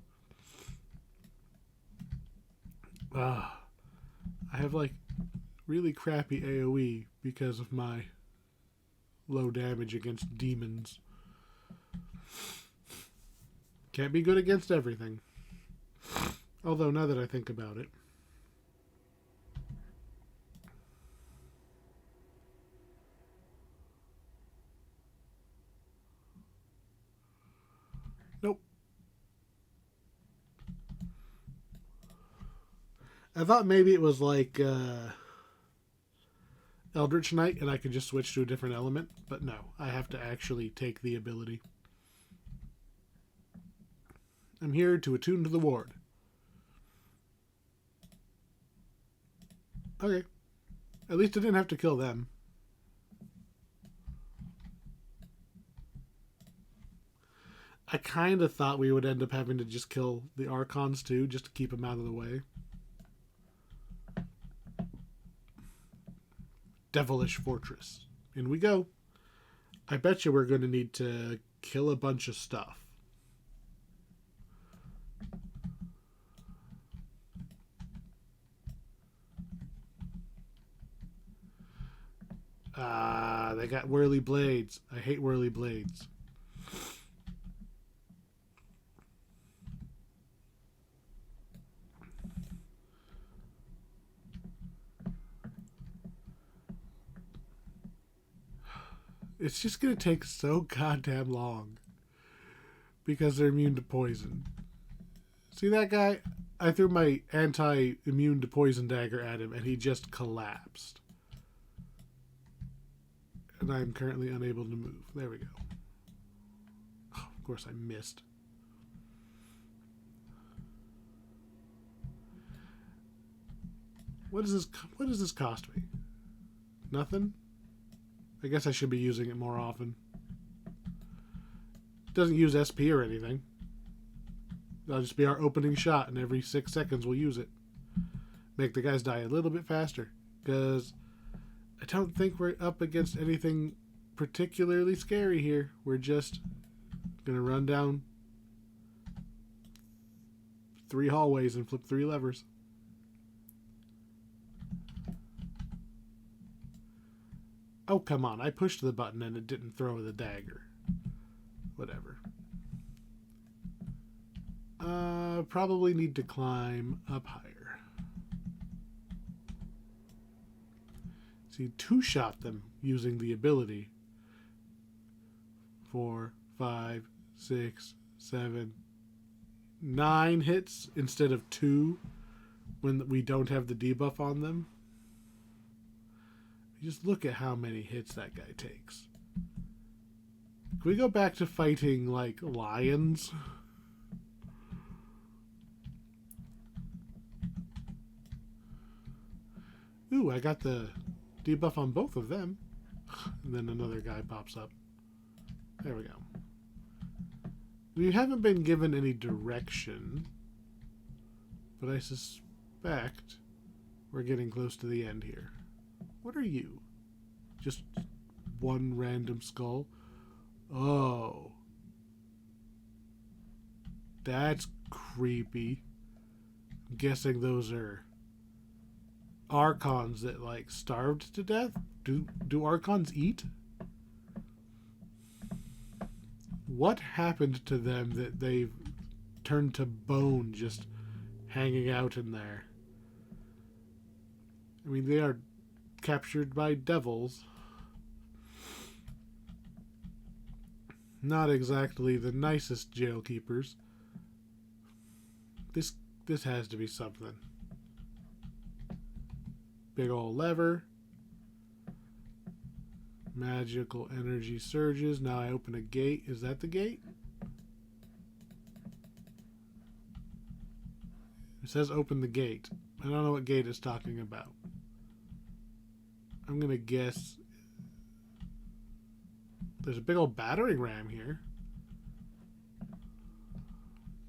I have like really crappy AoE because of my low damage against demons. Can't be good against everything. Although, now that I think about it. Nope. I thought maybe it was like Eldritch Knight and I could just switch to a different element, but no, I have to actually take the ability. I'm here to attune to the ward. Okay. At least I didn't have to kill them. I kind of thought we would end up having to just kill the Archons too, just to keep them out of the way. Devilish Fortress. In we go. I bet you we're going to need to kill a bunch of stuff. They got whirly blades. I hate whirly blades. It's just going to take so goddamn long because they're immune to poison. See that guy? I threw my anti-immune to poison dagger at him and he just collapsed. And I'm currently unable to move. There we go. Oh, of course I missed. What does this cost me? Nothing? I guess I should be using it more often. It doesn't use SP or anything. That'll just be our opening shot, and every 6 seconds we'll use it. Make the guys die a little bit faster. Because I don't think we're up against anything particularly scary here. We're just going to run down 3 hallways and flip 3 levers. Oh, come on. I pushed the button and it didn't throw the dagger. Whatever. Probably need to climb up higher. See, 2-shot them using the ability. 4, 5, 6, 7, 9 hits instead of 2 when we don't have the debuff on them. Just look at how many hits that guy takes. Can we go back to fighting like lions? Ooh, I got the debuff on both of them. And then another guy pops up. There we go. We haven't been given any direction, but I suspect we're getting close to the end here. What are you? Just one random skull? Oh. That's creepy. I'm guessing those are Archons that like starved to death? Do Archons eat? What happened to them that they've turned to bone just hanging out in there? I mean, they are captured by devils. Not exactly the nicest jail keepers. This has to be something. Big old lever. Magical energy surges. Now I open a gate. Is that the gate? It says open the gate. I don't know what gate it's talking about. I'm going to guess there's a big old battering ram here.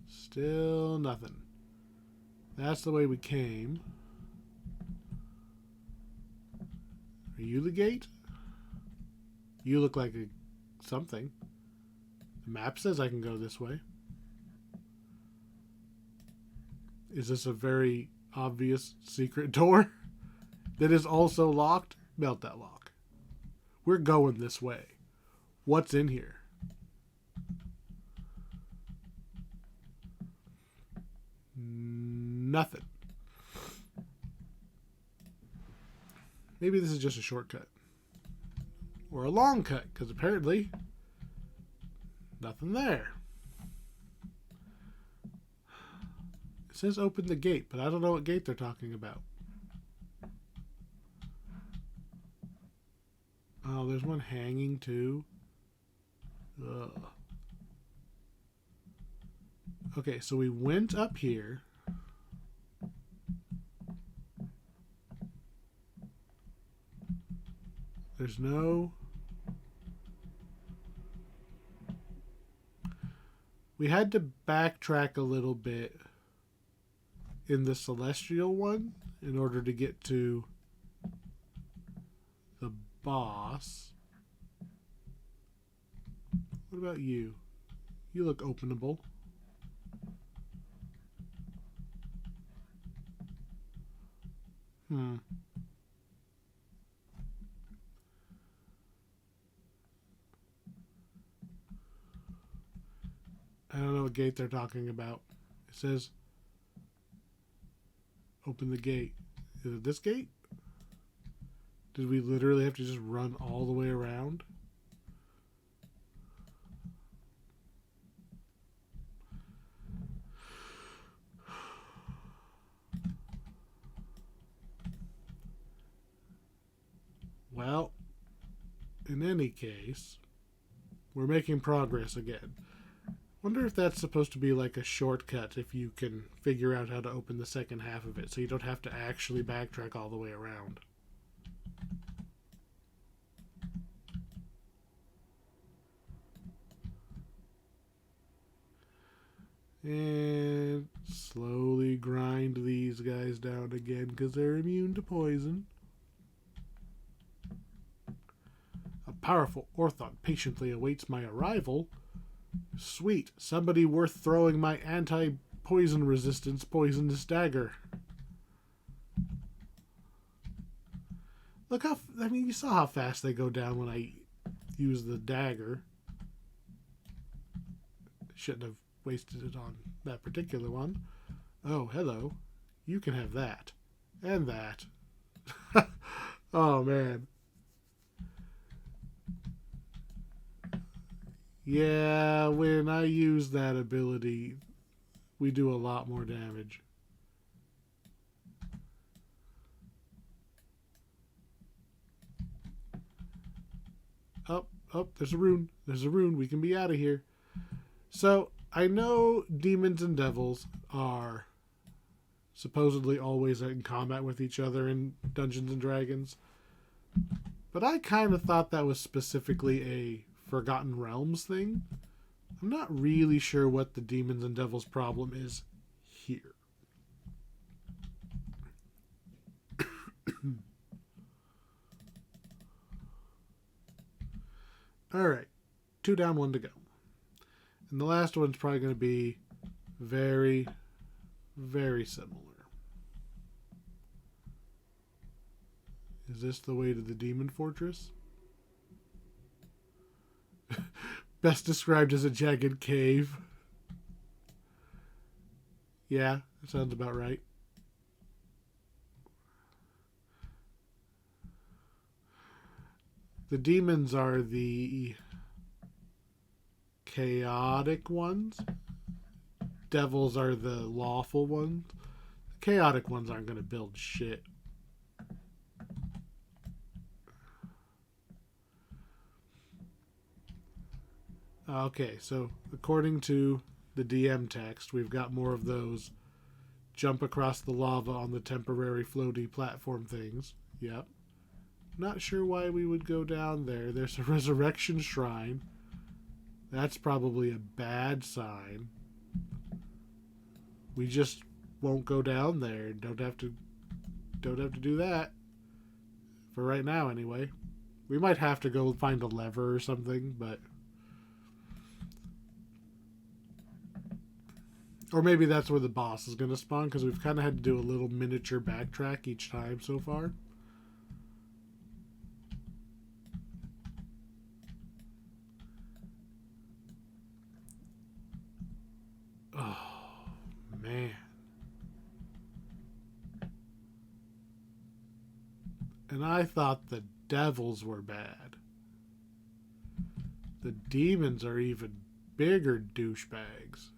Still nothing. That's the way we came. Are you the gate? You look like something. The map says I can go this way. Is this a very obvious secret door that is also locked? Melt that lock. We're going this way. What's in here? Nothing. Maybe this is just a shortcut. Or a long cut, because apparently nothing there. It says open the gate, but I don't know what gate they're talking about. Oh, there's one hanging too. Ugh. Okay, so we went up here. There's no... We had to backtrack a little bit in the Celestial one in order to get to the boss. What about you? You look openable. I don't know what gate they're talking about. It says open the gate. Is it this gate? Did we literally have to just run all the way around? Well, in any case, we're making progress again. Wonder if that's supposed to be like a shortcut if you can figure out how to open the second half of it so you don't have to actually backtrack all the way around. And slowly grind these guys down again because they're immune to poison. powerful Orthon patiently awaits my arrival. Sweet, somebody worth throwing my anti-poison resistance poisonous dagger. Look how, I mean, you saw how fast they go down when I use the dagger. Shouldn't have wasted it on that particular one. Oh, hello. You can have that. And that. Oh, man. Yeah, when I use that ability, we do a lot more damage. Oh, there's a rune. There's a rune. We can be out of here. So, I know demons and devils are supposedly always in combat with each other in Dungeons and Dragons. But I kind of thought that was specifically a Forgotten Realms thing. I'm not really sure what the demons and devils problem is here. Alright. 2 down, 1 to go. And the last one's probably going to be very, very similar. Is this the way to the demon fortress? Best described as a jagged cave. Yeah, that sounds about right. The demons are the chaotic ones. Devils are the lawful ones. The chaotic ones aren't going to build shit. Okay, so according to the DM text, we've got more of those jump across the lava on the temporary floaty platform things. Yep. Not sure why we would go down there. There's a resurrection shrine. That's probably a bad sign. We just won't go down there. Don't have to do that. For right now, anyway. We might have to go find a lever or something, but... Or maybe that's where the boss is going to spawn, because we've kind of had to do a little miniature backtrack each time so far. Oh, man. And I thought the devils were bad. The demons are even bigger douchebags.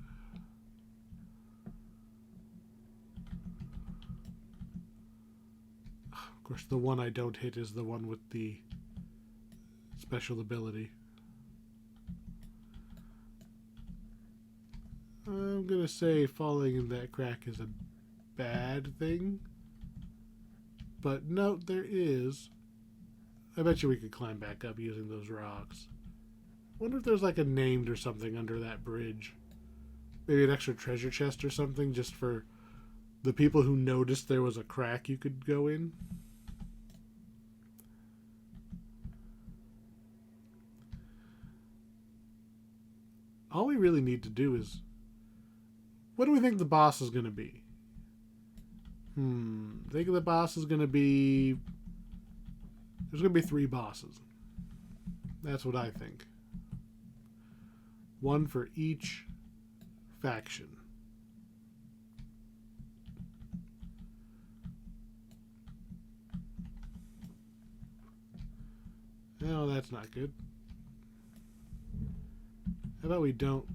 Of course, the one I don't hit is the one with the special ability. I'm going to say falling in that crack is a bad thing. But no, there is. I bet you we could climb back up using those rocks. Wonder if there's like a named or something under that bridge. Maybe an extra treasure chest or something just for the people who noticed there was a crack you could go in. All we really need to do is... What do we think the boss is going to be? I think the boss is going to be... There's going to be 3 bosses. That's what I think. 1 for each faction. No, that's not good. How about we don't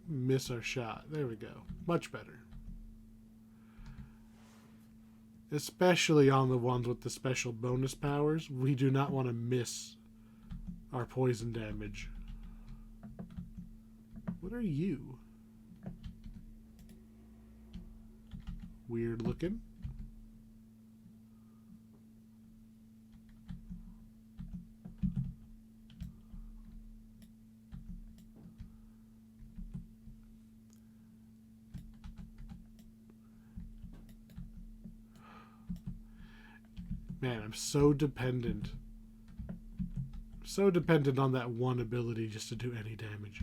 miss our shot? There we go. Much better. Especially on the ones with the special bonus powers. We do not want to miss our poison damage. What are you? Weird looking. Man, I'm so dependent. So dependent on that one ability just to do any damage.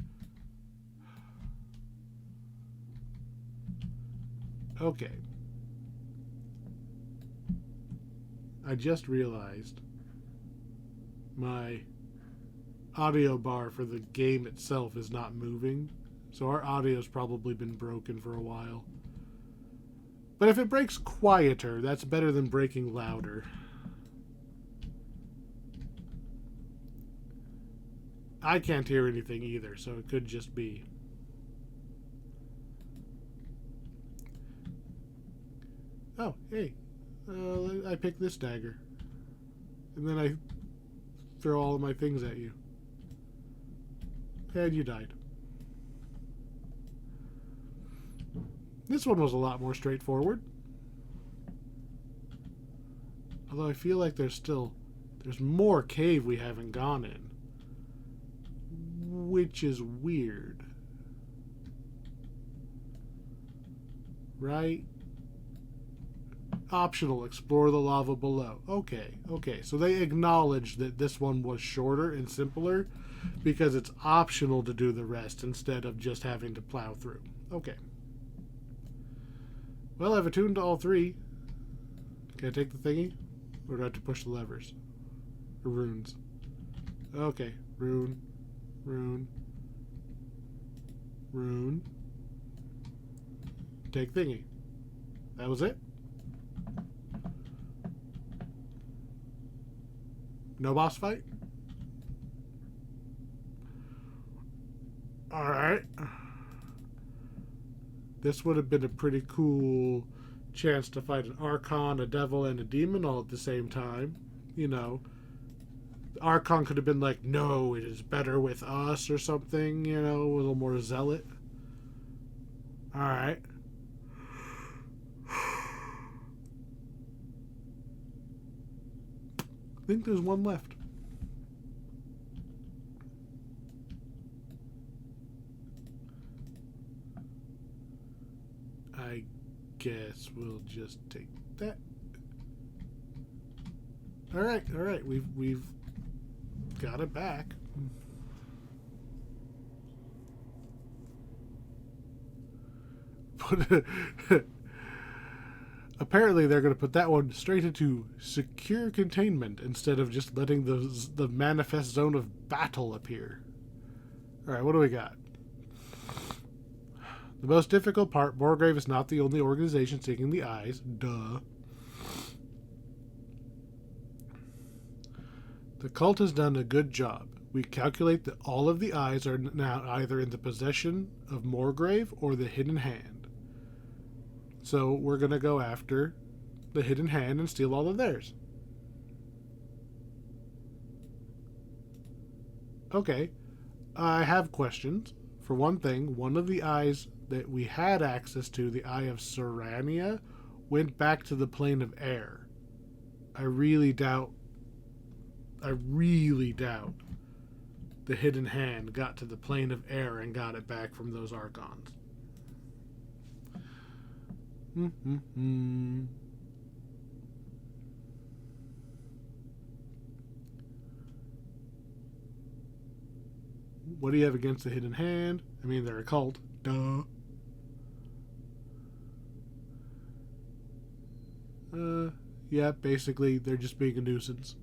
Okay. I just realized my audio bar for the game itself is not moving. So our audio's probably been broken for a while. But if it breaks quieter, that's better than breaking louder. I can't hear anything either, so it could just be. Oh, hey. I picked this dagger. And then I throw all of my things at you. And you died. This one was a lot more straightforward. Although I feel like there's more cave we haven't gone in. Which is weird. Right? Optional, explore the lava below. Okay. So they acknowledged that this one was shorter and simpler because it's optional to do the rest instead of just having to plow through. Okay. Well, I've attuned to all three. Can I take the thingy? Or do I have to push the levers? Or runes? Okay. Rune. Take thingy. That was it? No boss fight? Alright. This would have been a pretty cool chance to fight an Archon, a Devil, and a Demon all at the same time. You know. The Archon could have been like, no, it is better with us or something, you know, a little more zealot. Alright. I think there's one left. I guess we'll just take that. All right. We've got it back. Apparently they're going to put that one straight into secure containment instead of just letting the manifest zone of battle appear. All right, what do we got? The most difficult part, Morgrave is not the only organization seeking the eyes. Duh. The cult has done a good job. We calculate that all of the eyes are now either in the possession of Morgrave or the Hidden Hand. So we're going to go after the Hidden Hand and steal all of theirs. Okay. I have questions. For one thing, one of the eyes that we had access to, the Eye of Serania, went back to the plane of air. I really doubt the Hidden Hand got to the plane of air and got it back from those Archons. What do you have against the Hidden Hand? I mean, they're a cult. Duh. Yeah, basically, they're just being a nuisance.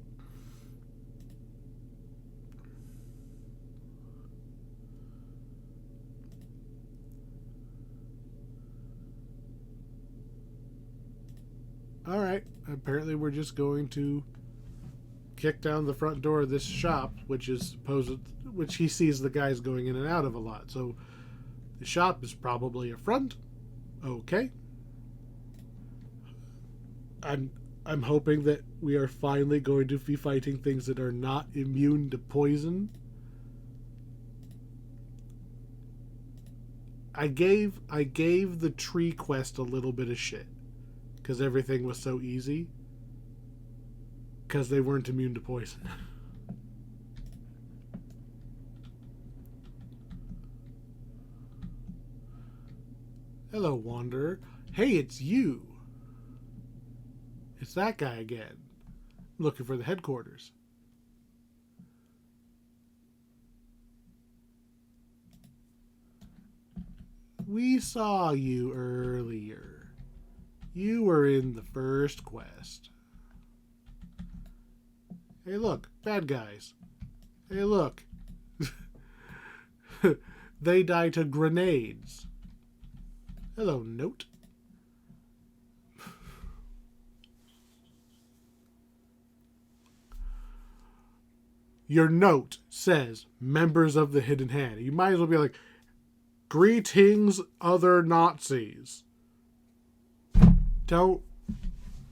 Alright, apparently we're just going to kick down the front door of this shop, which he sees the guys going in and out of a lot. So the shop is probably a front. Okay. I'm hoping that we are finally going to be fighting things that are not immune to poison. I gave the tree quest a little bit of shit because everything was so easy because they weren't immune to poison. Hello, Wanderer. Hey, it's you. It's that guy again. I'm looking for the headquarters. We saw you earlier. You were in the first quest. Hey, look. Bad guys. Hey, look. They die to grenades. Hello, note. Your note says members of the Hidden Hand. You might as well be like, greetings, other Nazis. Don't.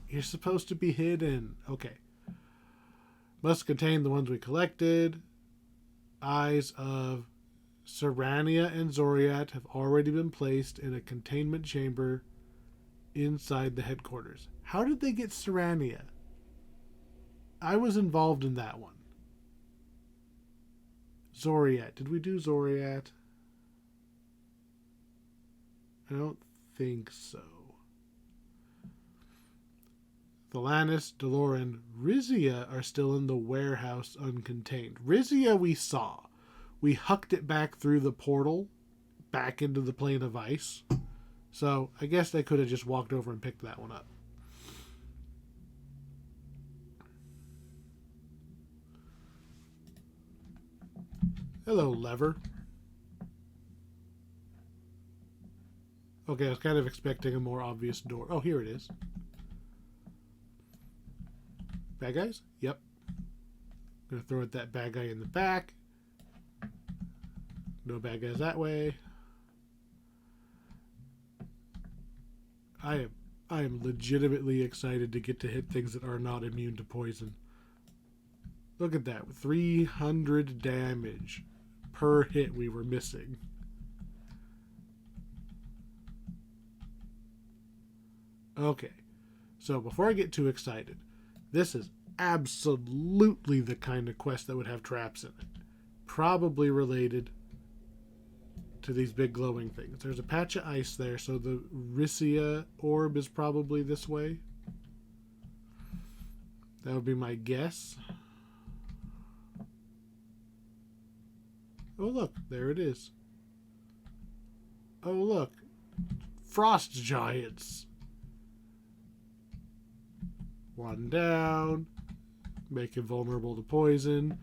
You're supposed to be hidden. Okay. Must contain the ones we collected. Eyes of Serania and Zoriat have already been placed in a containment chamber inside the headquarters. How did they get Serania? I was involved in that one. Zoriat. Did we do Zoriat? I don't think so. Thalanis, Deloran, Rizia are still in the warehouse uncontained. Rizia we saw. We hucked it back through the portal, back into the plane of ice. So I guess they could have just walked over and picked that one up. Hello, lever. Okay, I was kind of expecting a more obvious door. Oh, here it is. Bad guys? Yep. Gonna throw at that bad guy in the back. No bad guys that way. I am legitimately excited to get to hit things that are not immune to poison. Look at that. 300 damage per hit we were missing. Okay. So before I get too excited, this is absolutely the kind of quest that would have traps in it. Probably related to these big glowing things. There's a patch of ice there, so the Rissia orb is probably this way. That would be my guess. Oh, look. There it is. Oh, look. Frost giants. One down. Make it vulnerable to poison.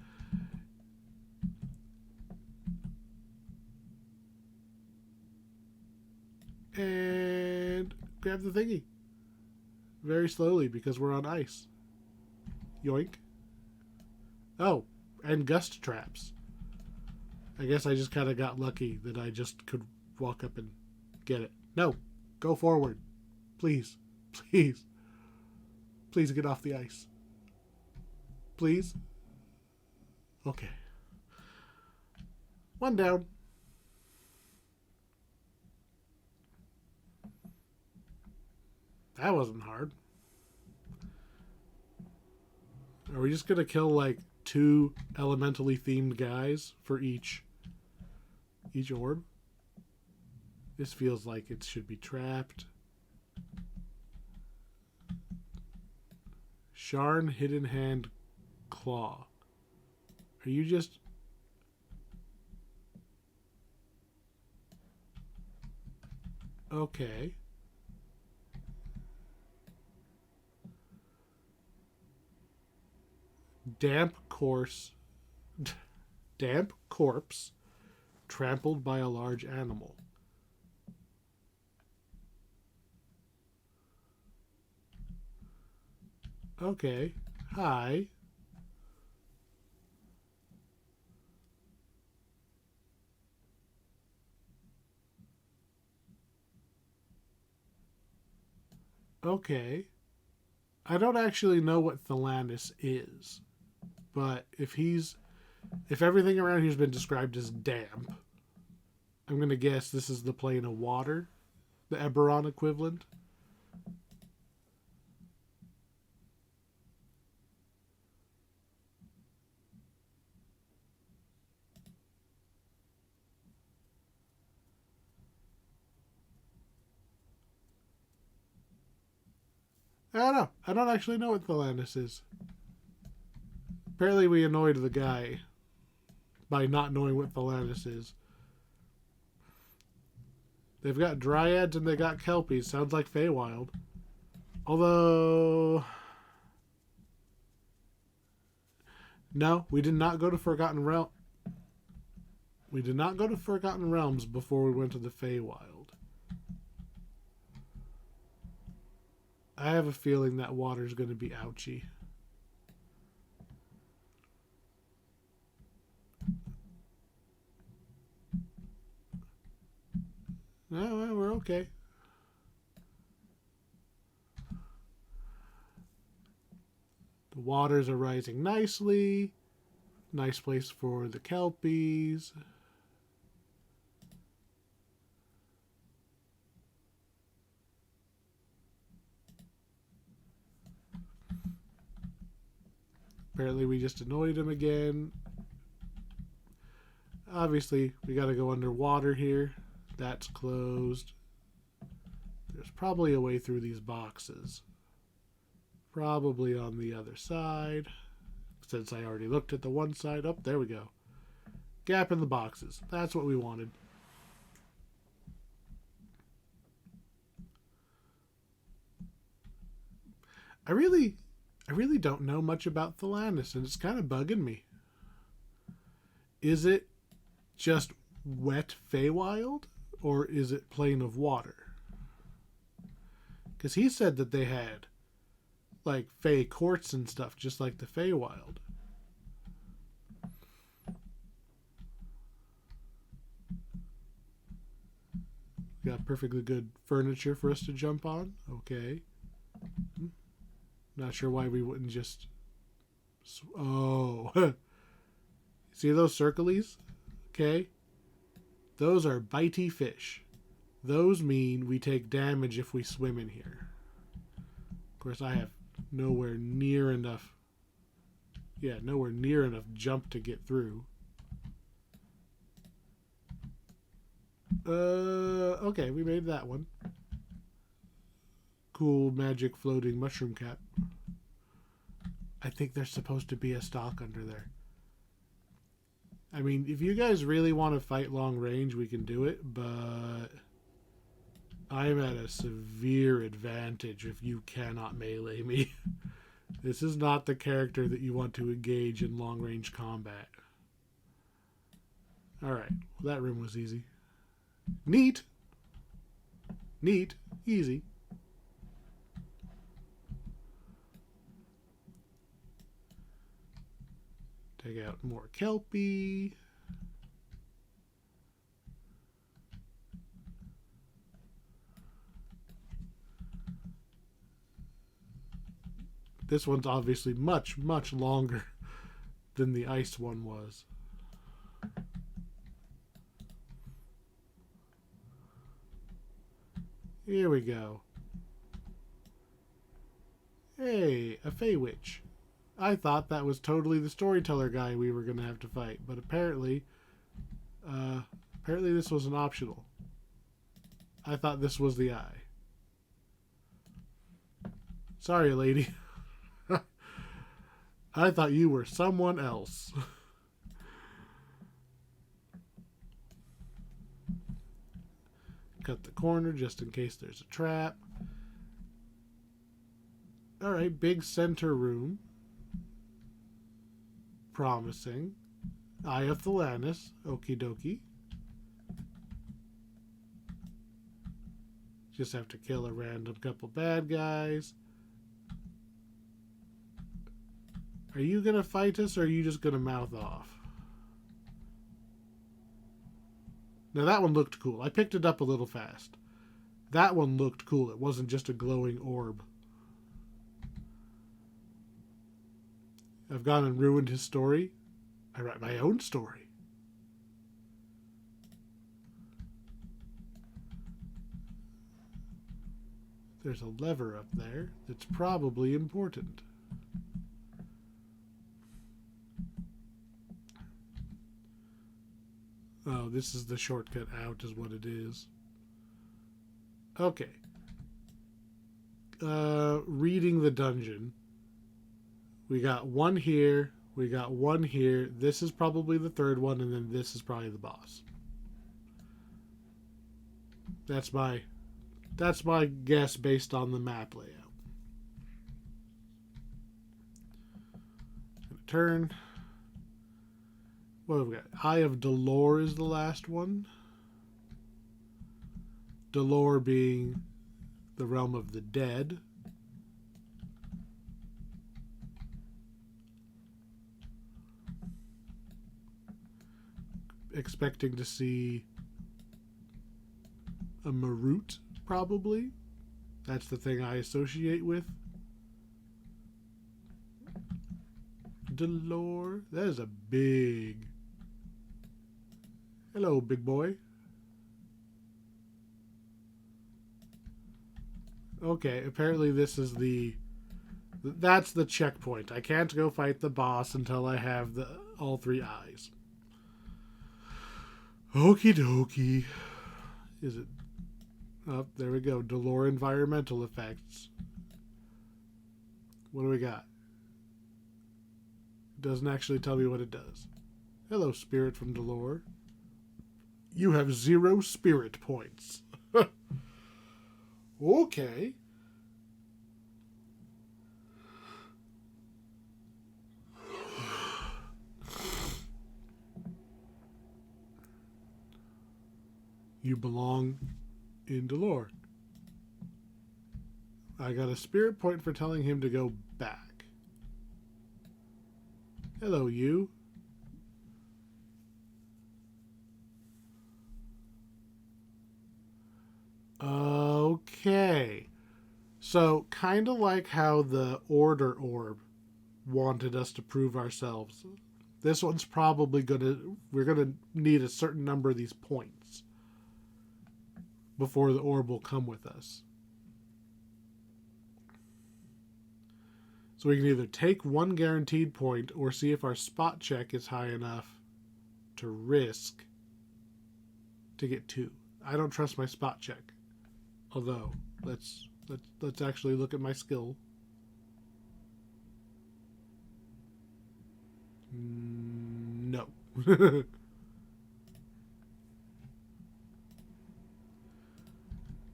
And grab the thingy. Very slowly because we're on ice. Yoink. Oh, and gust traps. I guess I just kind of got lucky that I just could walk up and get it. No, go forward. Please. Please. Please get off the ice. Please. Okay. One down. That wasn't hard. Are we just going to kill like 2 elementally themed guys for each orb? This feels like it should be trapped. Sharn, Hidden Hand, Claw. Are you just... Okay. Damp corpse trampled by a large animal. Okay. Hi. Okay. I don't actually know what Thalanis is. But if everything around here has been described as damp, I'm going to guess this is the plane of water, the Eberron equivalent. I don't know. I don't actually know what Thalanis is. Apparently we annoyed the guy by not knowing what Thalanis is. They've got dryads and they got kelpies. Sounds like Feywild. Although... No, we did not go to Forgotten Realm. We did not go to Forgotten Realms before we went to the Feywild. I have a feeling that water's going to be ouchy. No, well, we're okay. The waters are rising nicely. Nice place for the kelpies. Apparently we just annoyed him again. Obviously, we got to go underwater here. That's closed. There's probably a way through these boxes. Probably on the other side. Since I already looked at the one side. Oh, there we go. Gap in the boxes. That's what we wanted. I really don't know much about Thelanis, and it's kind of bugging me. Is it just wet Feywild, or is it plane of water? Because he said that they had, like, Fey courts and stuff, just like the Feywild. Got perfectly good furniture for us to jump on. Okay. Not sure why we wouldn't just... Oh. See those circlies? Okay. Those are bitey fish. Those mean we take damage if we swim in here. Of course, I have nowhere near enough... Yeah, nowhere near enough jump to get through. Okay, we made that one. Cool magic floating mushroom cap. I think there's supposed to be a stock under there. I mean, if you guys really want to fight long range, we can do it, but I'm at a severe advantage if you cannot melee me. This is not the character that you want to engage in long range combat. Alright, well, that room was easy. Neat. Neat. Easy. Take out more kelpie. This one's obviously much, much longer than the ice one was. Here we go. Hey, a Fey Witch. I thought that was totally the storyteller guy we were going to have to fight, but apparently this was an optional. I thought this was the eye. Sorry, lady. I thought you were someone else. Cut the corner just in case there's a trap. Alright, big center room. Promising. Eye of Thelanis. Okie dokie. Just have to kill a random couple bad guys. Are you gonna fight us, or are you just gonna mouth off? Now that one looked cool. I picked it up a little fast. That one looked cool. It wasn't just a glowing orb. I've gone and ruined his story. I write my own story. There's a lever up there that's probably important. Oh, this is the shortcut out is what it is. Okay. Reading the dungeon. We got one here. We got one here. This is probably the third one, and then this is probably the boss. That's my guess based on the map layout. Turn. What have we got? Eye of Dolor is the last one. Dolor being the realm of the dead. Expecting to see a Marut, probably. That's the thing I associate with Dolor. That is a big... Hello, big boy. Okay, apparently this is that's the checkpoint. I can't go fight the boss until I have all 3 eyes. Okie dokie. Is it... Oh, there we go. Dolor environmental effects. What do we got? It doesn't actually tell me what it does. Hello, spirit from Dolor. You have 0 spirit points. Okay. You belong in Dolor. I got a spirit point for telling him to go back. Hello, you. Okay. So, kind of like how the Order Orb wanted us to prove ourselves. This one's probably we're gonna need a certain number of these points before the orb will come with us. So we can either take 1 guaranteed point or see if our spot check is high enough to risk to get 2. I don't trust my spot check. Although, let's actually look at my skill. No.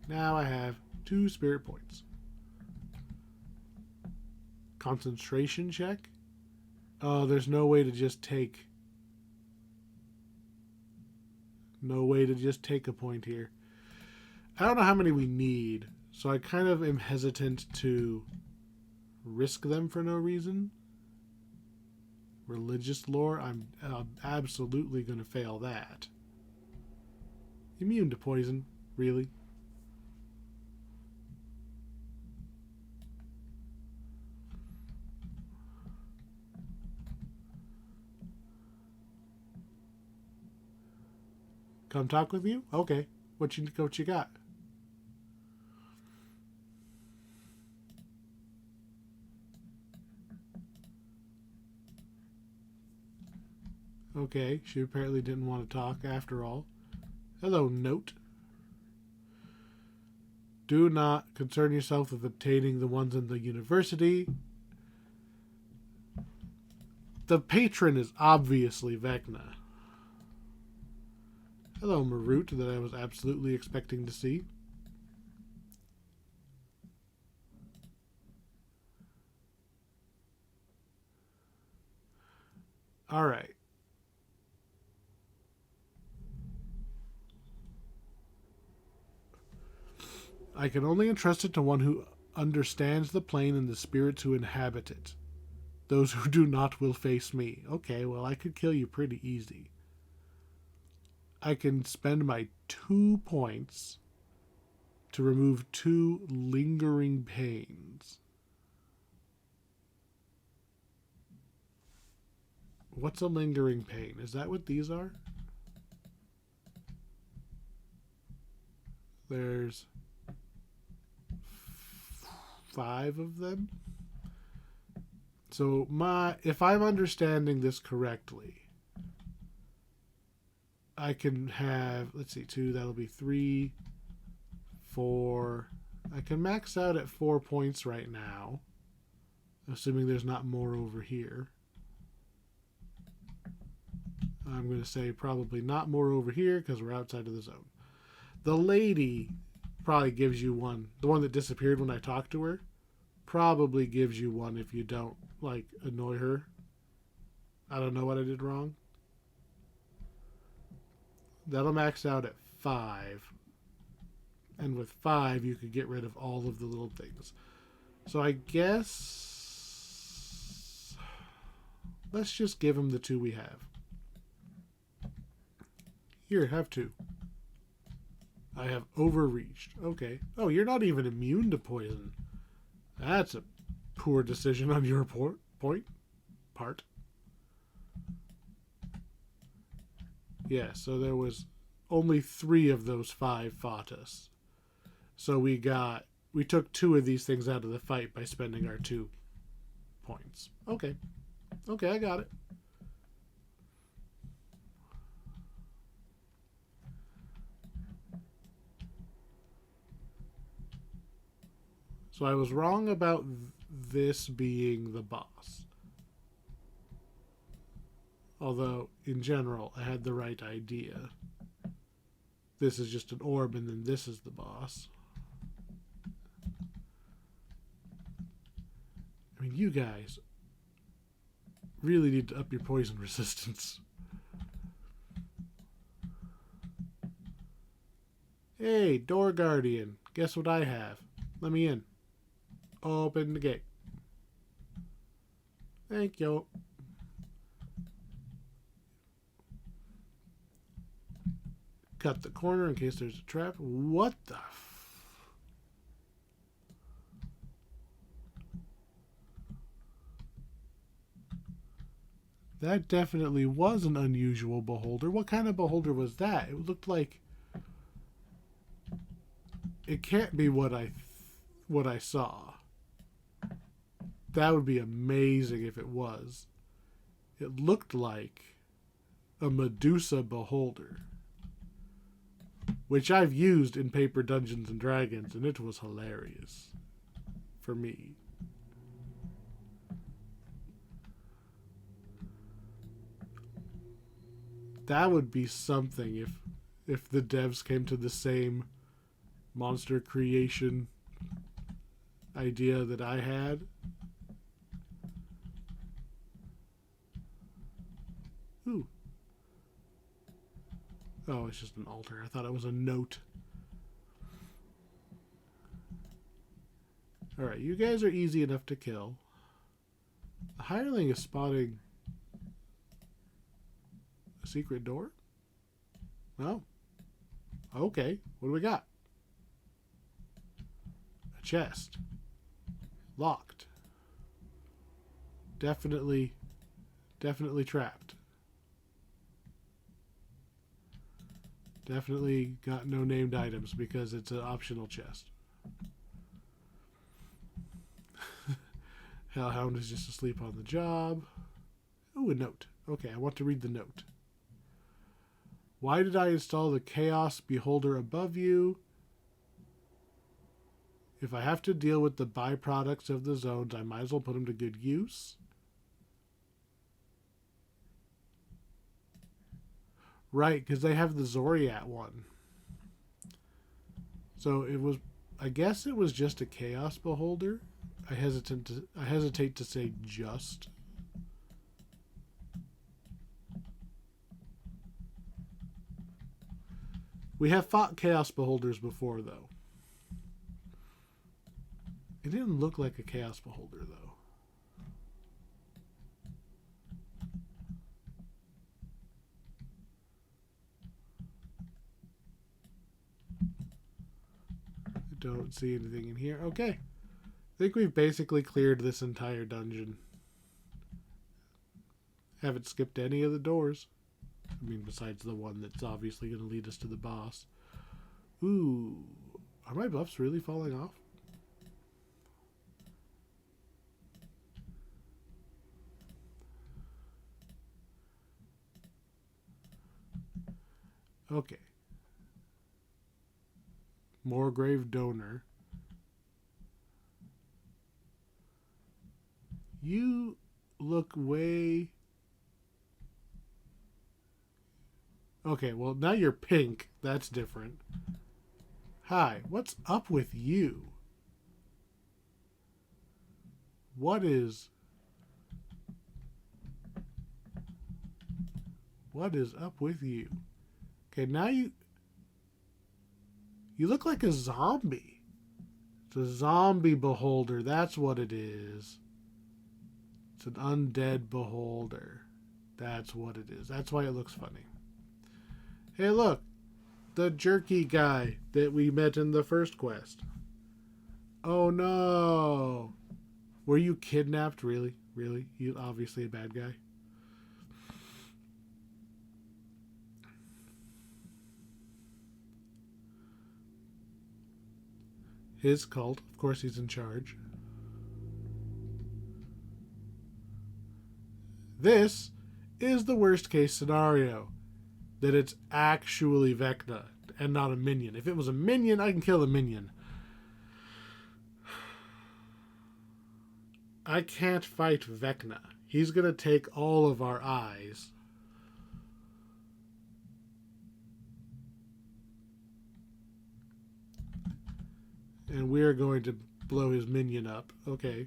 Now I have 2 spirit points. Concentration check. Oh, there's no way to just take... No way to just take a point here. I don't know how many we need, so I kind of am hesitant to risk them for no reason. Religious lore, I'm absolutely going to fail that. Immune to poison, really? Come talk with you? Okay. What you got? Okay, she apparently didn't want to talk after all. Hello, note. Do not concern yourself with obtaining the ones in the university. The patron is obviously Vecna. Hello, Marut, that I was absolutely expecting to see. All right. I can only entrust it to one who understands the plane and the spirits who inhabit it. Those who do not will face me. Okay, well, I could kill you pretty easy. I can spend my 2 points to remove 2 lingering pains. What's a lingering pain? Is that what these are? There's 5 of them. So if I'm understanding this correctly, I can have, let's see, 2, that'll be 3, 4. I can max out at 4 points right now, assuming there's not more over here. I'm going to say probably not more over here because we're outside of the zone. The lady probably gives you one. The one that disappeared when I talked to her probably gives you one if you don't, like, annoy her. I don't know what I did wrong. That'll max out at 5. And with 5, you could get rid of all of the little things. So I guess let's just give him the 2 we have. Here, have 2. I have overreached. Okay. Oh, you're not even immune to poison. That's a poor decision on your part. Yeah, so there was only 3 of those 5 fought us. So we took 2 of these things out of the fight by spending our 2 points. Okay. Okay, I got it. So I was wrong about this being the boss. Although, in general, I had the right idea. This is just an orb, and then this is the boss. I mean, you guys really need to up your poison resistance. Hey, door guardian. Guess what I have? Let me in. Open the gate. Thank you. Cut the corner in case there's a trap. What the That definitely was an unusual beholder. What kind of beholder was that? It looked like... It can't be what I saw. That would be amazing if it was. It looked like a Medusa beholder, which I've used in Paper Dungeons and Dragons, and it was hilarious for me. That would be something if the devs came to the same monster creation idea that I had. Ooh. Oh, it's just an altar. I thought it was a note. Alright, you guys are easy enough to kill. The hireling is spotting a secret door? Oh. Okay, what do we got? A chest. Locked. Definitely trapped. Definitely got no named items because it's an optional chest. Hellhound is just asleep on the job. Oh, a note. Okay, I want to read the note. Why did I install the Chaos Beholder above you? If I have to deal with the byproducts of the zones, I might as well put them to good use. Right, because they have the Zoriat one. So it was, I guess it was just a Chaos Beholder. I hesitate to say just. We have fought Chaos Beholders before, though. It didn't look like a Chaos Beholder, though. I don't see anything in here. Okay. I think we've basically cleared this entire dungeon. Haven't skipped any of the doors. I mean, besides the one that's obviously going to lead us to the boss. Ooh. Are my buffs really falling off? Okay. Moorgrave Donor. You look way... Okay, well, now you're pink. That's different. Hi, what's up with you? What is up with you? Okay, now you look like a zombie. It's a zombie beholder. That's what it is. It's an undead beholder. That's what it is. That's why it looks funny. Hey, look. The jerky guy that we met in the first quest. Oh, no. Were you kidnapped? Really? Really? You obviously a bad guy. His cult. Of course he's in charge. This is the worst case scenario. That it's actually Vecna and not a minion. If it was a minion, I can kill the minion. I can't fight Vecna. He's going to take all of our eyes. And we're going to blow his minion up. Okay.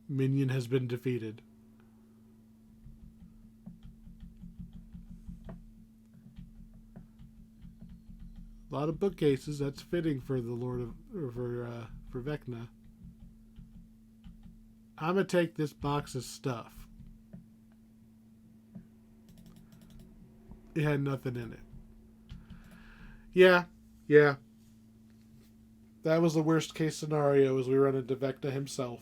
Minion has been defeated. A lot of bookcases. That's fitting for the Lord of for Vecna. I'm gonna take this box of stuff. It had nothing in it. Yeah. That was the worst case scenario, as we run into Vecna himself.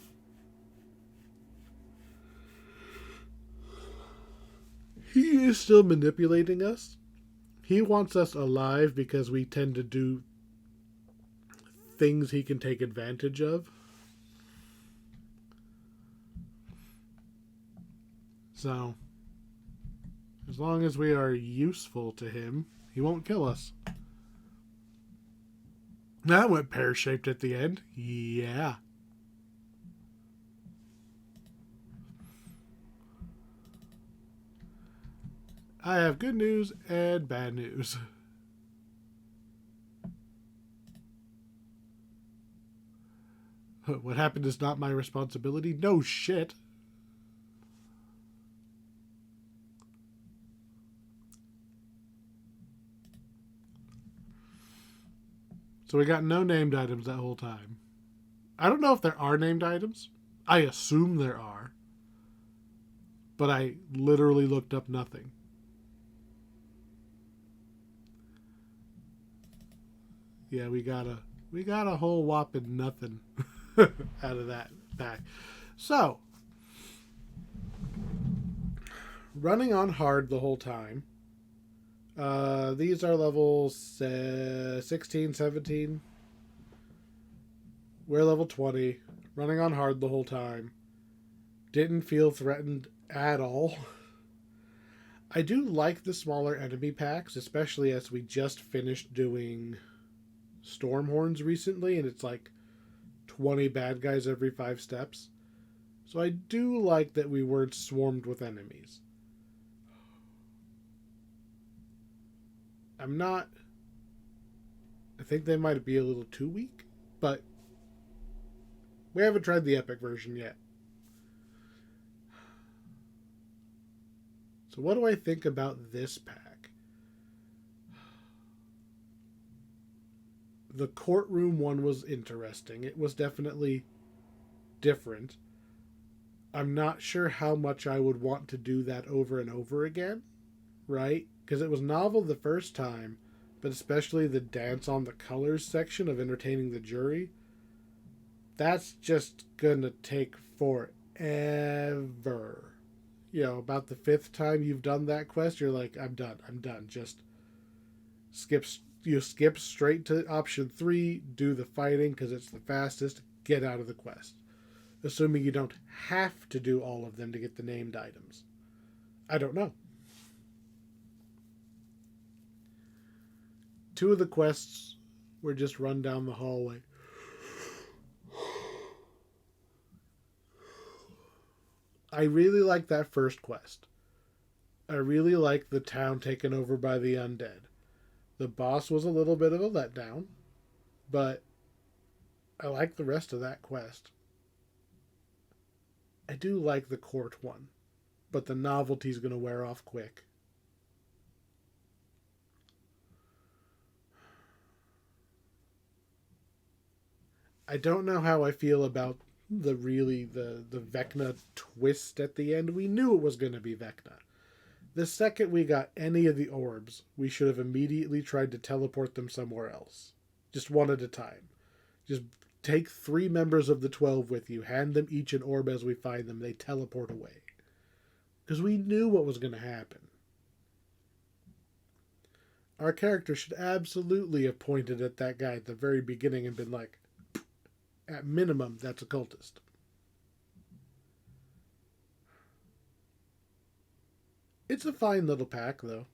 He is still manipulating us. He wants us alive because we tend to do things he can take advantage of. So, as long as we are useful to him, he won't kill us. That went pear-shaped at the end. Yeah. I have good news and bad news. What happened is not my responsibility. No shit. So we got no named items that whole time. I don't know if there are named items. I assume there are. But I literally looked up nothing. Yeah, we got a whole whopping nothing out of that back. So, running on hard the whole time. These are levels 16, 17. We're level 20. Running on hard the whole time. Didn't feel threatened at all. I do like the smaller enemy packs, especially as we just finished doing Stormhorns recently, and it's like 20 bad guys every 5 steps. So I do like that we weren't swarmed with enemies. I think they might be a little too weak, but we haven't tried the epic version yet. So what do I think about this pack? The courtroom one was interesting. It was definitely different. I'm not sure how much I would want to do that over and over again, right? Because it was novel the first time, but especially the dance on the colors section of entertaining the jury, that's just gonna take forever. You know, about the 5th time you've done that quest, you're like, I'm done. Just skip straight to option 3, do the fighting because it's the fastest, get out of the quest. Assuming you don't have to do all of them to get the named items. I don't know. 2 of the quests were just run down the hallway. I really like that first quest. I really like the town taken over by the undead. The boss was a little bit of a letdown, but I like the rest of that quest. I do like the court one, but the novelty's going to wear off quick. I don't know how I feel about the Vecna twist at the end. We knew it was going to be Vecna. The second we got any of the orbs, we should have immediately tried to teleport them somewhere else. Just one at a time. Just take 3 members of the 12 with you, hand them each an orb as we find them, they teleport away. Because we knew what was going to happen. Our character should absolutely have pointed at that guy at the very beginning and been like, at minimum, that's a cultist. It's a fine little pack, though.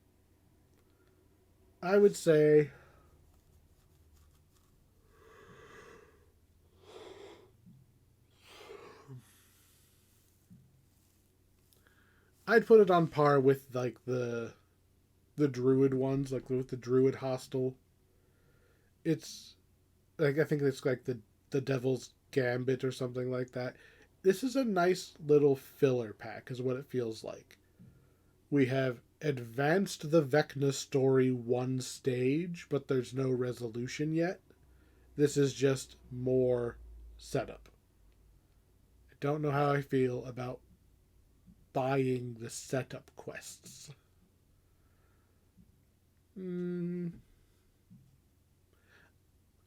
I would say I'd put it on par with like the druid ones, like with the druid hostel. It's like I think it's like the Devil's Gambit or something like that. This is a nice little filler pack, is what it feels like. We have advanced the Vecna story one stage, but there's no resolution yet. This is just more setup. I don't know how I feel about buying the setup quests.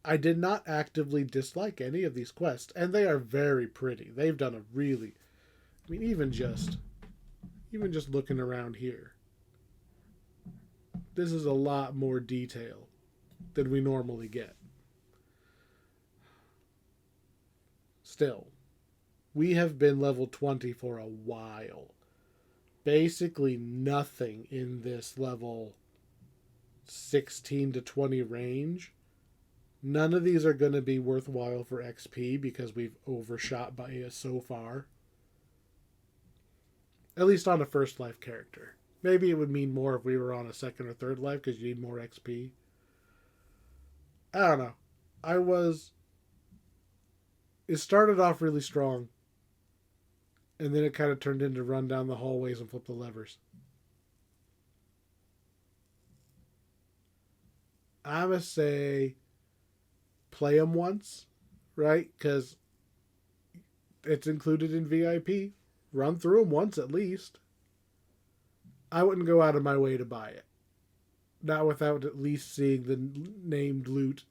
I did not actively dislike any of these quests, and they are very pretty. They've done a really, I mean, even just looking around here, this is a lot more detail than we normally get. Still, we have been level 20 for a while. Basically nothing in this level 16 to 20 range. None of these are going to be worthwhile for XP because we've overshot by it so far. At least on a first life character. Maybe it would mean more if we were on a second or third life because you need more XP. I don't know. It started off really strong. And then it kind of turned into run down the hallways and flip the levers. I'm going to say play them once, right? Because it's included in VIP. Run through them once at least. I wouldn't go out of my way to buy it. Not without at least seeing the named loot.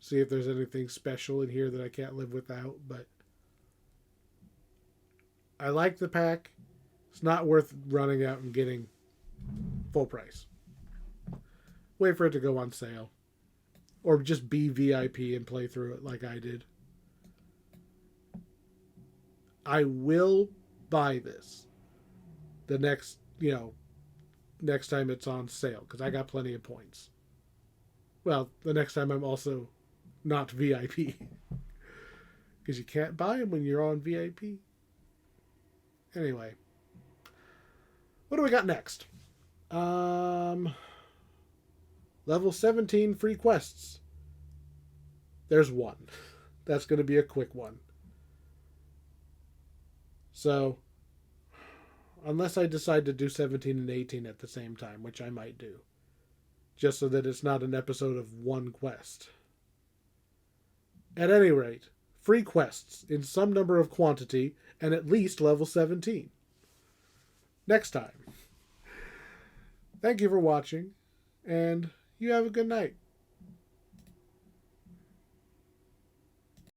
See if there's anything special in here that I can't live without. But I like the pack. It's not worth running out and getting full price. Wait for it to go on sale. Or just be VIP and play through it like I did. I will buy this the next time it's on sale because I got plenty of points. Well, the next time I'm also not VIP because you can't buy them when you're on VIP. Anyway, what do we got next? Level 17 free quests. There's one. That's going to be a quick one. So, unless I decide to do 17 and 18 at the same time, which I might do, just so that it's not an episode of one quest. At any rate, free quests in some number of quantity and at least level 17. Next time. Thank you for watching, and you have a good night.